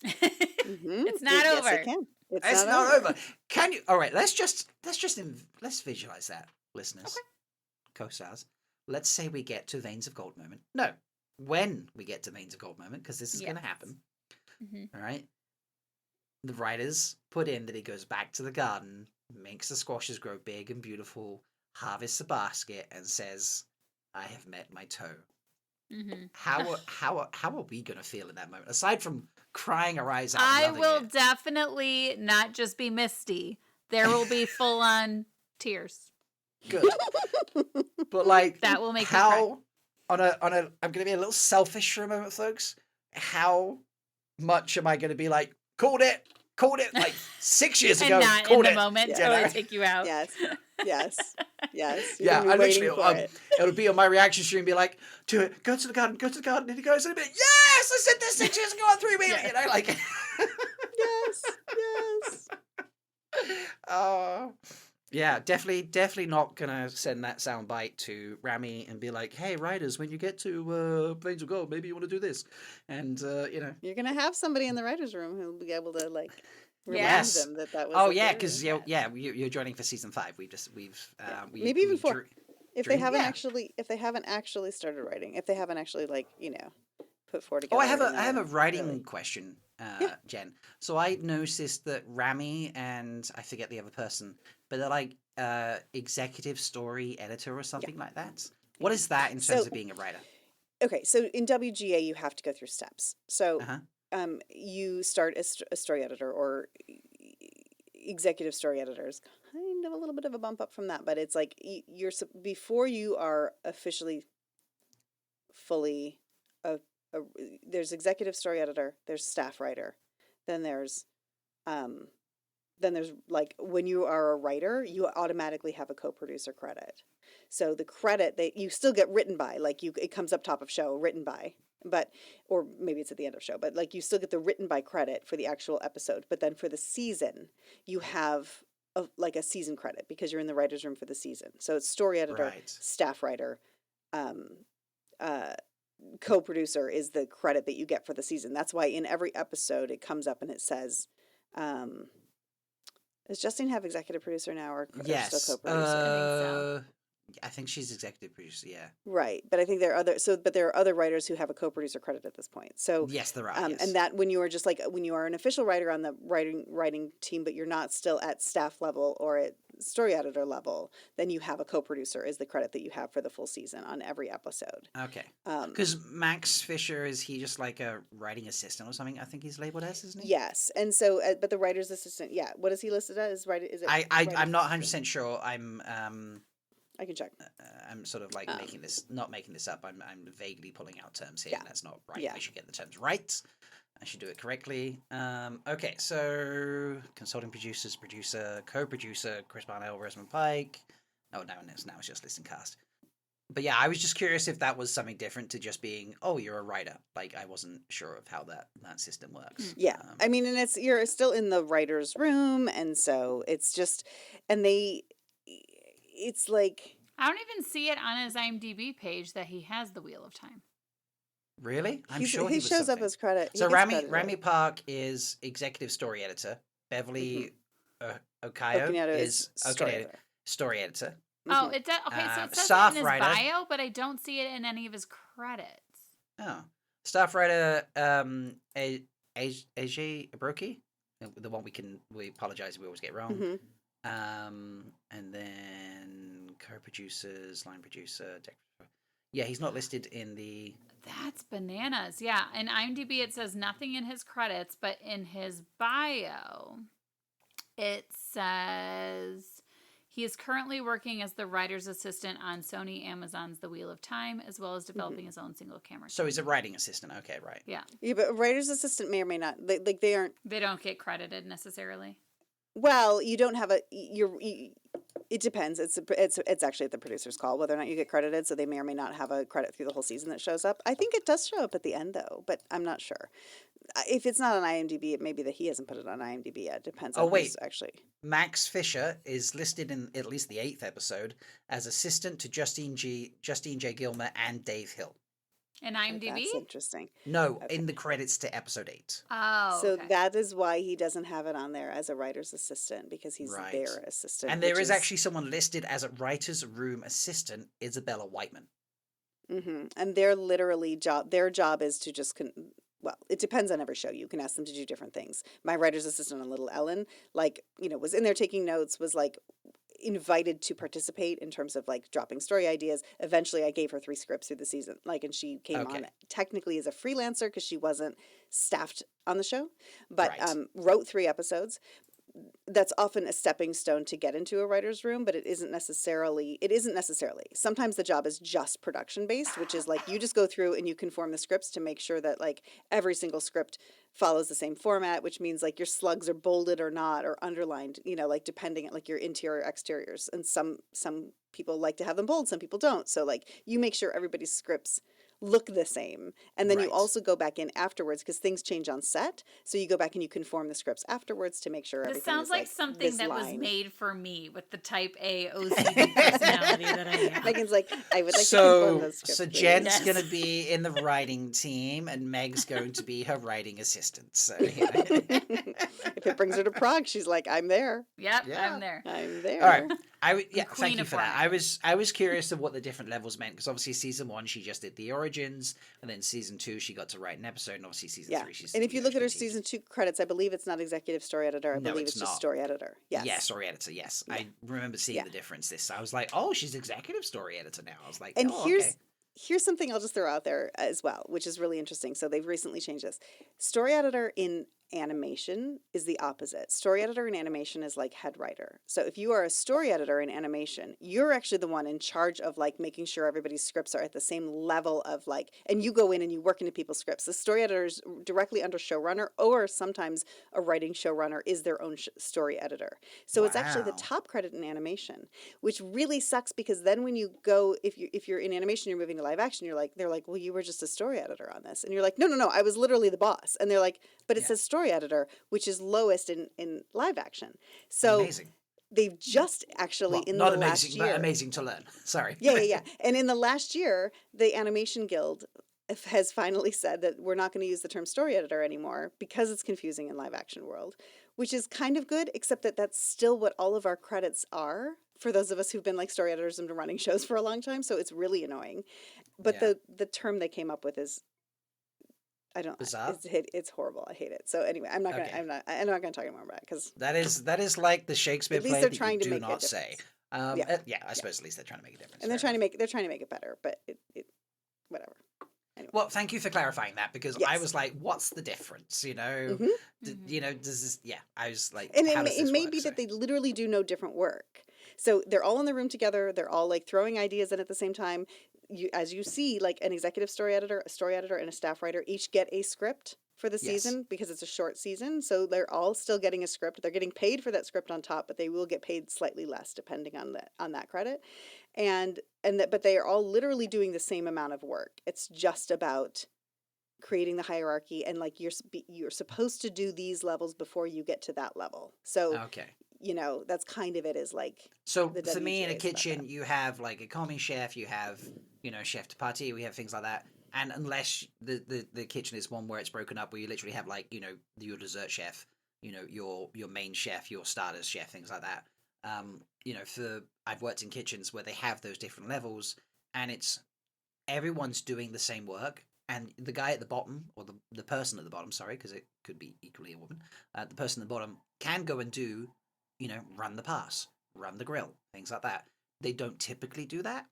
It's not over. Yes, it can. It's not over. Can you? All right, let's visualize that, listeners. Okay. Co-stars. Let's say we get to Veins of Gold moment. No, when we get to Veins of Gold moment, because this is going to happen. All right. The writers put in that he goes back to the garden, makes the squashes grow big and beautiful, harvests a basket, and says, "I have met my toe." How are we gonna feel in that moment? Aside from crying our eyes out, I will definitely not just be misty. There will be full on tears. Good, but like that will make how on a I'm gonna be a little selfish for a moment, folks. How much am I gonna be like called it like 6 years ago? And not called in the moment to take you out. Yes. Yeah, I literally it'll be on my reaction stream, be like, go to the garden, and he goes, and I'll be like, yes, I said this 6 years ago on 3 weeks, you know, like yes. Yeah, definitely not gonna send that soundbite to Rami and be like, hey, writers, when you get to Veins of Gold, maybe you want to do this, and you know, you're gonna have somebody in the writers' room who'll be able to like remind them that was. Oh yeah, because you're joining for season 5. We've maybe even 4. If they haven't actually started writing, if they haven't actually like put 4 together. Oh, I have a writing question, Jen. So I noticed that Rami and I forget the other person, but they're like executive story editor or something like that. What is that in terms of being a writer? Okay, so in WGA you have to go through steps. So you start as a story editor or executive story editors. Kind of a little bit of a bump up from that, but it's like before you are officially fully there's executive story editor, there's staff writer, then there's like when you are a writer, you automatically have a co-producer credit. So the credit that you still get written by, like it comes up top of show, written by, or maybe it's at the end of show, but like you still get the written by credit for the actual episode. But then for the season, you have a season credit because you're in the writer's room for the season. So it's story editor, staff writer, co-producer is the credit that you get for the season. That's why in every episode it comes up and it says, does Justine have executive producer now or still co-producer? I think she's executive producer, yeah. Right, but I think there are other writers who have a co-producer credit at this point. So yes, there are. And that when you are just like when you are an official writer on the writing team, but you're not still at staff level or at story editor level, then you have a co-producer is the credit that you have for the full season on every episode. Okay. Because Max Fisher, is he just like a writing assistant or something? I think he's labeled as, isn't he? Yes, and so but the writer's assistant, what is he listed as? I'm not 100% sure. I can check. I'm sort of like not making this up. I'm vaguely pulling out terms here. Yeah. And that's not right. Yeah. I should get the terms right. I should do it correctly. Okay, so consulting producers, producer, co-producer, Chris Barnell, Rosamund Pike. Oh, now it's just listing cast. But yeah, I was just curious if that was something different to just being, oh, you're a writer. Like, I wasn't sure of how that system works. Yeah, I mean, and you're still in the writer's room, and so it's just, it's like I don't even see it on his IMDb page that he has the Wheel of Time. Really? I'm sure he shows up as credit. So Rami Park is executive story editor. Beverly Okayo is story editor. Oh, it does. Okay, so it says staff it in his bio, but I don't see it in any of his credits. Oh, staff writer AJ Abroki, the one we apologize we always get wrong. And then co-producers, line producer, yeah, he's not listed in the. That's bananas. Yeah, in IMDb it says nothing in his credits, but in his bio, it says He is currently working as the writer's assistant on Sony Amazon's The Wheel of Time, as well as developing his own single camera. So he's a writing assistant. Okay, right. Yeah. Yeah, but a writer's assistant may or may not. They aren't. They don't get credited necessarily. Well, you don't have a. It depends. It's actually at the producer's call whether or not you get credited. So they may or may not have a credit through the whole season that shows up. I think it does show up at the end though, but I'm not sure. If it's not on IMDb, it may be that he hasn't put it on IMDb yet. It depends on who's actually. Max Fisher is listed in at least the 8th episode as assistant to Justine J. Gilmer, and Dave Hill. In IMDb? That's interesting. No, Okay. in the credits to episode 8. Oh, So okay. that is why he doesn't have it on there as a writer's assistant, because he's Right. their assistant. And there is actually someone listed as a writer's room assistant, Isabella Whiteman. And they're literally their job is to just well, it depends on every show. You can ask them to do different things. My writer's assistant on Little Ellen, was in there taking notes, was invited to participate in terms of dropping story ideas. Eventually I gave her 3 scripts through the season, and she came on technically as a freelancer because she wasn't staffed on the show, but wrote 3 episodes. That's often a stepping stone to get into a writer's room, but it isn't necessarily. Sometimes the job is just production based, which is you just go through and you conform the scripts to make sure that every single script follows the same format, which means your slugs are bolded or not, or underlined, depending on your interior exteriors. And some people like to have them bold, some people don't. So you make sure everybody's scripts look the same, and then you also go back in afterwards because things change on set, so you go back and you conform the scripts afterwards to make sure everything sounds is like something that was line. made for me with the type A OCD personality that I am. Megan's I would like to conform those scripts. So please. Jen's going to be in the writing team, and Meg's going to be her writing assistant. So, if it brings her to Prague, she's I'm there. Yep, Yeah. I'm there. I'm there. All right. Thank Queen you of for that. Prague. I was curious of what the different levels meant, because obviously season 1 she just did the origins, and then season 2 she got to write an episode, and obviously season 3 she's. And if you look at her strategic. season 2 credits, I believe it's not executive story editor. I No, believe it's it's just not. story editor. Yes. Yeah, story editor. Yes, Yeah. I remember seeing Yeah. the difference. I was like, oh, she's executive story editor now. I was like, And oh, here's okay. here's something I'll just throw out there as well, which is really interesting. So they've recently changed this. Story editor in animation is the opposite. Story editor in animation is head writer. So if you are a story editor in animation, you're actually the one in charge of making sure everybody's scripts are at the same level of and you go in and you work into people's scripts. The story editor is directly under showrunner, or sometimes a writing showrunner is their own story editor. So it's actually the Wow. top credit in animation, which really sucks, because then when you go, if you're in animation, you're moving to live action, they're like, well, you were just a story editor on this, and you're like, no, I was literally the boss, and they're like, but it Yeah. says story editor, which is lowest in live action. So Amazing. they've just actually Well, in not the amazing, last but year, amazing to learn. Sorry. yeah. And in the last year, the Animation Guild has finally said that we're not going to use the term story editor anymore because it's confusing in live action world, which is kind of good, except that that's still what all of our credits are for those of us who've been story editors and been running shows for a long time. So it's really annoying. But Yeah. the term they came up with is, I don't. Bizarre? It's horrible. I hate it. So anyway, I'm not Okay. gonna talk anymore about it because That is like the Shakespeare at least play they're that trying you to do make a not say. difference. I suppose at least they're trying to make a difference. and they're Fair trying enough. to make it better, but it whatever. Anyway. Well, thank you for clarifying that, because I Yes. was like, "What's the difference?" Mhm. Does this? Yeah, I was like, And how does it this may work? be So- that they literally do no different work. So they're all in the room together. They're all throwing ideas in at the same time. As you see, an executive story editor, a story editor, and a staff writer each get a script for the Yes. season because it's a short season. So they're all still getting a script. They're getting paid for that script on top, but they will get paid slightly less depending on that credit. But they are all literally doing the same amount of work. It's just about creating the hierarchy, and you're supposed to do these levels before you get to that level. So Okay. that's kind of it, is So the for me in a WGA is about kitchen, that. you have a commis chef, you have chef de partie, we have things like that. And unless the kitchen is one where it's broken up, where you literally have your dessert chef, your main chef, your starters chef, things like that. I've worked in kitchens where they have those different levels, and it's everyone's doing the same work, and the guy at the bottom, or the person at the bottom, sorry, because it could be equally a woman, the person at the bottom can go and do, run the pass, run the grill, things like that. They don't typically do that,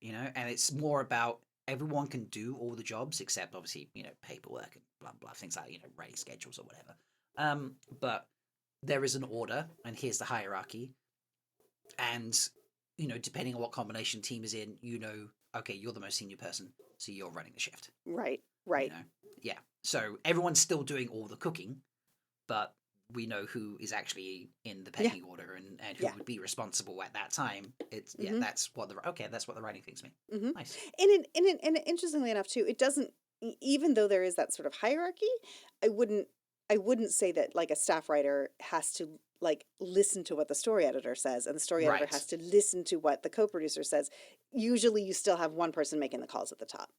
and it's more about everyone can do all the jobs except obviously, paperwork and blah, blah, things like, writing schedules or whatever. But there is an order, and here's the hierarchy. And, you know, depending on what combination team is in, you know, okay, you're the most senior person, so you're running the shift. Right. You Right. know? Yeah. So everyone's still doing all the cooking, but we know who is actually in the pecking order and who Yeah. would be responsible at that time. It's Mhm. that's what the writing things mean. Mhm. Nice. And interestingly enough too, it doesn't even though there is that sort of hierarchy, I wouldn't say that like a staff writer has to like listen to what the story editor says and the story editor Right. has to listen to what the co-producer says. Usually you still have one person making the calls at the top.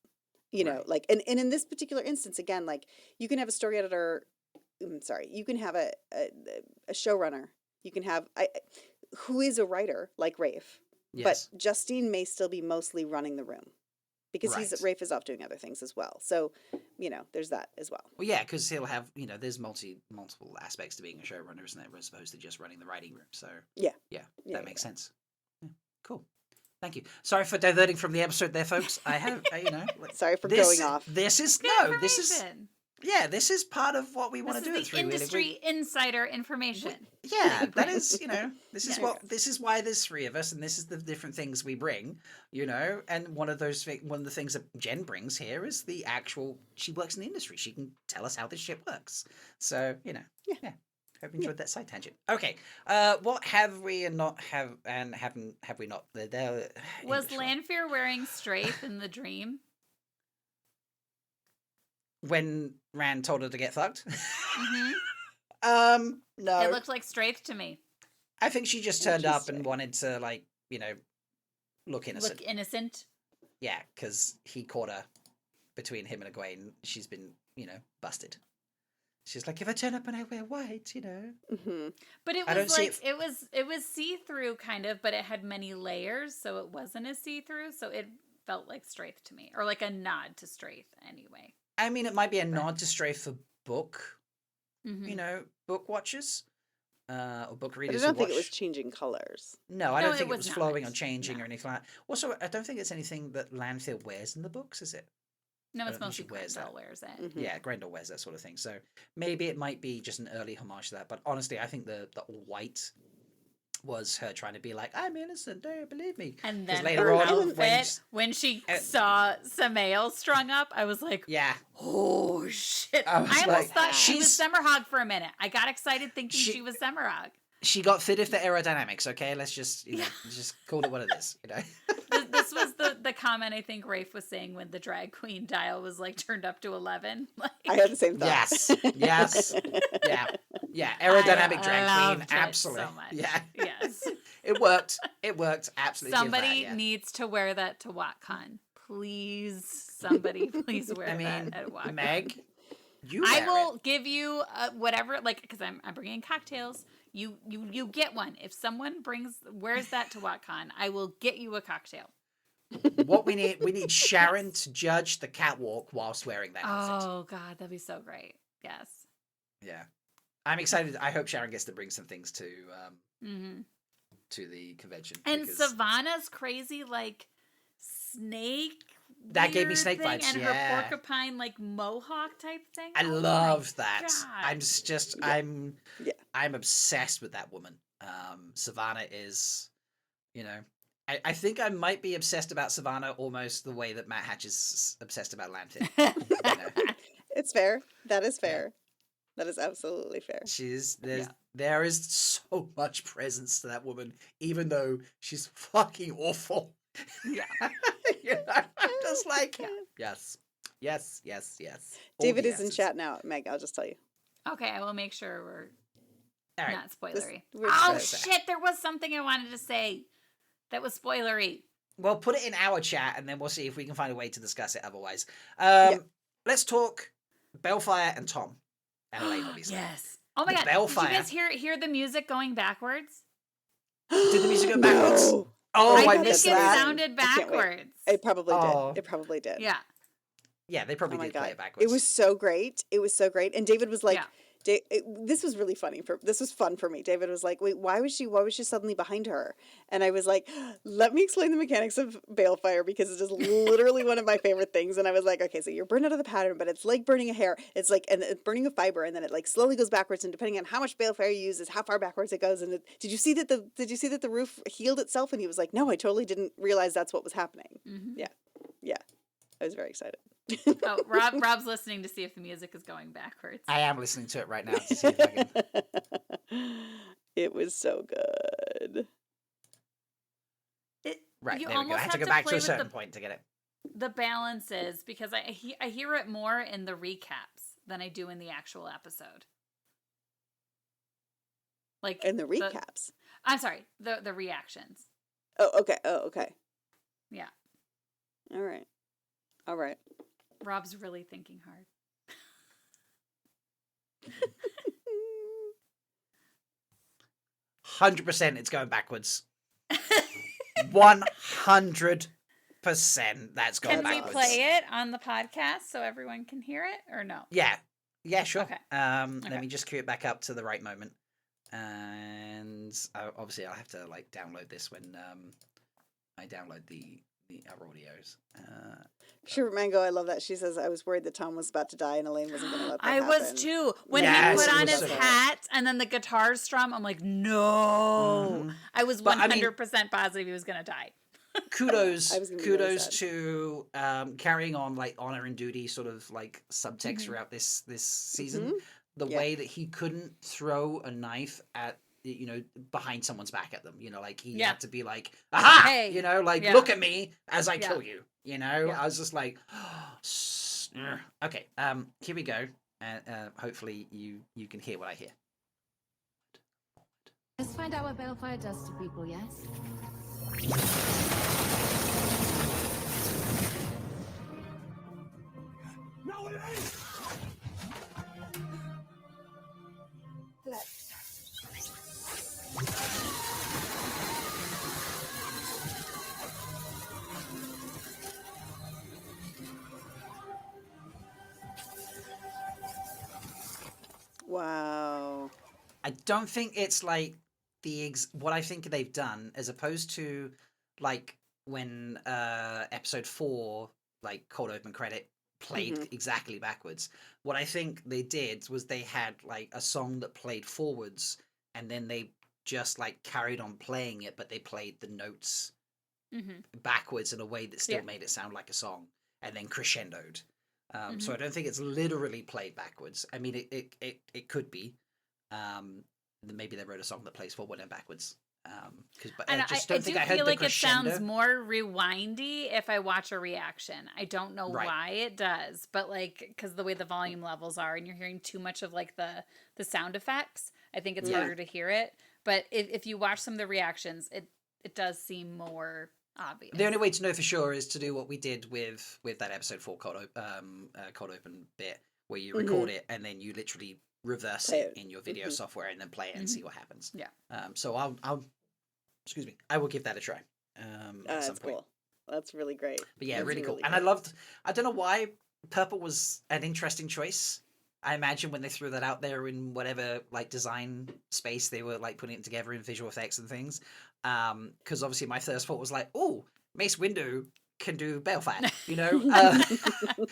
You know, Right. like and in this particular instance again, like you can have a story editor sorry, you can have a showrunner. You can have who is a writer like Rafe. Yes. But Justine may still be mostly running the room because Right. Rafe is off doing other things as well. So, you know, there's that as well. Well, yeah, because he'll have, you know, there's multiple aspects to being a showrunner, isn't there, as opposed to just running the writing room. So, Yeah. yeah, Yeah, that makes sense. Yeah, cool. Thank you. Sorry for diverting from the episode there, folks. I have, you know, like, Sorry for going off. This is Good no, this is information. yeah, this is part of what we want This to do. is It's the really industry insider information. yeah, we that bring. is, you know, this is Yes. this is why there's three of us, and this is the different things we bring, you know. And one of the things that Jen brings here is the actual. She works in the industry. She can tell us how this shit works. So, you know, yeah. Hope you enjoyed that side tangent. Okay, what have we and not have and haven't have we not? Was Lanfear wearing Strafe in the dream? When Rand told her to get fucked. Mm-hmm. No. It looked like Strafe to me. I think she just turned up and Interesting. wanted to, like, you know, look innocent. Look innocent. Yeah, because he caught her between him and Egwene. She's been, you know, busted. She's like, if I turn up and I wear white, you know. Mm-hmm. But it I don't was see like it was see-through kind of, but it had many layers, so it wasn't as see-through, so it felt like Strafe to me. Or like a nod to Strafe anyway. I mean, it might be a nod to Strafe for book, Mm-hmm. you know, book watchers. Or book But I readers don't who think watch. it was changing colors. No, I No, don't it think it was was flowing or not. changing No. or anything like that. Also, I don't think it's anything that Lanfear wears in the books, is it? No, I it's don't think she mostly wears Grendel that. wears it. Mhm. Yeah, Grendel wears that sort of thing. So maybe it might be just an early homage to that. But honestly, I think the all white was her trying to be like, I'm innocent, don't believe me. And 'Cause then later her on, outfit, when she uh, saw Samael strung up, I was like, yeah, oh shit. I was I almost like, thought she was she's- Semerhog for a minute. I got excited thinking She- she was Semerhog. she got fitted for aerodynamics. Okay, let's just just call it what it is. You know. This was the comment I think Rafe was saying when the drag queen dial was like turned up to 11. Like, I had the same thought. Yes, yeah. Aerodynamic I drag loved queen, it absolutely. so much. Yeah, Yes. it worked. It worked absolutely. give Somebody that, yeah. needs to wear that to WatCon. Please, somebody, please wear I mean, that at WatCon. Meg, you. I wear will it. give you whatever, like, because I'm bringing cocktails. You get one. If someone wears that to WatCon, I will get you a cocktail. What we need Sharon to judge the catwalk whilst wearing that outfit. Oh God, that'd be so great. Yes. Yeah, I'm excited. I hope Sharon gets to bring some things to Mm-hmm. to the convention. And because Savannah's crazy like snake. That gave me weird snake thing, vibes, and yeah. her porcupine like mohawk type thing. I Oh my love that. God. I'm just Yeah. I'm obsessed with that woman. Savannah is, you know, I think I might be obsessed about Savannah almost the way that Matt Hatch is obsessed about Lanfear. You know? It's fair. That is fair. That is absolutely fair. There is so much presence to that woman, even though she's fucking awful. Yeah. You know, I'm just like, yes. All David the is in yeses. chat now, Meg. I'll just tell you. Okay, I will make sure we're All right. not spoilery. we're Oh just- shit! There was something I wanted to say that was spoilery. Well, put it in our chat, and then we'll see if we can find a way to discuss it. Otherwise, let's talk Bellfire and Tom and Elaine, obviously. Yes. Oh my The God! Did Bellfire. you guys hear the music going backwards? Did the music go backwards? No. Oh, I I think missed it that. sounded I can't wait. backwards. It probably Oh. did. It probably did. Yeah. Yeah, they Oh probably my did play God. it backwards. It was so great. It was so great. And David was like, Yeah. This was really funny. This was fun for me. David was like, "Wait, why was she suddenly behind her?" And I was like, "Let me explain the mechanics of balefire because it is literally one of my favorite things." And I was like, "Okay, so you're burned out of the pattern, but it's like burning a hair. It's like it's burning a fiber, and then it like slowly goes backwards. And depending on how much balefire you use, is how far backwards it goes." And did you see that the roof healed itself? And he was like, "No, I totally didn't realize that's what was happening." Mm-hmm. Yeah, I was very excited. Oh, Rob's listening to see if the music is going backwards. I am listening to it right now to see if I can. It was so good. Right, You there we go. I almost had to have go back to play a with certain point to get it. the balances because I hear it more in the recaps than I do in the actual episode. Like And the recaps. I'm sorry, the reactions. Oh, okay. Yeah. All right. Rob's really thinking hard. 100% it's going backwards. 100% that's going Can we backwards. play it on the podcast so everyone can hear it or no? Yeah, sure. Okay. Let Okay. me just cue it back up to the right moment. And obviously I'll have to like download this when I download our audios. Sure, Mango, I love that. She says, I was worried that Tom was about to die and Elaine wasn't going to let that I happen. was too. When Yes, he put it on was his so- hat and then the guitar strum, I'm like, no. Mhm. I was But, I mean- 100% positive he was going to die. Kudos I was gonna be really kudos sad. to carrying on like honor and duty sort of like subtext Mhm. throughout this season. Mhm. The Yeah. way that he couldn't throw a knife at behind someone's back at them, like he Yeah. had to be like, aha, Hey. like Yeah. look at me as I Yeah. kill you. Yeah. I was just like, okay, here we go, and hopefully you can hear what I hear. Let's find out what balefire does to people, yes? No, it ain't! Wow. I don't think it's like what I think they've done, as opposed to like when episode 4, like cold open credit, played exactly backwards. What I think they did was they had like a song that played forwards, and then they just like carried on playing it, but they played the notes backwards in a way that still made it sound like a song, and then crescendoed. So I don't think it's literally played backwards. I mean, it could be. Maybe they wrote a song that plays forward and backwards. But I just don't think I heard feel the like crescendo. it sounds more rewindy if I watch a reaction. I don't know Right. why it does, but like because the way the volume levels are, and you're hearing too much of like the sound effects, I think it's harder to hear it. But if you watch some of the reactions, it does seem more obvious. The only way to know for sure is to do what we did with that episode 4 cold open bit, where you record it and then you literally reverse it in your video software and then play it and see what happens. Yeah. So I'll excuse me, I will give that a try. At some That's point. cool. That's really great. But yeah, That's really cool. really And cool. I don't know why purple was an interesting choice. I imagine when they threw that out there in whatever like design space they were like putting it together in visual effects and things. Because obviously my first thought was like, oh, Mace Windu can do balefire,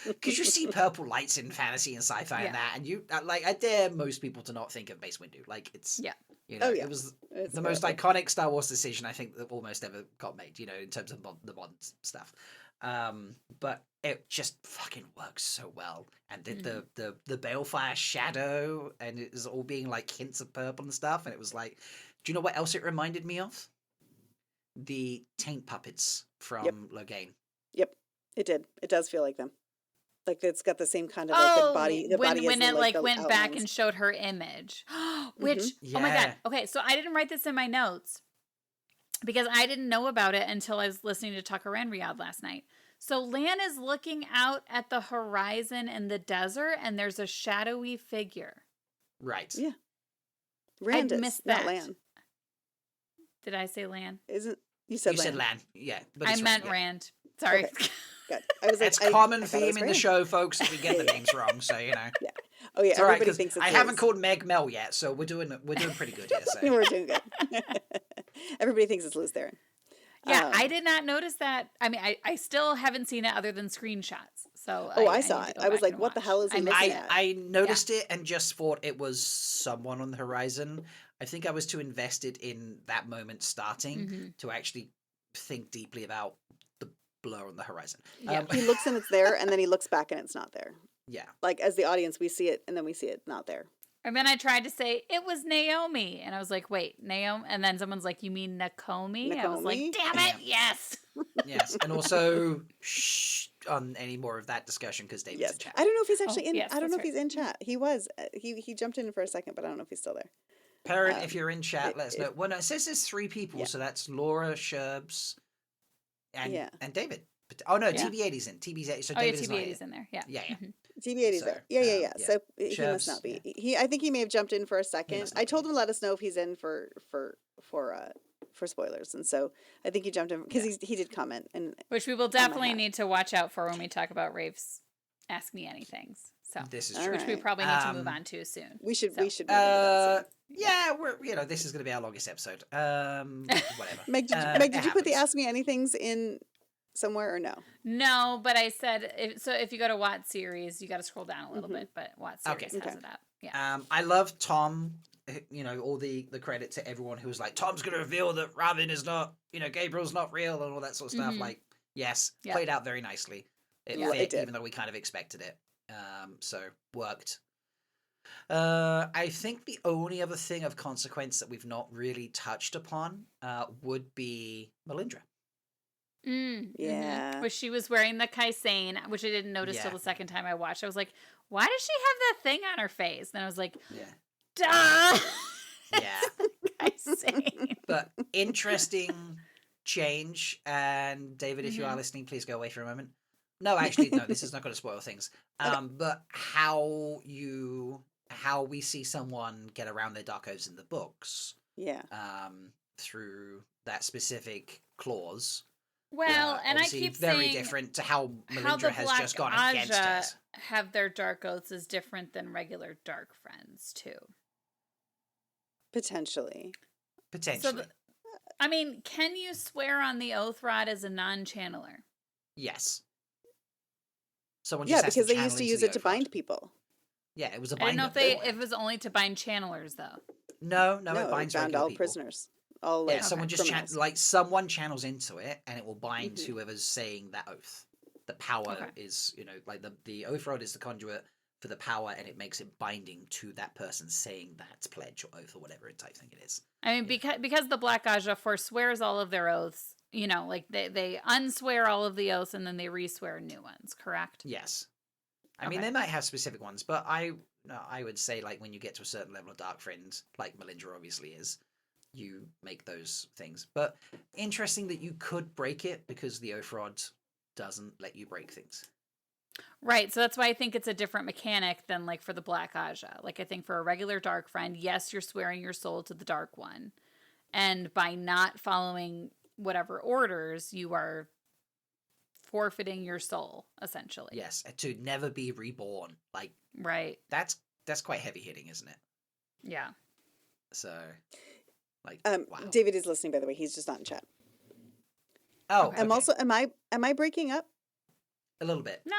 because you see purple lights in fantasy and sci-fi and that, and you like I dare most people to not think of Mace Windu. Like it's it was It's the most adorable. iconic Star Wars decision I think that almost ever got made, in terms of the modern stuff. But it just fucking works so well, and the balefire shadow, and it was all being like hints of purple and stuff, and it was like, do you know what else it reminded me of? The taint puppets from Logain. Yep, it did. It does feel like them. Like it's got the same kind of Oh, the body. The when body when has it the, like the went back outlines. and showed her image, which oh my Yeah. god. Okay, so I didn't write this in my notes because I didn't know about it until I was listening to Tucker and Riyadh last night. So Lan is looking out at the horizon in the desert, and there's a shadowy figure. Right. Yeah. Rand is, missed not that. Lan. Did I say Lan? Isn't you said You Lan? said Lan. Yeah. But I it's meant right, yeah. Rand. Sorry. Okay. Good. I was like, It's common I thought it theme was in the Rand. show, folks, if we get the names wrong. So Yeah. Oh yeah, It's all right, everybody 'cause thinks it's I haven't Liz. called Meg Mel yet, so we're doing pretty good here. So. We're doing good. Everybody thinks it's Liz Theron. Yeah, I did not notice that. I mean, I still haven't seen it other than screenshots. So Oh, I need saw to it. go I was back like, and what the watch. hell is he I missed looking it. at? I noticed it and just thought it was someone on the horizon. I think I was too invested in that moment starting to actually think deeply about the blur on the horizon. Yeah. He looks and it's there, and then he looks back and it's not there. Yeah. Like as the audience, we see it, and then we see it not there. And then I tried to say it was Naomi, and I was like, "Wait, Naomi?" And then someone's like, "You mean Nakomi?" I was like, Nakomi? "Damn it, yes!" Yes, and also shh on any more of that discussion because David's Yes, in chat. I don't know if he's actually in. yes, I don't know that's if he's in chat. He was. He jumped in for a second, but I don't know if he's still there. Parent, if you're in chat, let us if- know. Well, no, it says there's 3 people, Yeah. so that's Laura, Sherbs, and Yeah. David. Oh no, Yeah. TB80's in. TB's so Oh, yeah, David is not TB80's here. in there. Yeah. Yeah, yeah. TB80 is So, there. Yeah. yeah. So he Chubbs, must not be. I think he may have jumped in for a second. must I not told be. him to let us know if he's in for spoilers, and so I think he jumped in because he did comment and Which we will my definitely hat. need to watch out for when we talk about Rafe's Ask Me Anythings. So, This is All true. which we right. probably need to move on to soon. we should So. move into that soon. Yeah, we're this is going to be our longest episode. Whatever. Meg, did it you put the happens. Ask Me Anythings in somewhere or no? No, but I said if you go to Watt series, you got to scroll down a little bit. But Watt series Okay. has it up. Yeah. I love Tom. You know, all the credit to everyone who was like, Tom's going to reveal that Raven is not, Gabriel's not real and all that sort of stuff. Like, yes, Yeah. played out very nicely. It Yeah. fit, It did. even though we kind of expected it. So worked. I think the only other thing of consequence that we've not really touched upon would be Melindra. Yeah. Which she was wearing the kaisen, which I didn't notice till Yeah. the second time I watched. I was like, why does she have that thing on her face? And I was like, Yeah. duh. Yeah. Kaisen. But interesting change. And David, if you Mm-hmm. are listening, please go away for a moment. No, actually, no, this is not going to spoil things. But how we see someone get around their dark oaths in the books Yeah. through that specific clause. Well, and I obviously keep very saying different to how how the Melindra has just gone against Aja it. have their dark oaths is different than regular dark friends too. Potentially. Potentially. I mean, can you swear on the oath rod as a non-channeler? Yes. Someone Yeah, just has because they channel used to into use the it to Oath Rod. bind people. Yeah, it was a I bind. don't know if it was only to bind channelers though. No, No, it binds it bound regular all people. prisoners. All Yeah, like someone just criminals. someone channels into it, and it will bind Mhm. whoever's saying that oath. The power Okay. is, like the oath rod is the conduit for the power, and it makes it binding to that person saying that pledge or oath or whatever it type thing it is. I mean, because the Black Aja forswears all of their oaths, like they unswear all of the oaths and then they re-swear new ones, correct? Yes, I mean Okay. they might have specific ones, but I would say like when you get to a certain level of dark friend, like Melindra obviously is, you make those things. But interesting that you could break it because the oath rod doesn't let you break things. Right, so that's why I think it's a different mechanic than like for the Black Aja. Like I think for a regular dark friend, yes, you're swearing your soul to the dark one. And by not following whatever orders, you are forfeiting your soul, essentially. Yes, to never be reborn. Like Right. that's quite heavy hitting, isn't it? Yeah. So, like, wow. David is listening, by the way. He's just not in chat. Oh, Okay. I'm okay. also. Am I breaking up? A little bit. No.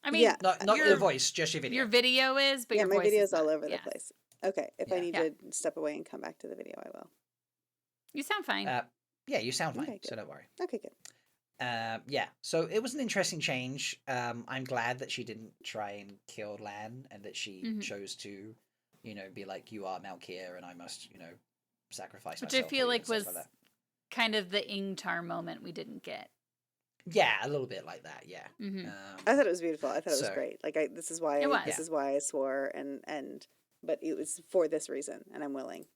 I mean, Yeah. Not your voice, just your video. Your video is, but Yeah, your my voice video's is all not. over the Yes. place. Okay, if I Yeah. need Yeah. to step away and come back to the video, I will. You sound fine. Yeah, you sound fine, Okay, good. so don't worry. Okay, good. Yeah, so it was an interesting change. I'm glad that she didn't try and kill Lan and that she Mhm. chose to, be like, you are Malkier and I must, sacrifice Which myself. I feel for you like and stuff was like that. kind of the Ingtar moment we didn't get. Yeah, a little bit like that, yeah. Mhm. I thought it was beautiful. I thought it was So- great. Like this is why It was. this is why I swore and but it was for this reason and I'm willing.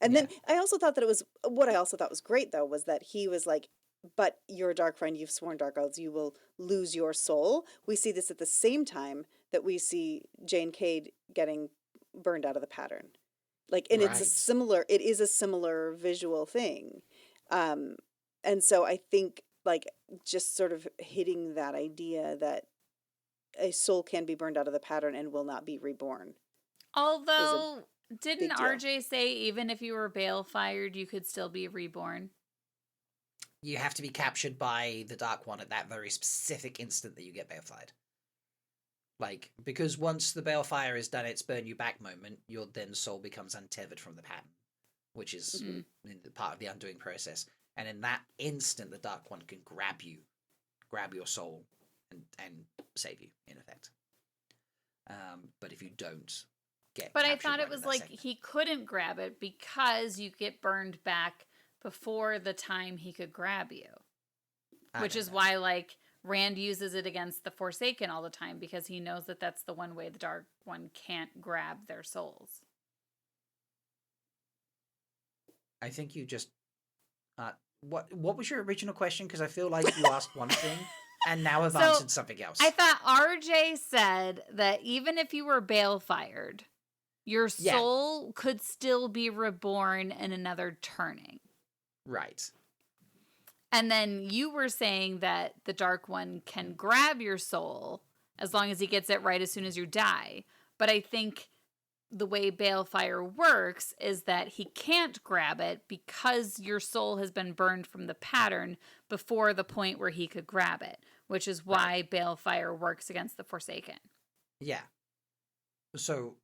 And Yeah. then I also thought that it was what I also thought was great though was that he was like, but you're a dark friend, you've sworn dark oaths, you will lose your soul. We see this at the same time that we see Jane Cade getting burned out of the pattern. Like and Right. it is a similar visual thing. And so I think like just sort of hitting that idea that a soul can be burned out of the pattern and will not be reborn. Although, didn't big deal. RJ say even if you were bale-fired, you could still be reborn? You have to be captured by the Dark One at that very specific instant that you get balefired. Like, because once the balefire is done, its burn you back moment, your then soul becomes untethered from the pattern, which is part of the undoing process. And in that instant, the Dark One can grab your soul, and save you, in effect. But if you don't get But I captured thought right it was at that like second- he couldn't grab it because you get burned back before the time he could grab you. I Which don't is know. why, like, Rand uses it against the Forsaken all the time because he knows that that's the one way the Dark One can't grab their souls. I think you just... what was your original question? Because I feel like you asked one thing, and now I've So, answered something else. I thought RJ said that even if you were bale-fired, your Yeah. soul could still be reborn in another turning. Right. And then you were saying that the Dark One can grab your soul as long as he gets it right as soon as you die. But I think the way Balefire works is that he can't grab it because your soul has been burned from the pattern before the point where he could grab it, which is why Balefire works against the Forsaken. Yeah. So,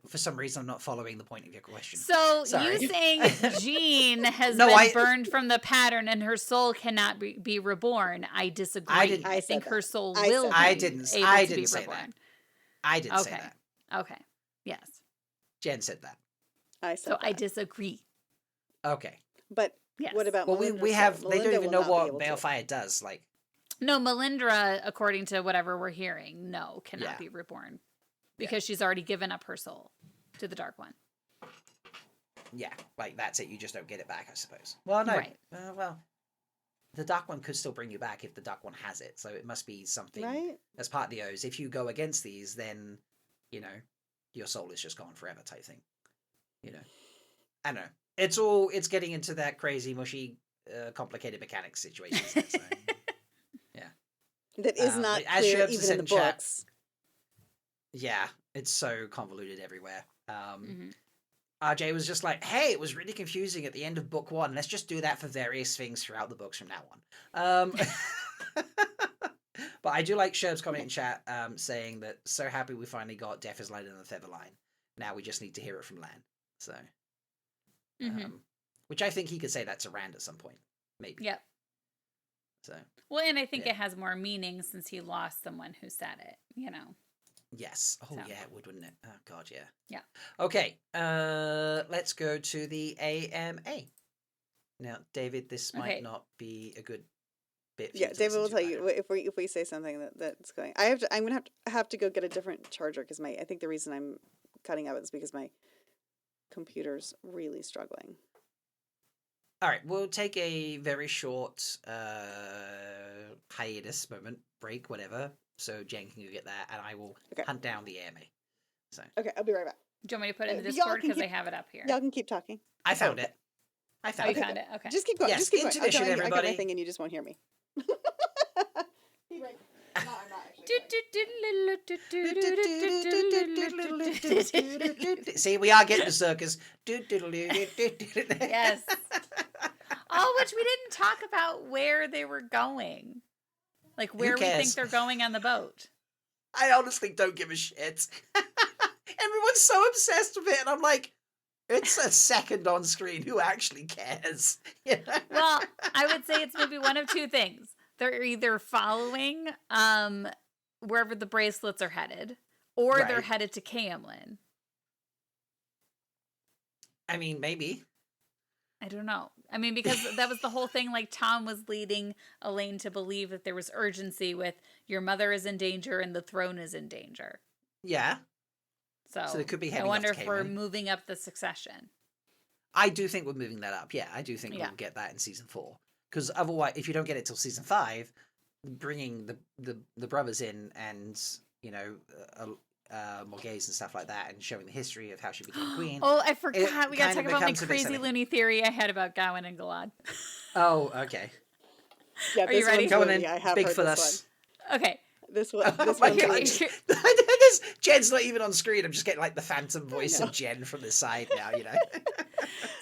for some reason, I'm not following the point of your question. So Sorry. you saying Jean has No, been burned from the pattern and her soul cannot be reborn? I disagree. I didn't- I I think said her that. soul I will said be that. I didn't- able I to be didn't say that. reborn. I didn't say Okay. that. Okay. Yes. Jen said that. I said So I that. disagree. Okay. But Yes. what about Well, Melinda's we soul? have... They Melinda don't even will know not be what able to. Balefire does. Like, No, Melindra, according to whatever we're hearing, cannot Yeah. be reborn because she's already given up her soul to the Dark One. yeah, like that's it. You just don't get it back, I suppose. Well, no. Right. The Dark One could still bring you back if the Dark One has it. So it must be something Right? as part of the O's. If you go against these, then, your soul is just gone forever type thing. I don't know. It's getting into that crazy, mushy, complicated mechanics situation. isn't it? So, yeah. That is not as clear Sherbs even said in the in chat- books. Yeah, it's so convoluted everywhere. Mm-hmm. RJ was just like, hey, it was really confusing at the end of book 1. Let's just do that for various things throughout the books from now on. But I do like Sherb's comment in chat saying that so happy we finally got Death is Lighter Than the Feather line. Now we just need to hear it from Lan. So, which I think he could say that to Rand at some point. Maybe. Yep. So, Well, and I think Yeah. it has more meaning since he lost someone who said it, yes. Oh, So. yeah, it would, wouldn't it? Oh, God, yeah. Yeah. Okay, let's go to the AMA. Now, David, this might Okay. not be a good bit for Yeah, you to David listen will to tell either. you if we say something that's going. I'm gonna have to go get a different charger because I think the reason I'm cutting out is because my computer's really struggling. All right, we'll take a very short hiatus moment, break, whatever, so Jen can go get that, and I will Okay. hunt down the AMA. So, Okay, I'll be right back. Do you want me to put it in the Y'all Discord can because I keep- have it up here? Y'all can keep talking. I found Okay. it. I Oh, found you it. found it? Okay. Just keep going. Yes, just keep going. intermission, I got my everybody. thing, and you just won't hear me. Be right back. No, I'm not actually. See, we are getting the circus. Yes. Oh, which we didn't talk about where they were going. Like where we think cares? they're going on the boat. I honestly don't give a shit. Everyone's so obsessed with it, and I'm like, it's a second on screen. Who actually cares? Well, I would say it's maybe one of two things. They're either following wherever the bracelets are headed, or they're Right. headed to Caemlyn. I mean, maybe. I don't know. I mean, because that was the whole thing. Like, Tom was leading Elaine to believe that there was urgency with your mother is in danger and the throne is in danger. Yeah, So they could be I heading off wonder to if we're Caemlyn. moving up the succession. I do think we're moving that up. Yeah, I do think Yeah. we'll get that in season 4. Because otherwise, if you don't get it till season 5, bringing the brothers in and Morghese and stuff like that, and showing the history of how she became queen. Oh, I forgot. We got to kind of talk about my becomes a bit crazy silly. loony theory I had about Gawain and Galad. Oh, okay. Yeah, Are you this ready? one's Go on really- then. I have Big heard for this us. Okay. This one. Oh This my one. god! Jen's not even on screen. I'm just getting like the phantom voice know. of Jen from the side now. You know.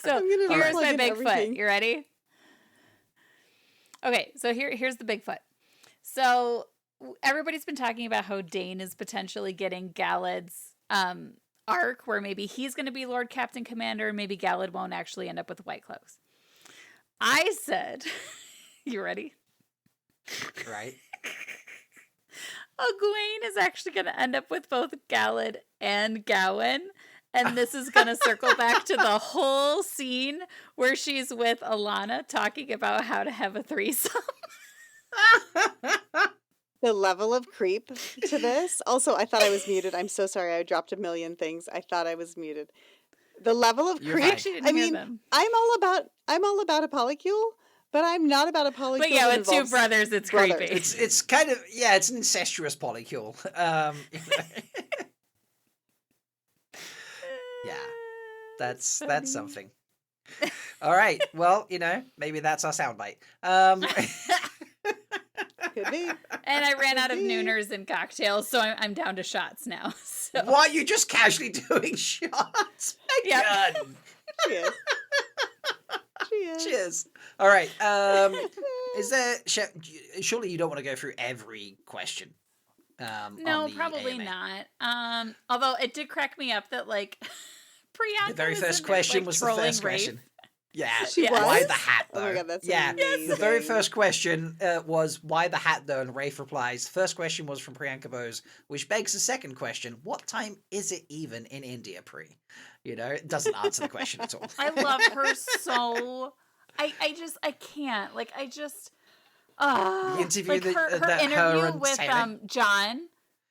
So I'm gonna here's plug my in Bigfoot. everything. You ready? Okay, so here's the Bigfoot. So everybody's been talking about how Dane is potentially getting Galad's arc, where maybe he's going to be Lord Captain Commander, and maybe Galad won't actually end up with the White Cloaks. I said, you ready? Right. Egwene is actually going to end up with both Galad and Gawain. And this is going to circle back to the whole scene where she's with Alana talking about how to have a threesome. The level of creep to this. Also, I thought I was muted. I'm so sorry. I dropped a million things. I thought I was muted. The level of You're creep. fine. Actually didn't I hear mean, them. I'm all about a polycule, but I'm not about a polycule. But yeah, that with two involves brothers, it's brothers. creepy. It's kind of it's an incestuous polycule. Yeah, that's Funny. something. All right. Well, maybe that's our soundbite. Could be. And I ran out of Could be. nooners and cocktails, so I'm down to shots now. So. Why are you just casually doing shots? My Yep. God. Cheers. Cheers. Cheers. All right. Is there? Surely you don't want to go through every question. No, on the probably AMA. not. Although it did crack me up that Priyanka The very was first in it, question was the trolling first Rafe. question. Yeah. She Why was? the hat though? Oh my god, that's yeah. amazing. The very first question was why the hat though, and Rafe replies. First question was from Priyanka Bose, which begs the second question: what time is it even in India, Pri? It doesn't answer the question at all. I love her so. I can't. The interview her that interview her and with Taylor- John.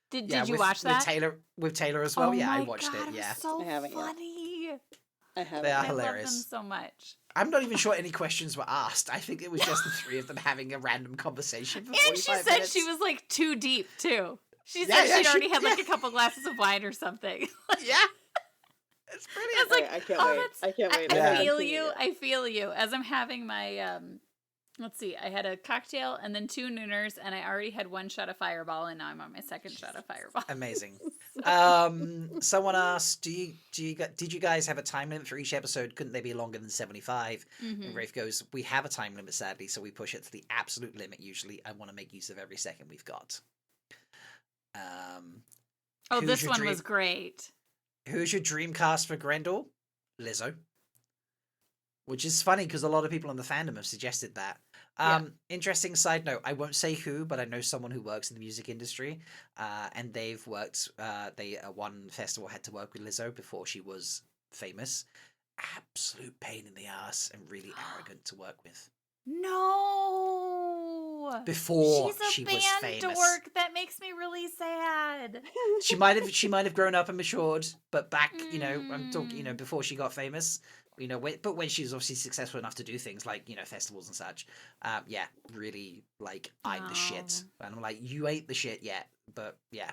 Did you watch that? With Taylor as well? Oh Yeah, I my watched God, it. Yeah. was so I haven't yet. funny. I have. They are I love them hilarious. so much. I'm not even sure any questions were asked. I think it was just the three of them having a random conversation for And she 45 said minutes. she was too deep too. She Yeah, said yeah, she'd she- already had yeah. a couple glasses of wine or something. Yeah. It's brilliant. It's like, I can't oh, wait. that's- I can't wait. I I haven't feel seen it you. yet. I feel you. As I'm having my let's see, I had a cocktail and then 2 nooners, and I already had 1 shot of Fireball, and now I'm on my 2nd shot of Fireball. Amazing. Someone asked, did you guys have a time limit for each episode? Couldn't they be longer than 75? Mhm. And Rafe goes, we have a time limit, sadly, so we push it to the absolute limit usually. I want to make use of every second we've got. Oh, who's this your one dream- was great. Who's your dream cast for Grendel? Lizzo. Which is funny because a lot of people in the fandom have suggested that. Yeah. Interesting side note, I won't say who, but I know someone who works in the music industry, and they've worked, one festival had to work with Lizzo before she was famous. Absolute pain in the ass and really arrogant to work with. No. Before She's a she was band famous. dork. That makes me really sad. She might have grown up and matured, but back, I'm talking, before she got famous, but when she was obviously successful enough to do things like, festivals and such, really eyed the shit. Oh. And I'm like, you ain't the shit yet, but yeah.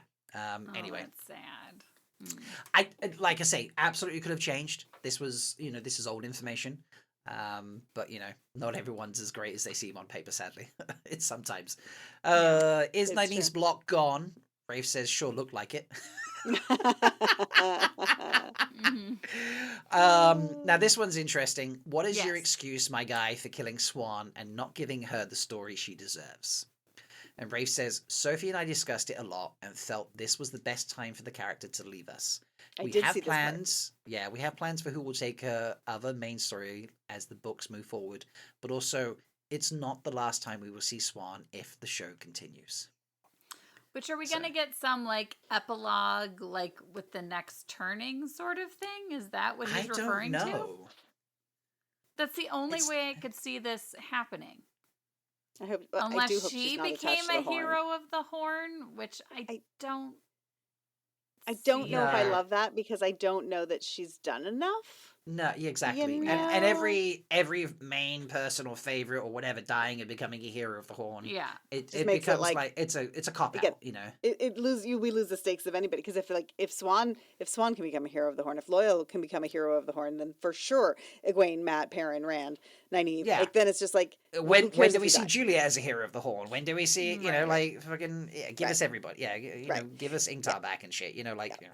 Anyway, That's sad. Mm. I like I say, absolutely could have changed. This was, this is old information. But not everyone's as great as they seem on paper, sadly. It's sometimes. Is It's Nadine's true. block gone? Rafe says, sure looked like it. Mhm. Now this one's interesting. What is your Yes. excuse, my guy, for killing Swan and not giving her the story she deserves? And Rafe says, Sophie and I discussed it a lot and felt this was the best time for the character to leave us. I We did have see this part. plans. Yeah, we have plans for who will take her other main story as the books move forward. But also, it's not the last time we will see Swan if the show continues. Which are we So- gonna get some epilogue with the next turning sort of thing? Is that what he's I don't referring to? know. That's the only It's- way I could see this happening. I do hope Unless she's she not attached became to the a horn. hero of the horn, which I don't. I don't know if I Yeah. love that because I don't know that she's done enough. No, yeah, exactly. You And know? every main person or favorite or whatever dying and becoming a hero of the horn, Yeah. it, Just it makes it becomes like like it's a cop again. out, you know. We lose the stakes of anybody because if Swan can become a hero of the horn, if Loyal can become a hero of the horn, then for sure Egwene, Matt, Perrin, Rand, Nynaeve, Yeah. like then it's just like When who cares do if we you see die? Julia as a hero of the horn? When do we see Right. like fucking give Right. us everybody? Yeah, Right. give us Yeah. Ingtar back and shit. Like Yeah.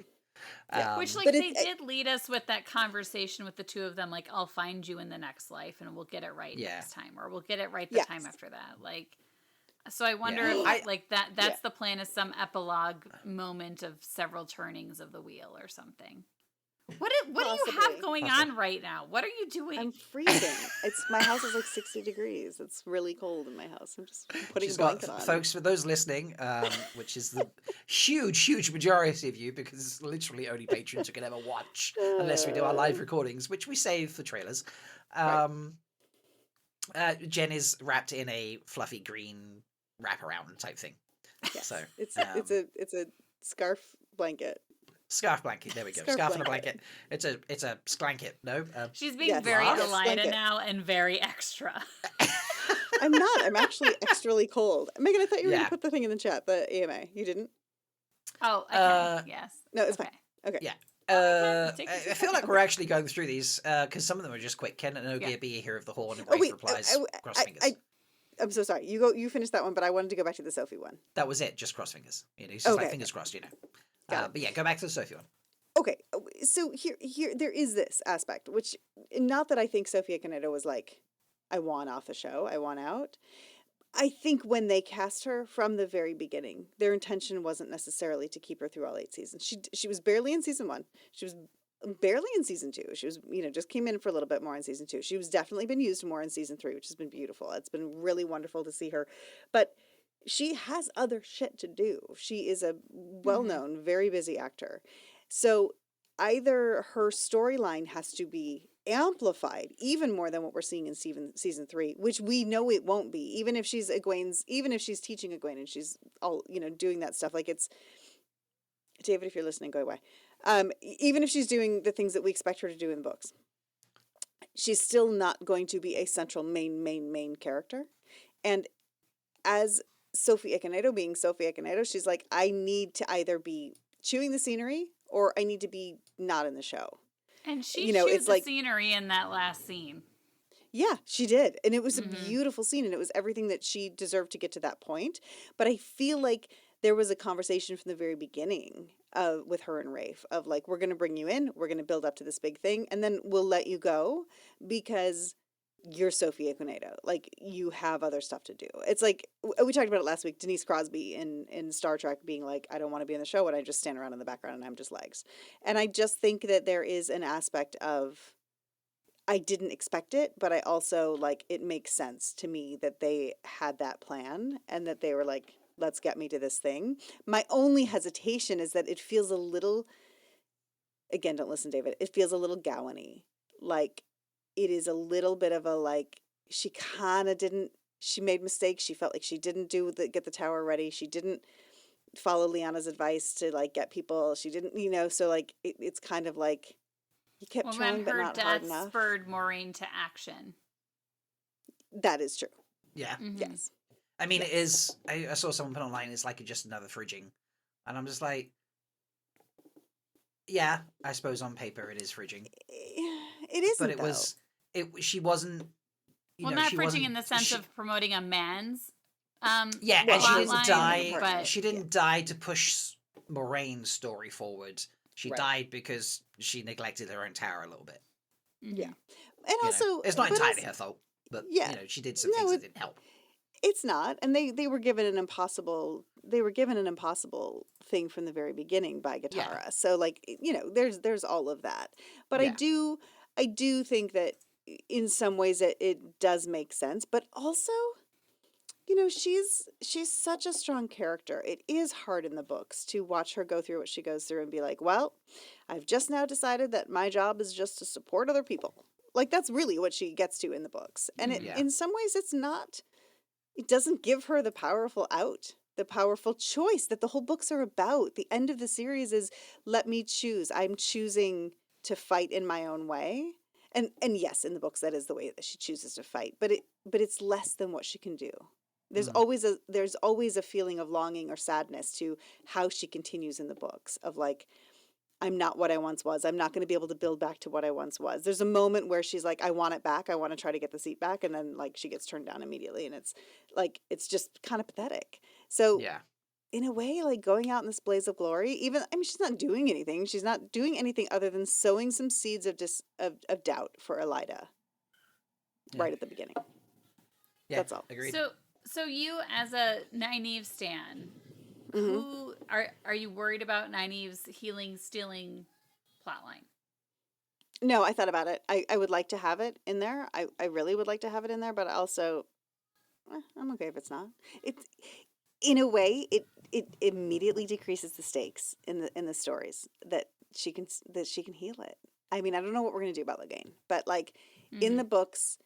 Which, But they did lead us with that conversation with the two of them, like, I'll find you in the next life and we'll get it right Yeah. next time, or we'll get it right the Yes. time after that. Like, so I wonder Yeah. if, like, that's Yeah. the plan, is some epilogue moment of several turnings of the wheel or something. What do you Possibly. have going Possibly. on right now? What are you doing? I'm freezing. My house is like 60 degrees. It's really cold in my house. I'm just putting She's a blanket got on. folks, for those listening, which is the huge majority of you, because literally only patrons who can ever watch unless we do our live recordings, which we save for trailers. Right. Jen is wrapped in a fluffy green wraparound type thing. Yes. So it's a scarf blanket. scarf blanket. There we go. Scarf Scarf and a blanket. blanket. It's a sklanket. No. She's being Yes. very Yes, Elida blanket. now and very extra. I'm not. I'm actually extrally cold. Megan, I thought you were Yeah. going to put the thing in the chat, the AMA. You didn't? Oh, okay. Yes. No, it's Okay. fine. Okay. Yeah. Take I your two feel like seconds. we're actually going through these because some of them are just quick. Can an Ogier Yeah. be a hero of the horn? And Oh, Rafe wait. replies, cross fingers. I'm so sorry. You finished that one, but I wanted to go back to the Sophie one. That was it. Just cross fingers. He's just like Okay. fingers crossed. Got it. But yeah, go back to the Sophie one. Okay. So here there is this aspect, which not that I think Sophia Canedo was like, I want off the show. I want out. I think when they cast her from the very beginning, their intention wasn't necessarily to keep her through all 8 seasons. She was barely in season 1. She was barely in season 2. She was, just came in for a little bit more in season 2. She was definitely been used more in season 3, which has been beautiful. It's been really wonderful to see her. But she has other shit to do. She is a well-known, very busy actor. So either her storyline has to be amplified even more than what we're seeing in season 3, which we know it won't be, even if she's teaching Egwene and she's all doing that stuff. Like, it's David, if you're listening, go away. Even if she's doing the things that we expect her to do in the books, she's still not going to be a central main character. And as Sophie Canedo being Sophie Canedo, she's like, I need to either be chewing the scenery or I need to be not in the show. And she You know, chewed it's the like- scenery in that last scene. Yeah, she did. And it was a Mhm. beautiful scene, and it was everything that she deserved to get to that point. But I feel like there was a conversation from the very beginning with her and Rafe of like, we're going to bring you in, we're going to build up to this big thing, and then we'll let you go because you're Sophia Canedo. Like, you have other stuff to do. It's like, we talked about it last week, Denise Crosby in Star Trek being like, I don't want to be in the show, and I just stand around in the background and I'm just legs. And I just think that there is an aspect of, I didn't expect it, but I also, like, it makes sense to me that they had that plan and that they were like, let's get me to this thing. My only hesitation is that it feels a little, again, don't listen, David, it feels a little Gowan-y. Like, it is a little bit of a, like, she kind of didn't, she made mistakes. She felt like she didn't get the tower ready. She didn't follow Liana's advice to, like, get people. She didn't, so, like, it's kind of like, you kept Well, trying, then but her not hard death enough. spurred Maureen to action. That is true. Yeah. Mhm. Yes. I mean, it is. I saw someone put online, it's like just another fridging. And I'm just like, yeah, I suppose on paper it is fridging. It isn't, But it though. was, she wasn't, Well, not she fridging wasn't, in the sense she- of promoting a man's Yeah, Well, and she plot didn't line, die. but She didn't die to push Moraine's story forward. She Right. died because she neglected her own tower a little bit. Yeah. Mhm. And You know? also, It's not but entirely also- her fault, but Yeah. she did some No, things that didn't help. it's not. And they were given an impossible thing from the very beginning by Guitarra. So, like, there's all of that. But Yeah. I do think that in some ways it does make sense, but also, she's such a strong character. It is hard in the books to watch her go through what she goes through and be like, well, I've just now decided that my job is just to support other people. Like, that's really what she gets to in the books. And Yeah. in some ways it doesn't give her the powerful out, the powerful choice that the whole books are about. The end of the series is, let me choose. I'm choosing to fight in my own way. and yes, in the books that is the way that she chooses to fight, but it's less than what she can do. There's always a feeling of longing or sadness to how she continues in the books of like, I'm not what I once was. I'm not going to be able to build back to what I once was. There's a moment where she's like, I want it back. I want to try to get the seat back. And then like she gets turned down immediately. And it's like, it's just kind of pathetic. So Yeah. in a way, like going out in this blaze of glory, she's not doing anything. She's not doing anything other than sowing some seeds of doubt for Elida right at the beginning. Yeah. That's all. Agreed. So you as a Nynaeve stan, who are you worried about Nynaeve's healing stealing plotline? No, I thought about it. I would like to have it in there. I really would like to have it in there, but also I'm okay if it's not. It's in a way it immediately decreases the stakes in the stories that she can heal it. I mean, I don't know what we're gonna do about Loghain, but like in the books,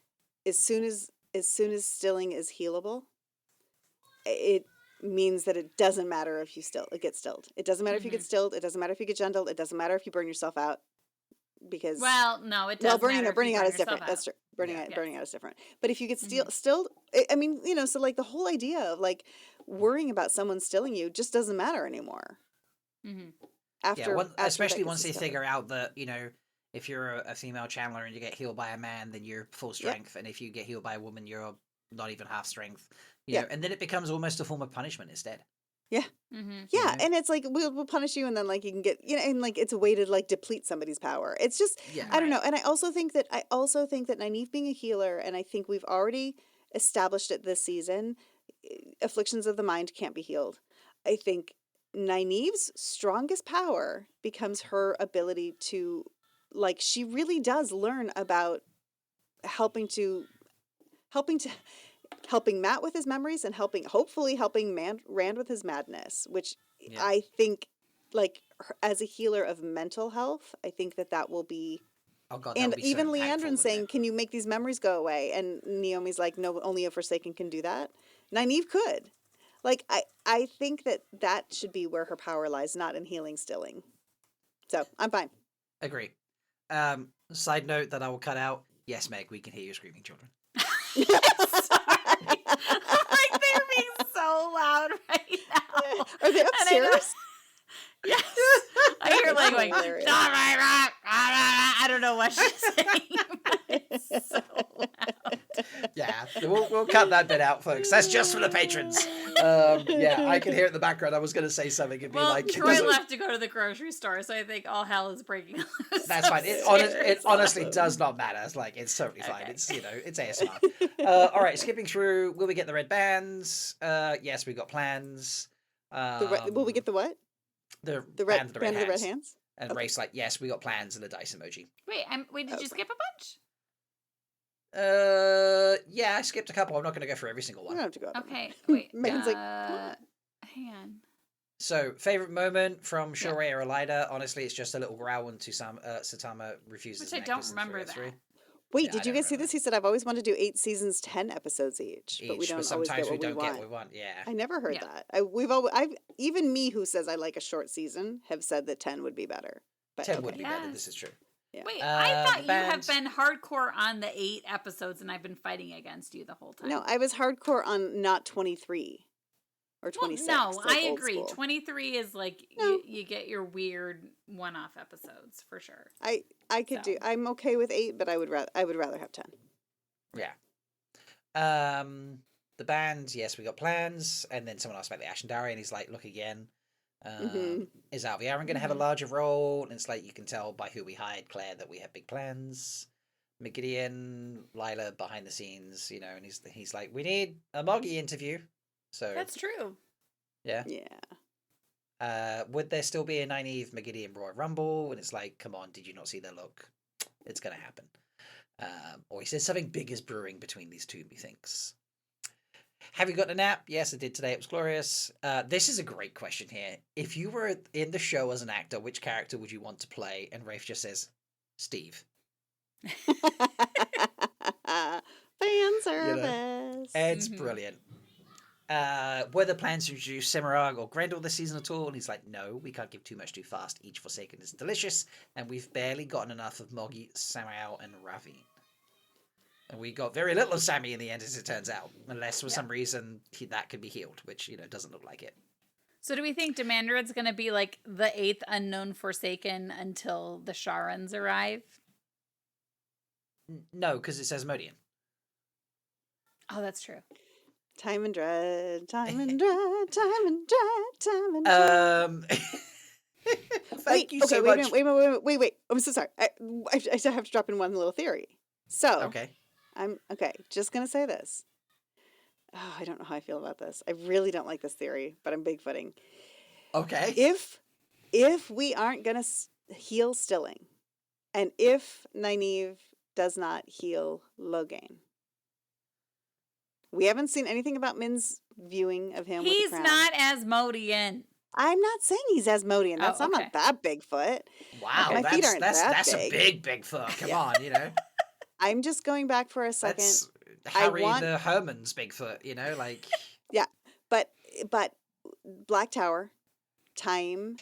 as soon as stilling is healable, it means that it doesn't matter if you get stilled. It doesn't matter if you get stilled. It doesn't matter if you get gentled. It doesn't matter if you burn yourself out, because no, it does. burning out is different. That's true. Burning out is different. But if you get stilled, I mean, so like the whole idea of like worrying about someone stilling you just doesn't matter anymore. After especially once they figure out that if you're a female channeler and you get healed by a man, then you're full strength, and if you get healed by a woman, you're not even half strength. You know, and then it becomes almost a form of punishment instead. Yeah. Yeah, and it's like we'll punish you, and then like you can get and like it's a way to like deplete somebody's power. It's just I don't know, and I also think that Nynaeve being a healer, and I think we've already established it this season, afflictions of the mind can't be healed. I think Nynaeve's strongest power becomes her ability to like she really does learn about helping Matt with his memories and hopefully helping Rand with his madness, which I think, like, as a healer of mental health, I think that will be. Oh God, and be so even impactful, Leandrin saying, "Can you make these memories go away?" And Naomi's like, "No, only a Forsaken can do that." Nynaeve could. Like, I think that should be where her power lies, not in healing stilling. So I'm fine. Agree. Side note that I will cut out. Yes, Meg, we can hear your screaming children. Sorry. Like they're being so loud right now. Are they upstairs? Yes. I hear like going, I don't know what she's saying, but it's so loud. Yeah, we'll cut that bit out, folks. That's just for the patrons. I can hear it in the background. I was going to say something. It'd be like Troy left to go to the grocery store, so I think all hell is breaking loose. That's fine. It honestly does not matter. It's totally fine. Okay. It's ASMR. All right, skipping through. Will we get the red bands? Yes, we got plans. Will we get the what? The band of the red hands? And Okay. Rafe's like, yes, we got plans, and a dice emoji. Wait, did you skip a bunch? Yeah, I skipped a couple. I'm not going to go through every single We one. don't have to go. Okay, wait. Megan's like, come on. Hang on. So, favorite moment from Shoray or Elida? Honestly, it's just a little growl when Satama refuses. Which I don't remember that. Wait, Yeah, did I you don't guys see remember. this? He said, I've always wanted to do 8 seasons, 10 episodes each, but we don't always sometimes get what we don't want. get what we want. Yeah. I never heard Yeah. that. Even me who says I like a short season have said that 10 would be better. But 10 okay. would be better. Yes. This is true. Yeah. Wait, I thought the you band- have been hardcore on the 8 episodes, and I've been fighting against you the whole time. No, I was hardcore on not 23 or Well, 26. no, like I old agree. school. 23 is like No. you get your weird one-off episodes for sure. I could So. do. I'm okay with 8, but I would rather have 10. Yeah. The band, yes, we got plans. And then someone asked about the Ashendari, and he's like, look again. Is Alviaran going to have a larger role? And it's like, you can tell by who we hired, Claire, that we have big plans. McGideon, Lila behind the scenes, and he's like, we need a Moggy interview. So That's true. yeah. Yeah. Would there still be a Nynaeve McGideon Royal Rumble? And it's like, come on, did you not see their look? It's going to happen. Or he says something big is brewing between these two, methinks. Have you got a nap? Yes, I did today. It was glorious. This is a great question here. If you were in the show as an actor, which character would you want to play? And Rafe just says, Steve. Fan service. It's brilliant. were the plans to introduce Semirag or Grendel this season at all? And he's like, no, we can't give too much too fast. Each Forsaken is delicious, and we've barely gotten enough of Moggy, Samael, and Ravine. And we got very little of Sammy in the end, as it turns out, unless for some reason that could be healed, which, doesn't look like it. So do we think Demandred's going to be like the 8th unknown Forsaken until the Sharans arrive? No, because it says Modian. Oh, that's true. Time and dread, time and dread, time and dread, time and dread. Thank you so much. Wait. I'm so sorry. I still have to drop in one little theory. So, Okay. I'm just going to say this. Oh, I don't know how I feel about this. I really don't like this theory, but I'm bigfooting. Okay. If we aren't going to heal Stilling, and if Nynaeve does not heal Logain, we haven't seen anything about Min's viewing of him. He's with the crown. not Asmodean. I'm not saying he's Asmodean. That's I'm not that Bigfoot. Wow, my feet aren't that's big. a big Bigfoot. Come on, I'm just going back for a second. That's Harry the Herman's Bigfoot, like. Yeah, but Black Tower, time.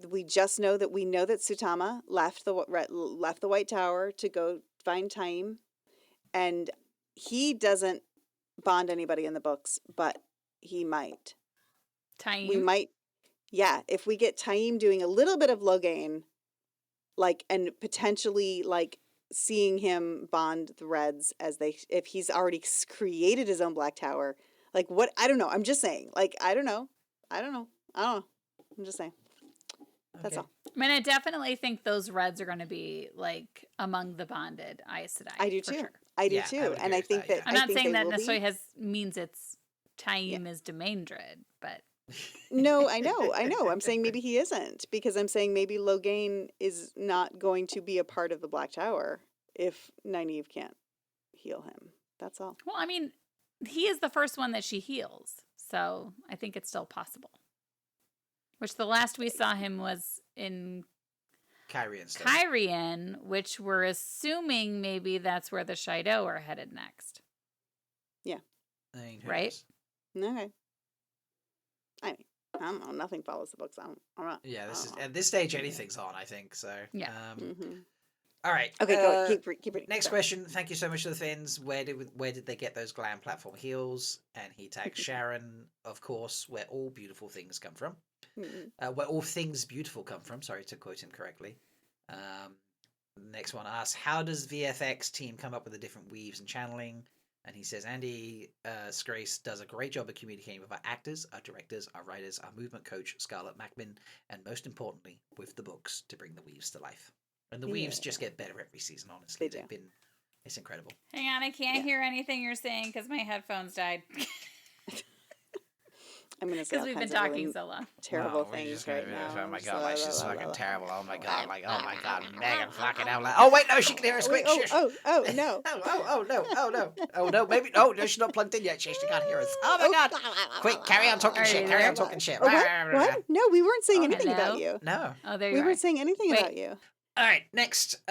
We just know that Sutama left the White Tower to go find Time, and he doesn't bond anybody in the books, but he might. Time. We might. Yeah, if we get Taim doing a little bit of Logain, and potentially seeing him bond the Reds if he's already created his own Black Tower, what, I don't know. I'm just saying, I don't know. I'm just saying. That's all. I mean, I definitely think those Reds are going to be among the bonded Aes Sedai. I do too. Sure. I do too. And I think that I'm not saying that necessarily means it's Taim is Demandred, but. No, I know. I'm saying maybe he isn't, because I'm saying maybe Logain is not going to be a part of the Black Tower if Nynaeve can't heal him. That's all. Well, I mean, he is the first one that she heals, so I think it's still possible. Which the last we saw him was in Kyrian, which we're assuming maybe that's where the Shido are headed next. Yeah. Right? Okay. I don't know. Nothing follows the books. I'm not. Yeah, this is at this stage anything's on. I think so. Yeah. All right. Okay. Go. Keep reading. Next question. Thank you so much to the Finns. Where did they get those glam platform heels? And he tags Sharon, of course, where all beautiful things come from. Where all things beautiful come from. Sorry to quote him correctly. Next one asks, how does VFX team come up with the different weaves and channeling? And he says, Andy Scrace does a great job of communicating with our actors, our directors, our writers, our movement coach, Scarlett Macmin, and most importantly, with the books to bring the weaves to life. And the weaves just get better every season, honestly. It's incredible. Hang on, I can't hear anything you're saying because my headphones died. I'm going to say because we've been talking so long. Terrible things right now. Oh my god, she's fucking terrible. Oh my god, Megan fucking hell. Oh wait, no, she can hear us quick. Oh Oh no. no, maybe, no, she's not plugged in yet. She can't hear us. Oh my god. Quick, carry on talking shit. What? No, we weren't saying anything about you. No. Oh, there you We are. weren't saying anything about you. All right, next.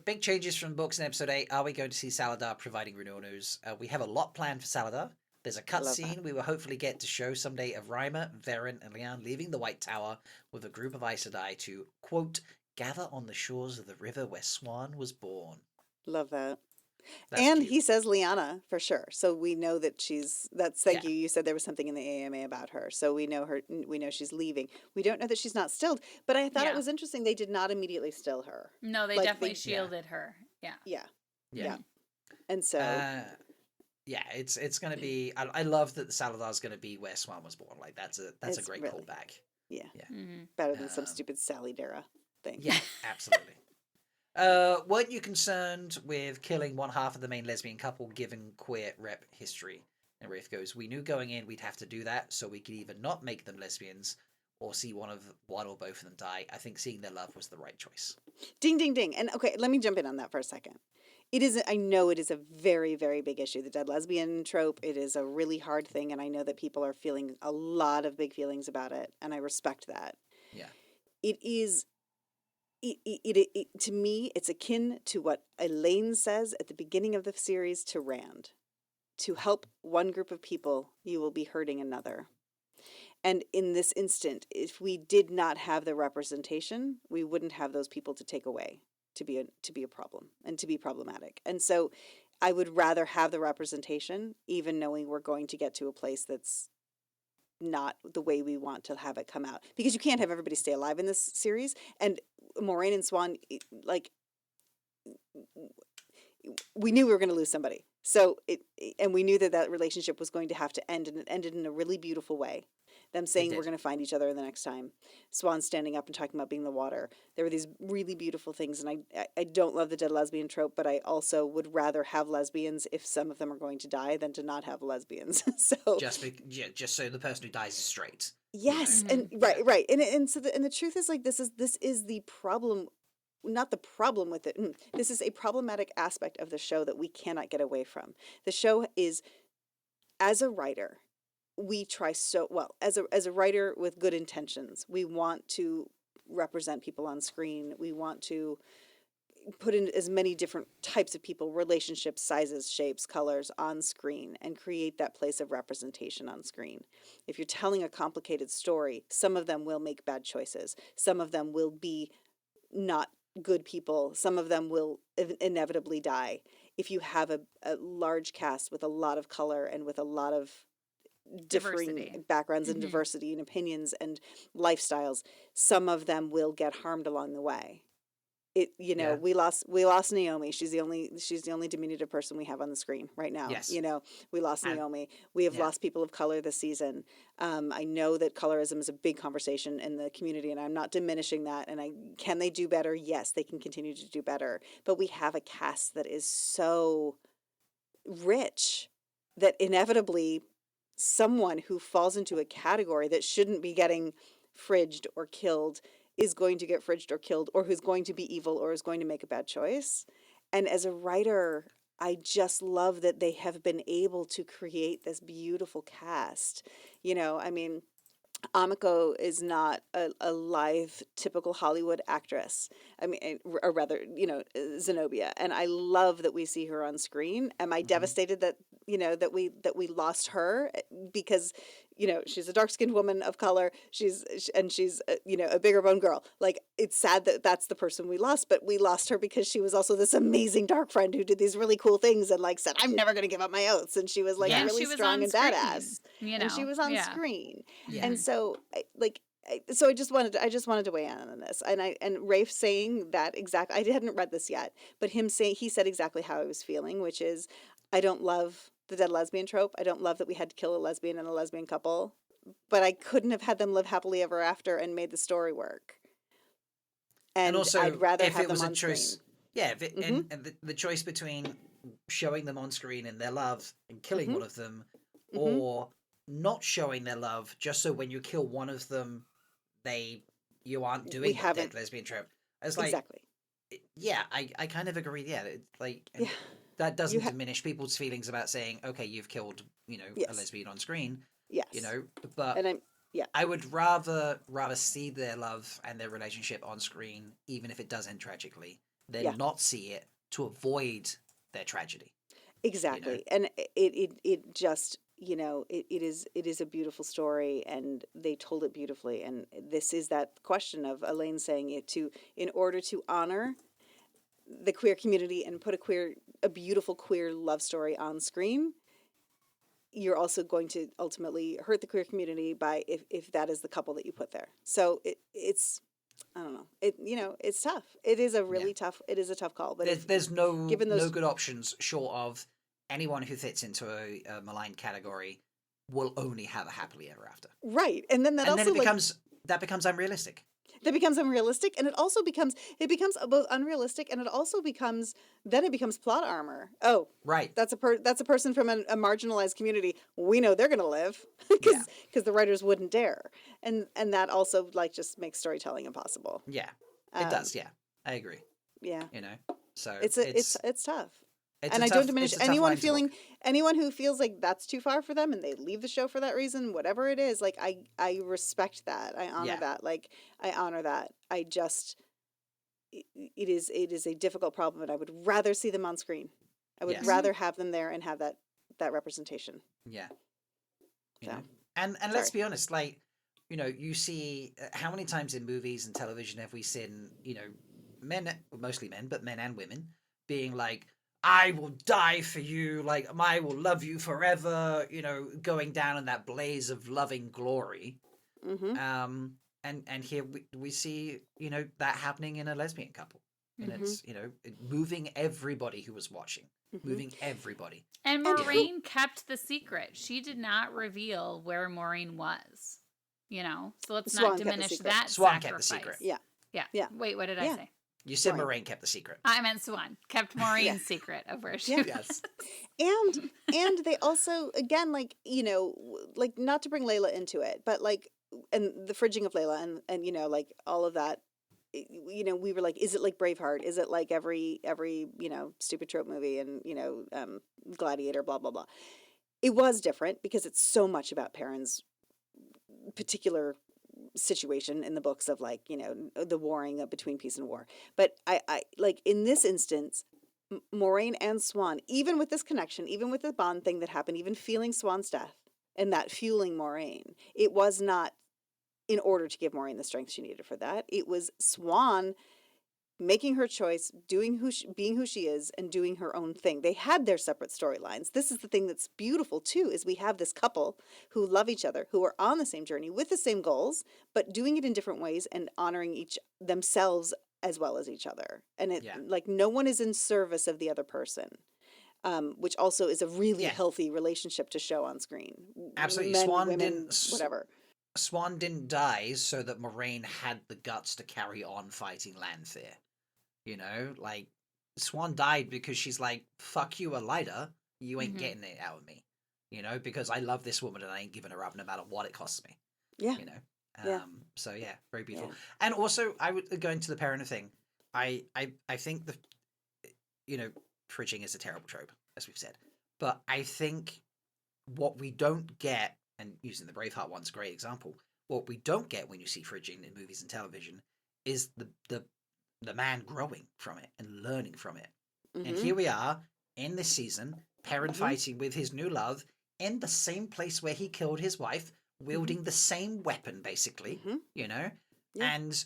Big changes from books in episode 8. Are we going to see Saladar providing renewal news? We have a lot planned for Saladar. There's a cutscene we will hopefully get to show someday of Reimer, Varen, and Leanne leaving the White Tower with a group of Aes Sedai to, quote, gather on the shores of the river where Swan was born. Love that. That's and cute. he says Lyanna for sure. So we know that thank you. You said there was something in the AMA about her. So we know she's leaving. We don't know that she's not stilled, but I thought it was interesting. They did not immediately still her. No, they definitely shielded her. Yeah. Yeah. And so. Yeah, it's going to be. I love that the Saladar's going to be where Swan was born. Like that's a great callback. Yeah. Mm-hmm. Better than some stupid Sally Dara thing. Yeah, absolutely. Weren't you concerned with killing one half of the main lesbian couple given queer rep history? And Rafe goes, we knew going in we'd have to do that, so we could either not make them lesbians or see one or both of them die. I think seeing their love was the right choice. Ding, ding, ding. And okay, let me jump in on that for a second. I know it is a very, very big issue, the dead lesbian trope. It is a really hard thing, and I know that people are feeling a lot of big feelings about it, and I respect that. Yeah. It is, to me, it's akin to what Elaine says at the beginning of the series to Rand. to help one group of people, you will be hurting another. And in this instant, if we did not have the representation, we wouldn't have those people to take away, to be a problem and to be problematic. And so I would rather have the representation, even knowing we're going to get to a place that's not the way we want to have it come out, because you can't have everybody stay alive in this series. And Moraine and Swan, like, we knew we were going to lose somebody. So and we knew that relationship was going to have to end, and it ended in a really beautiful way. Them saying we're going to find each other the next time. Swan standing up and talking about being in the water. There were these really beautiful things, and I don't love the dead lesbian trope, but I also would rather have lesbians if some of them are going to die than to not have lesbians. So just so the person who dies is straight. Yes, and right, and so the truth is, like, this is the problem. Not the problem with it. This is a problematic aspect of the show that we cannot get away from. The show is, as a writer, we try so well, as a writer with good intentions. We want to represent people on screen. We want to put in as many different types of people, relationships, sizes, shapes, colors on screen, and create that place of representation on screen. If you're telling a complicated story, some of them will make bad choices. Some of them will be not good people. Some of them will inevitably die. If you have a large cast with a lot of color and with a lot of differing backgrounds and diversity and opinions and lifestyles, some of them will get harmed along the way. We lost Naomi. She's the only diminutive person we have on the screen right now. Yes. We lost Naomi. We have lost people of color this season. I know that colorism is a big conversation in the community, and I'm not diminishing that. And can they do better? Yes, they can continue to do better. But we have a cast that is so rich that inevitably someone who falls into a category that shouldn't be getting fridged or killed is going to get fridged or killed, or who's going to be evil, or is going to make a bad choice. And as a writer, I just love that they have been able to create this beautiful cast. Amiko is not a live, typical Hollywood actress. I mean, or rather, Zenobia. And I love that we see her on screen. Am I devastated that we lost her? Because she's a dark-skinned woman of color. She's a bigger bone girl. Like, it's sad that that's the person we lost, but we lost her because she was also this amazing dark friend who did these really cool things and, like, said, I'm never going to give up my oaths. And she was, like, really strong and badass. And she was on screen. Yeah. And so, I just wanted to weigh in on this. And Rafe saying that exactly, I hadn't read this yet, but he said exactly how I was feeling, which is, I don't love the dead lesbian trope. I don't love that we had to kill a lesbian and a lesbian couple, but I couldn't have had them live happily ever after and made the story work. And also, I'd rather if have it was them a on choice, screen. yeah, and the choice between showing them on screen and their love and killing one of them, or not showing their love, just so when you kill one of them, you aren't doing the dead lesbian trope. It's like, exactly. I kind of agree. Yeah, that doesn't diminish people's feelings about saying, okay, you've killed, a lesbian on screen. Yes. But I would rather see their love and their relationship on screen, even if it does end tragically, than not see it to avoid their tragedy. Exactly. And it just, it is a beautiful story, and they told it beautifully. And this is that question of Elaine saying in order to honor the queer community and put a beautiful queer love story on screen, you're also going to ultimately hurt the queer community by if that is the couple that you put there. So it's, I don't know. It's tough. It is a really tough. It is a tough call. But there's no good options short of anyone who fits into a maligned category will only have a happily ever after. Right, and then it becomes unrealistic. That becomes unrealistic, and it becomes both unrealistic, and it becomes plot armor. Oh, right. That's a person from a marginalized community. We know they're going to live because the writers wouldn't dare, and that also, like, just makes storytelling impossible. Yeah, it does. Yeah, I agree. Yeah, so it's tough. And I don't diminish anyone who feels like that's too far for them and they leave the show for that reason, whatever it is. Like, I respect that. I honor that. Like, I honor that. I just, it is a difficult problem, and I would rather see them on screen. I would rather have them there and have that representation. Yeah. You So, know? And let's sorry. be honest, like, you know, you see how many times in movies and television have we seen, you know, men, mostly men, but men and women, being like, I will die for you, like, I will love you forever, you know, going down in that blaze of loving glory. Mm-hmm. And here we see, you know, that happening in a lesbian couple. And Mm-hmm. it's, you know, moving everybody who was watching, Mm-hmm. moving everybody. And And who- Maureen kept the secret. She did not reveal where Maureen was. You know, so let's Swan not kept the diminish secret. that Swan sacrifice. kept the secret. Yeah. Yeah. Yeah. Wait, what did I Yeah. say? You said Maureen. Moraine kept the secret. I meant Swan kept Maureen's secret of where she Yeah. was. Yes. And they also, again, like, you know, like, not to bring Layla into it, but like, and the fridging of Layla and you know, like, all of that, you know, we were like, is it like Braveheart? Is it like every you know, stupid trope movie and, you know, Gladiator, blah blah blah. It was different because it's so much about Perrin's particular situation in the books of, like, you know, the warring between peace and war. But I like, in this instance, Moraine and Swan, even with this connection, even with the bond thing that happened, even feeling Swan's death and that fueling Moraine, it was not in order to give Moraine the strength she needed for that. It was Swan making her choice, being who she is, and doing her own thing. They had their separate storylines. This is the thing that's beautiful too, is we have this couple who love each other, who are on the same journey with the same goals, but doing it in different ways and honoring each themselves as well as each other. And it, Yeah. like, no one is in service of the other person. Which also is a really Yeah. healthy relationship to show on screen. Absolutely. Men, Swan women, didn't whatever. Swan didn't die so that Moraine had the guts to carry on fighting Lanfear. You know, like, Swan died because she's like, fuck you, Elida. You ain't Mhm. getting it out of me. You know, because I love this woman and I ain't giving her up no matter what it costs me. Yeah. You know? Yeah. So yeah, very beautiful. Yeah. And also, I would go into the parent thing. I think the, you know, fridging is a terrible trope, as we've said. But I think what we don't get, and using the Braveheart one's a great example, what we don't get when you see fridging in movies and television is the man growing from it and learning from it. And Mhm. here we are in this season, Perrin Mhm. fighting with his new love in the same place where he killed his wife, wielding the same weapon, basically, Mhm. you know? Yeah. And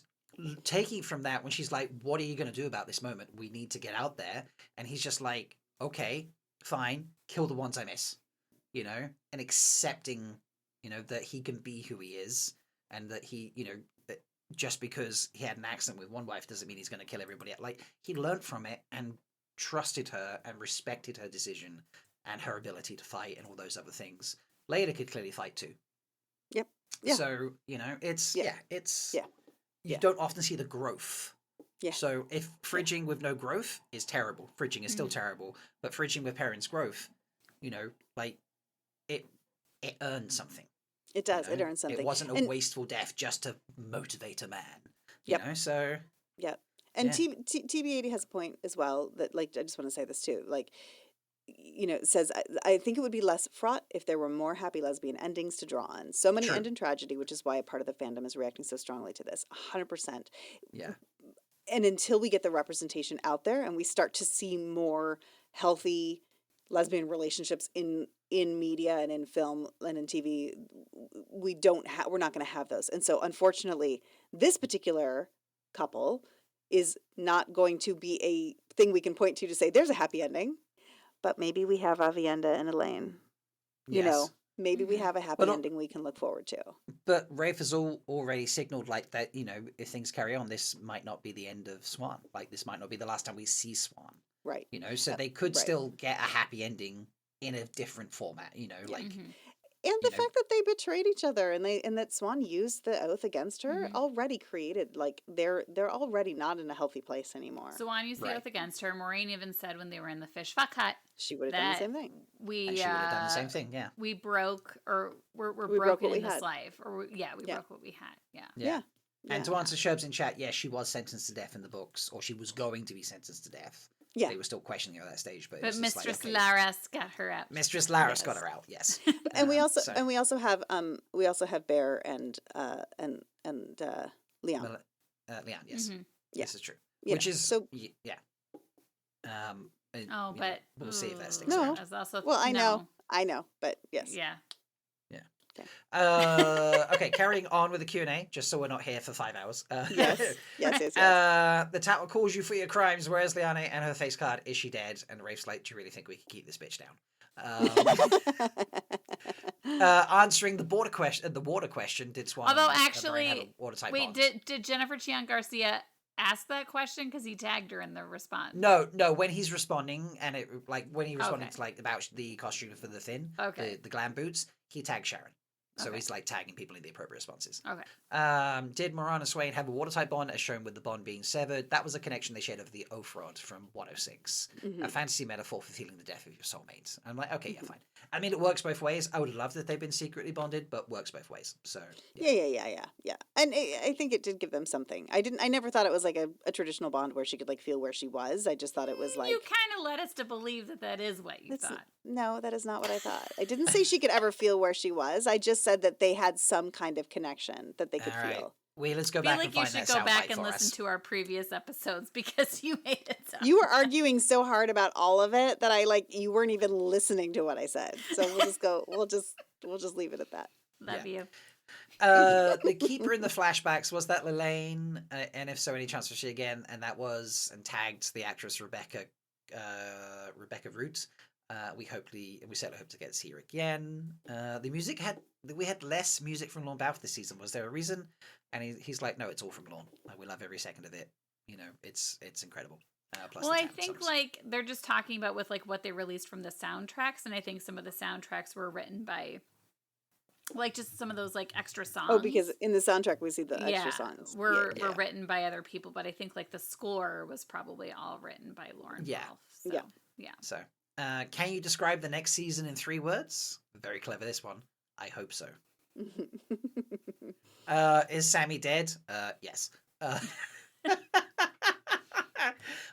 taking from that, when she's like, what are you going to do about this moment? We need to get out there. And he's just like, okay, fine, kill the ones I miss, you know? And accepting, you know, that he can be who he is and that he, you know, that just because he had an accident with one wife doesn't mean he's going to kill everybody. Like, he learned from it and trusted her and respected her decision and her ability to fight and all those other things. Layla could clearly fight too. Yep. Yeah. So, you know, it's, Yeah. it's, Yeah. you Yeah. don't often see the growth. Yeah. So if fridging with no growth is terrible, fridging is still Mhm. terrible, but fridging with Perrin's growth, you know, like, it earned something. It you does. It know? earns something. It wasn't a And wasteful death just to motivate a man. You Yep. know, so yeah. And Yeah. TB80 has a point as well that, like, I just want to say this too. Like, you know, it says, I think it would be less fraught if there were more happy lesbian endings to draw on. So many True. end in tragedy, which is why a part of the fandom is reacting so strongly to this. 100%. yeah. And until we get the representation out there and we start to see more healthy lesbian relationships in media and in film and in TV, we're not going to have those. And so, unfortunately, this particular couple is not going to be a thing we can point to say there's a happy ending. But maybe we have Avienda and Elaine. You know, Yes. maybe we Mhm. have a happy But ending we can look forward to. But Rafe has already signaled like that, you know, if things carry on, this might not be the end of Swan. Like, this might not be the last time we see Swan. Right. You know, so they could right. still get a happy ending in a different format, you know, like Mhm. And the you know. fact that they betrayed each other and that Swan used the oath against her Mhm. already created, like, they're already not in a healthy place anymore. Swan used the Right. oath against her. Maureen even said when they were in the fish fuck hut She would have done the that same thing. we and she would have done the same thing, yeah. we broke or we're We broke broken what we in this had. life or we Yeah. broke what we had. Yeah. Yeah. Yeah. And to answer Sherbs in chat, yes, she was sentenced to death in the books, or she was going to be sentenced to death. Yeah. They were still questioning her at that stage, but, it But was just like, Mistress okay, Laras got her out. Mistress Laris Yes. got her out, yes. And we also so- we also have Bear and Leon. Well, Leanne, yes. Mhm. Yeah. This is true. You Which know, is, so- yeah. And, Oh, you know, but we'll see if that ooh, sticks No. around. that's also Well, I know. I know, but yes. Yeah. Okay, carrying on with the Q&A, just so we're not here for 5 hours. Yes. The tattle calls you for your crimes. Where's Liane and her face card? Is she dead? And Rafe's like, do you really think we can keep this bitch down? Answering the water question, did Swan Although and Moraine actually, have a watertight wait, bond? did Jennifer Chiang Garcia ask that question? Because he tagged her in the response. No. When he's responding, and when he responded Okay. to like about the costume for the Thin, Okay. the glam boots, he tagged Sharon. So Okay. he's like tagging people in the appropriate responses. Okay. Did Moran and Swain have a watertight bond, as shown with the bond being severed? That was a connection they shared over the oath rod from 106. A fantasy metaphor for feeling the death of your soulmate. I'm like, okay, yeah, fine. I mean, it works both ways. I would love that they've been secretly bonded, but works both ways. So Yeah. And I think it did give them something. I never thought it was like a traditional bond where she could like feel where she was. I just thought it was like, You kind of led us to believe that is what you thought. no, that is not what I thought. I didn't say she could ever feel where she was. I just said that they had some kind of connection that they could All right. feel. Well, let's go I feel back like and you find should that go back soundbite and for listen us. to our previous episodes because you made it sound. You were arguing so hard about all of it that you weren't even listening to what I said. So we'll just go. We'll just leave it at that. That'd be a... The keeper in the flashbacks, was that Lelaine? And if so, any chance for she again? And that was, and tagged the actress Rebecca Root. We certainly hope to get to see her again. The music we had less music from Lorne Balfe this season. Was there a reason? And he's like, no, it's all from Lorne. We love every second of it. It's incredible. Plus Well, the I talent think songs. like they're just talking about with like what they released from the soundtracks, and I think some of the soundtracks were written by like just some of those like extra songs. Oh, because in the soundtrack we see the extra songs. were written by other people, but I think like the score was probably all written by Lauren Balfe. So, yeah. So, can you describe the next season in 3 words? Very clever, this one. I hope so. Is Sammy dead? Yes.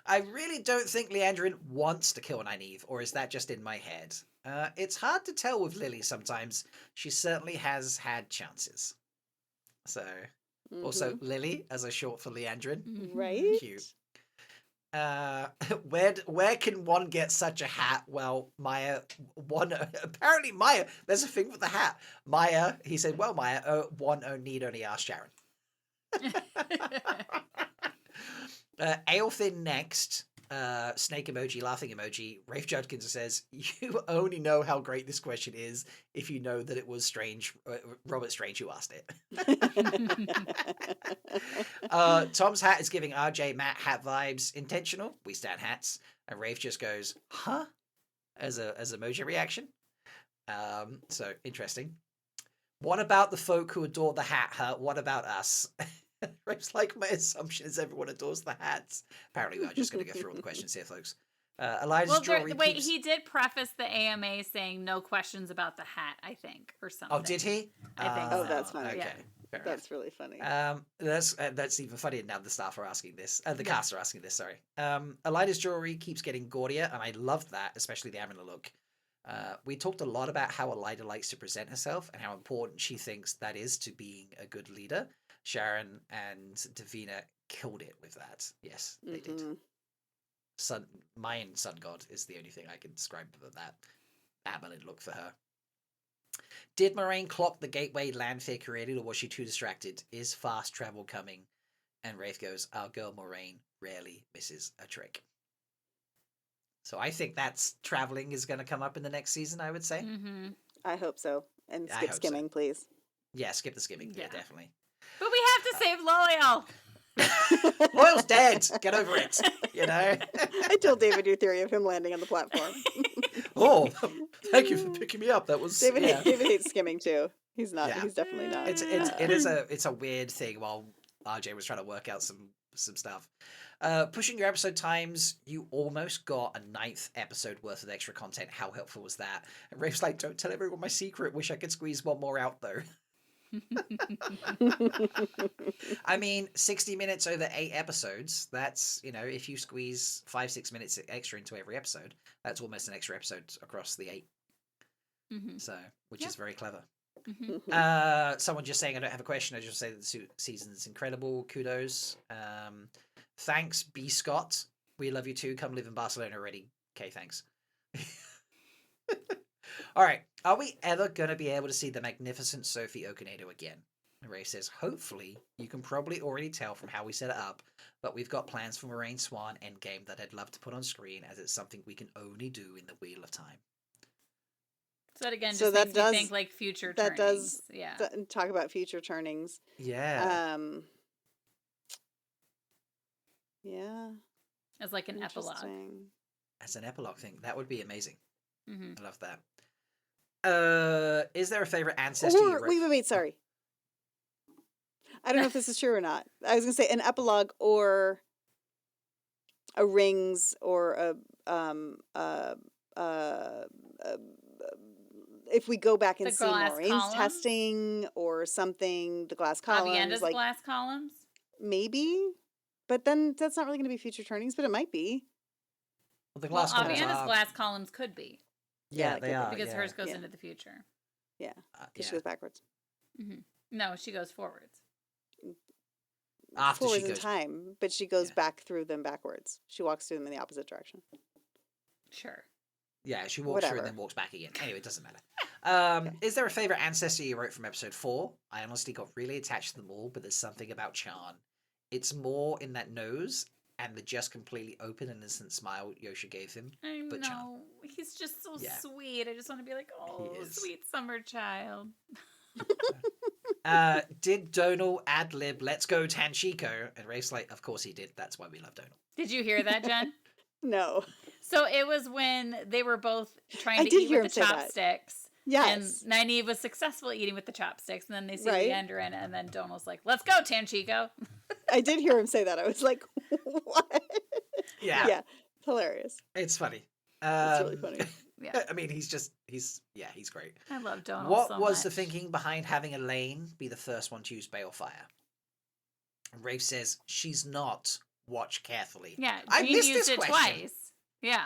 I really don't think Leandrin wants to kill Nynaeve, or is that just in my head? It's hard to tell with Lily sometimes. She certainly has had chances. So, also Lily as a short for Leandrin. Right? Cute. Where can one get such a hat? Well, apparently Maya, there's a thing with the hat. Maya, he said, well, Maya, need only ask Sharon. Aelfin next, snake emoji, laughing emoji. Rafe Judkins says, you only know how great this question is if you know that it was Robert Strange who asked it. Tom's hat is giving RJ Matt hat vibes. Intentional, we stand hats. And Rafe just goes, huh? As emoji reaction. So interesting. What about the folk who adore the hat, huh? What about us? Rafe's like, my assumption is everyone adores the hats. Apparently, we are just going to go through all the questions here, folks. Elijah's jewelry. He did preface the AMA saying no questions about the hat, I think, or something. Oh, did he? I think Oh, so. that's funny. Okay. Yeah. That's really funny. That's even funnier now. The staff are asking this. The cast are asking this. Sorry. Elida's jewelry keeps getting gaudier, and I love that, especially the Amina look. We talked a lot about how Elida likes to present herself and how important she thinks that is to being a good leader. Sharon and Davina killed it with that. Yes, they did. Mayan sun god is the only thing I can describe for that Amelin look for her. Did Moraine clock the gateway Lanfear created, or was she too distracted? Is fast travel coming? And Rafe goes, our girl Moraine rarely misses a trick. So I think that's traveling is going to come up in the next season, I would say. Mm-hmm. I hope so. And I skip hope skimming, please. Yeah, skip the skimming. Yeah, definitely. But we have to save Loyal. Loyal's dead. Get over it. I told David your theory of him landing on the platform. Oh, thank you for picking me up. That was David hates skimming too. He's not. Yeah. He's definitely not. It's a weird thing. While RJ was trying to work out some stuff, pushing your episode times, you almost got a 9th episode worth of extra content. How helpful was that? And Rafe's like, don't tell everyone my secret. Wish I could squeeze one more out though. I mean, 60 minutes over 8 episodes, that's, if you squeeze 5-6 minutes extra into every episode, that's almost an extra episode across the 8. Mm-hmm. So, which is very clever. Mm-hmm. Someone just saying, I don't have a question. I just say that the season's incredible. Kudos. Thanks, B. Scott. We love you too. Come live in Barcelona already. Okay, thanks. All right. Are we ever going to be able to see the magnificent Sophie Okonedo again? And Ray says, hopefully. You can probably already tell from how we set it up, but we've got plans for Moraine Swan Endgame that I'd love to put on screen, as it's something we can only do in the Wheel of Time. So that again So just that makes does- me think like future that turnings. does Yeah. talk about future turnings. Yeah. Yeah. As like an epilogue. Interesting. As an epilogue thing, that would be amazing. Mm-hmm. I love that. Is there a favorite ancestor you Or wrote? wait, sorry. I don't know if this is true or not. I was gonna say an epilogue or a rings or a if we go back and The see glass Maureen's columns? testing or something, the glass columns, Avienda's like glass columns? maybe, but then that's not really going to be future turnings, but it might be. Well, the Well, glass columns Avienda's are... glass columns could be Yeah, Yeah, it they could be. are. because yeah. hers goes Yeah. into the future. Yeah, Yeah. because she goes backwards. Mm-hmm. No, she goes forwards. After she Forwards in goes... time, but she goes Yeah. back through them backwards. She walks through them in the opposite direction. Sure. Yeah, she walks through and Whatever. then walks back again. Anyway, it doesn't matter. Is there a favorite ancestor you wrote from episode 4? I honestly got really attached to them all, but there's something about Chan. It's more in that nose and the just completely open and innocent smile Yosha gave him. I But know. Chan. He's just so Yeah. sweet. I just want to be like, oh, is. sweet summer child. Did Donal ad-lib Let's Go Tanchiko? And Rafe's like, of course he did. That's why we love Donal. Did you hear that, Jen? No. So it was when they were both trying I to did eat hear with the him say that. chopsticks. Yes. And Nynaeve was successful eating with the chopsticks. And then they see Right. Leander in it. And then Donal's like, let's go, Tanchiko. I did hear him say that. I was like, what? Yeah. Yeah. Hilarious. It's funny. It's really funny. Yeah. I mean, he's great. I love Donal What so was the much. thinking behind having Elaine be the first one to use balefire? And Rafe says, she's not. Watch carefully. Yeah. I Jean missed used this it question. twice. Yeah.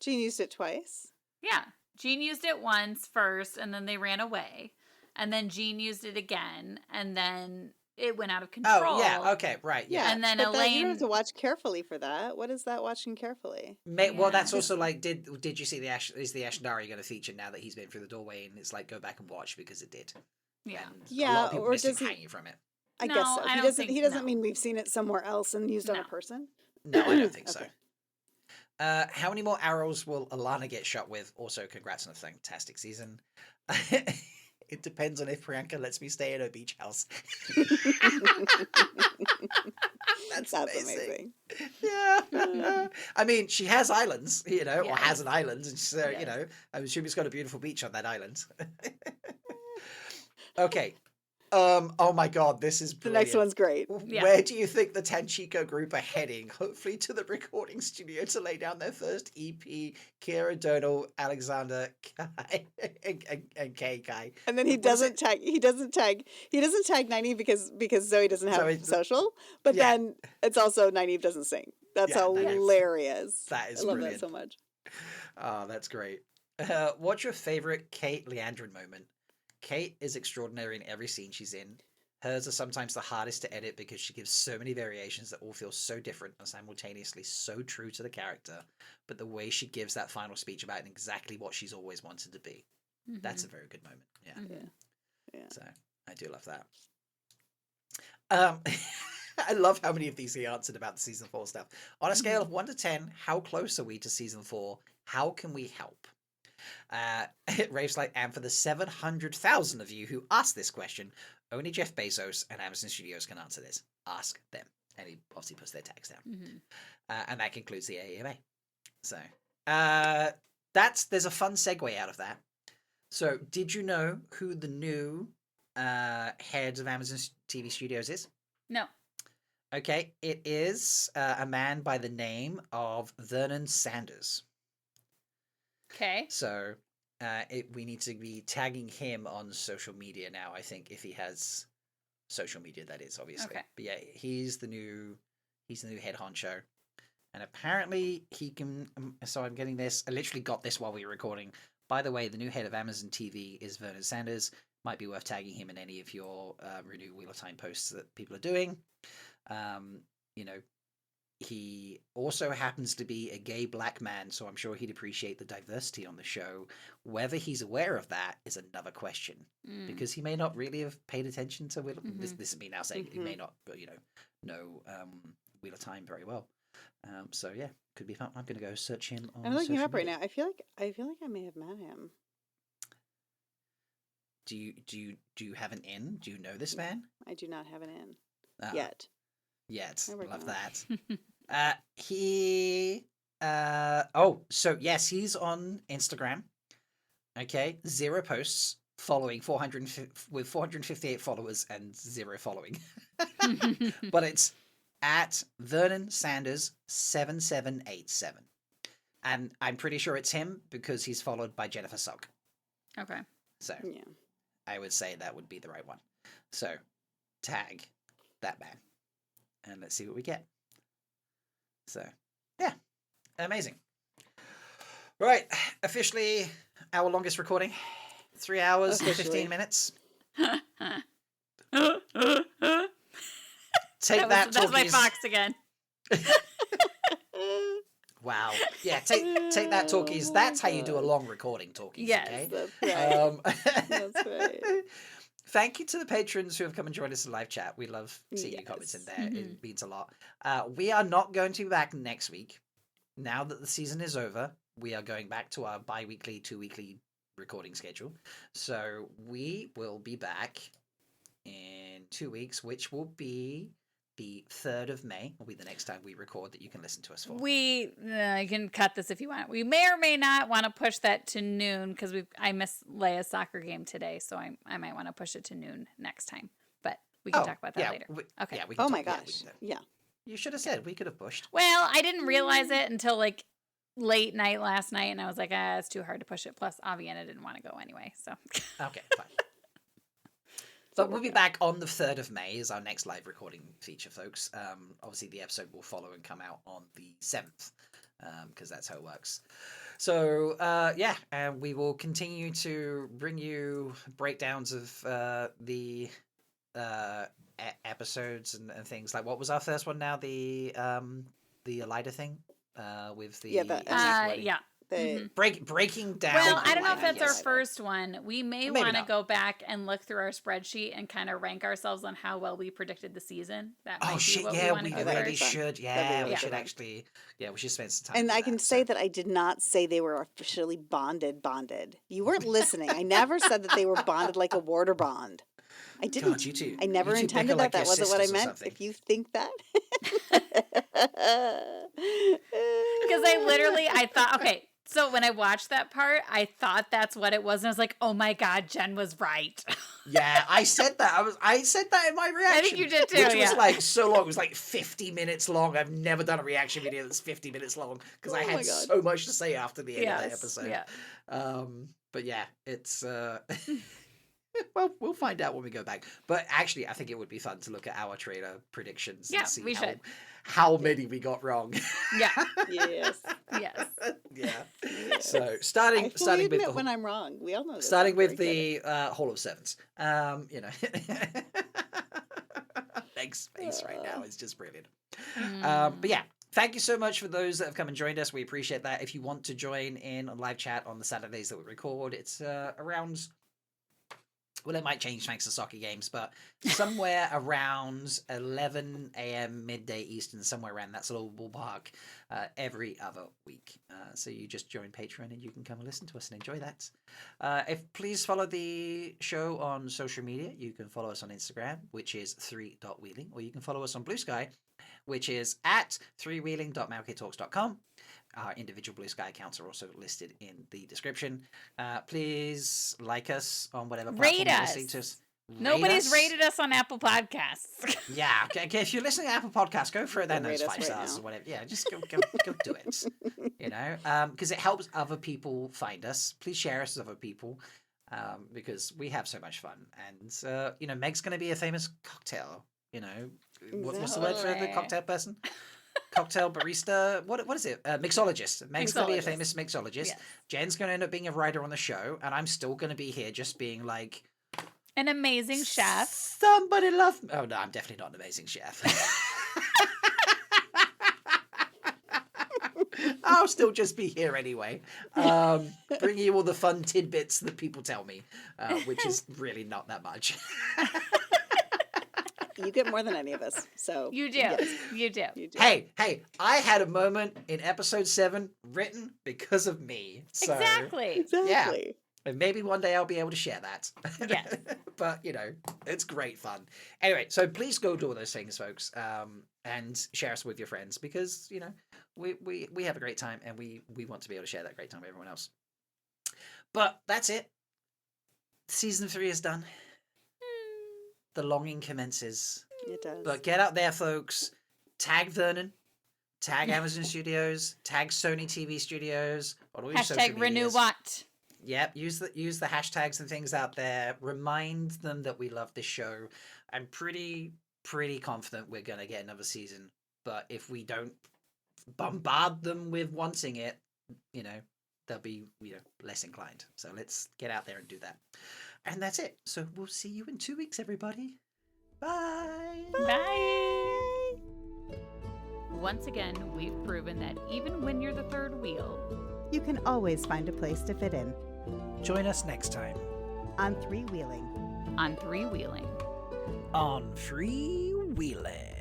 Jean used it twice. Yeah. Jean used it once first, and then they ran away. And then Jean used it again, and then it went out of control. Oh, yeah. Okay, right. Yeah. Yeah. And then but that, you don't Elaine- have to watch carefully for that. What is that watching carefully? Well, Yeah. that's also like, did you see is the Ashendari going to feature now that he's been through the doorway? And it's like, go back and watch because it did. Yeah. And a Yeah, lot of people or missing does he- hanging from it. I No, guess so. I He don't doesn't. think- He doesn't no. mean we've seen it somewhere else and used on No. a person. No, I don't think so. Okay. How many more arrows will Alana get shot with? Also, congrats on a fantastic season. It depends on if Priyanka lets me stay at her beach house. That's amazing. Yeah. I mean, she has islands, or Yes. has an island, and so, Yes. I'm assuming it's got a beautiful beach on that island. Okay. Oh my god, this is The brilliant. next one's great. Yeah. Where do you think the Tanchiko group are heading? Hopefully to the recording studio to lay down their first EP. Kira, Donal, Alexander, Kai, and Kay Kai. And then he What was doesn't tag. He doesn't tag Nynaeve because Zoe doesn't have Zoe- social. But Yeah. then it's also Nynaeve doesn't sing. That's Yeah, that is- hilarious. That is I love brilliant. that so much. Oh, that's great. What's your favorite Kate Leandrin moment? Kate is extraordinary in every scene she's in. Hers are sometimes the hardest to edit because she gives so many variations that all feel so different and simultaneously so true to the character. But the way she gives that final speech about exactly what she's always wanted to be, that's a very good moment. Yeah. Mhm. Yeah. So I do love that. I love how many of these he answered about the season 4 stuff. On a scale of 1 to 10, how close are we to season 4? How can we help? Rafe's like, and for the 700,000 of you who asked this question, only Jeff Bezos and Amazon Studios can answer this. Ask them. And he obviously puts their tags down. Mhm. And that concludes the AEMA. So there's a fun segue out of that. So did you know who the new head of Amazon TV Studios is? No. Okay, it is a man by the name of Vernon Sanders. Okay. So we need to be tagging him on social media now, I think, if he has social media, that is, obviously. Okay. But yeah, he's the new head honcho. And apparently he can, so I'm getting this, I literally got this while we were recording. By the way, the new head of Amazon TV is Vernon Sanders. Might be worth tagging him in any of your Renew Wheel of Time posts that people are doing. he also happens to be a gay black man, so I'm sure he'd appreciate the diversity on the show. Whether he's aware of that is another question, because he may not really have paid attention to Wheel. This is me now saying he may not, but know Wheel of Time very well. So yeah, could be fun. I'm going to go search him on. I'm looking him social up right media. now. I feel like I may have met him. Do you have an in? Do you know this man? I do not have an in Ah, yet. Yet. There we Love go. that. So yes, he's on Instagram. Okay, 0 posts, following 458 followers and 0 following. But it's at Vernon Sanders 7787. And I'm pretty sure it's him because he's followed by Jennifer Sugg. Okay. So Yeah. I would say that would be the right one. So tag that man. And let's see what we get. So, yeah, amazing. Right, officially our longest recording, 3 hours and 15 minutes. Take that, That's my talkies. fox again. Wow. Yeah, take that, talkies. That's how you do a long recording, talkies. Yes, Okay? That's right. That's right. Thank you to the patrons who have come and joined us in live chat. We love seeing your comments in there. It means a lot. We are not going to be back next week. Now that the season is over, we are going back to our bi-weekly, 2-weekly recording schedule. So we will be back in 2 weeks, which will be the 3rd of May. Will be the next time we record that you can listen to us for. You can cut this if you want. We may or may not want to push that to noon because I missed Leia's soccer game today, so I might want to push it to noon next time. But we can talk about that later. Okay. Yeah, we can Oh talk- my yeah, gosh. we can- Yeah. You should have said we could have pushed. Well, I didn't realize it until like late night last night, and I was like, it's too hard to push it. Plus, Aviana didn't want to go anyway, so. Okay, fine. But we'll be back on the 3rd of May is our next live recording feature, folks. Obviously, the episode will follow and come out on the 7th, because that's how it works. So, and we will continue to bring you breakdowns of the episodes and things. Like, what was our first one now? The Elida thing with the... Yeah. Breaking down... Well, I don't know if Elida, that's our yes. first one. We may Maybe want to not. go back and look through our spreadsheet and kind of rank ourselves on how well we predicted the season. That might Oh be shit! what Yeah, we want we to do really first. should. That'd be Yeah, really we should good. actually. Yeah, we should spend some time. And doing I can that, say so. that I did not say they were officially bonded. You weren't lining. I never said that they were bonded like a water bond. I didn't. God, you two. I never you two intended bicker like that. That your wasn't what I sisters or meant. something. If you think that. Because I thought, okay, so when I watched that part, I thought that's what it was. And I was like, oh my God, Jen was right. Yeah, I said that. I said that in my reaction. I think you did too, Which yeah. was like so long. It was like 50 minutes long. I've never done a reaction video that's 50 minutes long because I Oh my had God. so much to say after the end of the Yes, episode. yeah. But yeah, it's well, we'll find out when we go back. But actually, I think it would be fun to look at our trailer predictions Yeah, and see we should. how many we got wrong. Yeah. Yes. Yes. Yeah. Yes. So I starting fully with admit the when I'm wrong. We all know this. starting I'm with very good the Hall of Sevens. Meg's face right now is just brilliant. But yeah, thank you so much for those that have come and joined us. We appreciate that. If you want to join in on live chat on the Saturdays that we record, it's around. Well, it might change thanks to soccer games, but somewhere around 11 a.m. midday Eastern, somewhere around that sort of ballpark, every other week. So you just join Patreon and you can come and listen to us and enjoy that. Please follow the show on social media. You can follow us on Instagram, which is 3.wheeling, or you can follow us on Blue Sky, which is at 3wheeling.malktalks.com. Our individual Blue Sky accounts are also listed in the description. Please like us on whatever platform Rate you're us. listening to us. Rate Nobody's us. rated us on Apple Podcasts. Yeah, okay. If you're listening to Apple Podcasts, go for it. Then those Rate us 5 right stars now. or whatever. Yeah, just go do it. You know, because it helps other people find us. Please share us with other people, because we have so much fun. And Meg's going to be a famous cocktail. You know, what's the word for the Exactly. cocktail person? Cocktail barista. What is it? Mixologist. Meg's going to be a Mixologist. famous mixologist. Yes. Jen's going to end up being a writer on the show, and I'm still going to be here just being like, An amazing chef. somebody love me. Oh no, I'm definitely not an amazing chef. I'll still just be here anyway, bringing you all the fun tidbits that people tell me, which is really not that much. You get more than any of us. So You do. yes, You do. you do. Hey, I had a moment in episode 7 written because of me. So, Exactly. Exactly. and maybe one day I'll be able to share that. Yes. But, it's great fun. Anyway, so please go do all those things, folks, and share us with your friends because, we have a great time and we want to be able to share that great time with everyone else. But that's it. Season 3 is done. The longing commences. It does. But get out there, folks. Tag Vernon. Tag Amazon Studios. Tag Sony TV Studios. On all your social Hashtag renew medias. what? Yep. Use the hashtags and things out there. Remind them that we love this show. I'm pretty confident we're gonna get another season. But if we don't bombard them with wanting it, they'll be less inclined. So let's get out there and do that. And that's it. So we'll see you in 2 weeks, everybody. Bye. Bye. Once again, we've proven that even when you're the third wheel, You can always find a place to fit in Join us next time on Three Wheeling. on three-wheeling. on Free Wheeling.